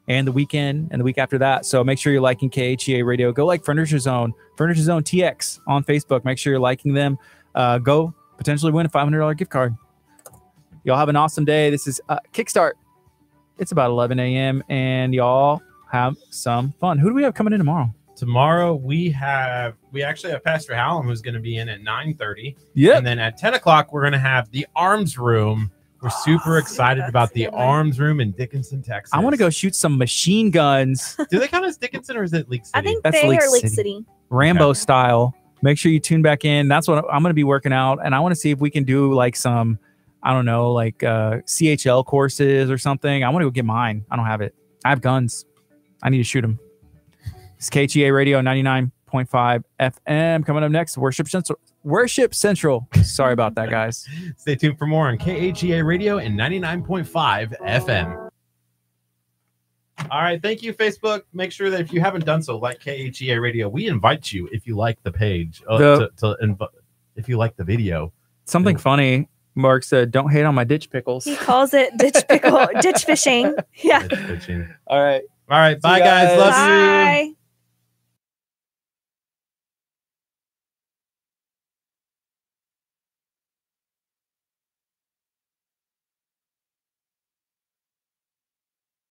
Speaker 1: and the weekend and the week after that. So make sure you're liking KHEA Radio. Go like Furniture Zone TX on Facebook. Make sure you're liking them. Go potentially win a $500 gift card. Y'all have an awesome day. This is Kickstart. It's about 11 a.m. and y'all have some fun. Who do we have coming in tomorrow?
Speaker 4: Tomorrow we actually have Pastor Hallam, who's going to be in at 9:30.
Speaker 1: Yeah.
Speaker 4: And then at 10 o'clock, we're going to have the Arms Room. We're super excited about the Arms Room in Dickinson, Texas.
Speaker 1: I want to go shoot some machine guns.
Speaker 4: Do they count as Dickinson or is it League City?
Speaker 5: I think
Speaker 1: That's
Speaker 5: they
Speaker 1: Lake
Speaker 5: are Lake
Speaker 1: City.
Speaker 5: City.
Speaker 1: Rambo style. Make sure you tune back in. That's what I'm going to be working out. And I want to see if we can do like some, I don't know, like CHL courses or something. I want to go get mine. I don't have it. I have guns. I need to shoot them. It's KHEA Radio 99.5 FM. Coming up next, Worship Central. Worship Central. Sorry about that, guys.
Speaker 4: Stay tuned for more on KHEA Radio and 99.5 FM. All right. Thank you, Facebook. Make sure that if you haven't done so, like KHEA Radio, we invite you, if you like the page, if you like the video.
Speaker 1: Something funny. Mark said, don't hate on my ditch pickles.
Speaker 5: He calls it ditch fishing. Yeah.
Speaker 4: Ditch fishing.
Speaker 1: All right.
Speaker 4: All right. Bye, guys.
Speaker 1: guys.
Speaker 4: Love you.
Speaker 5: Bye.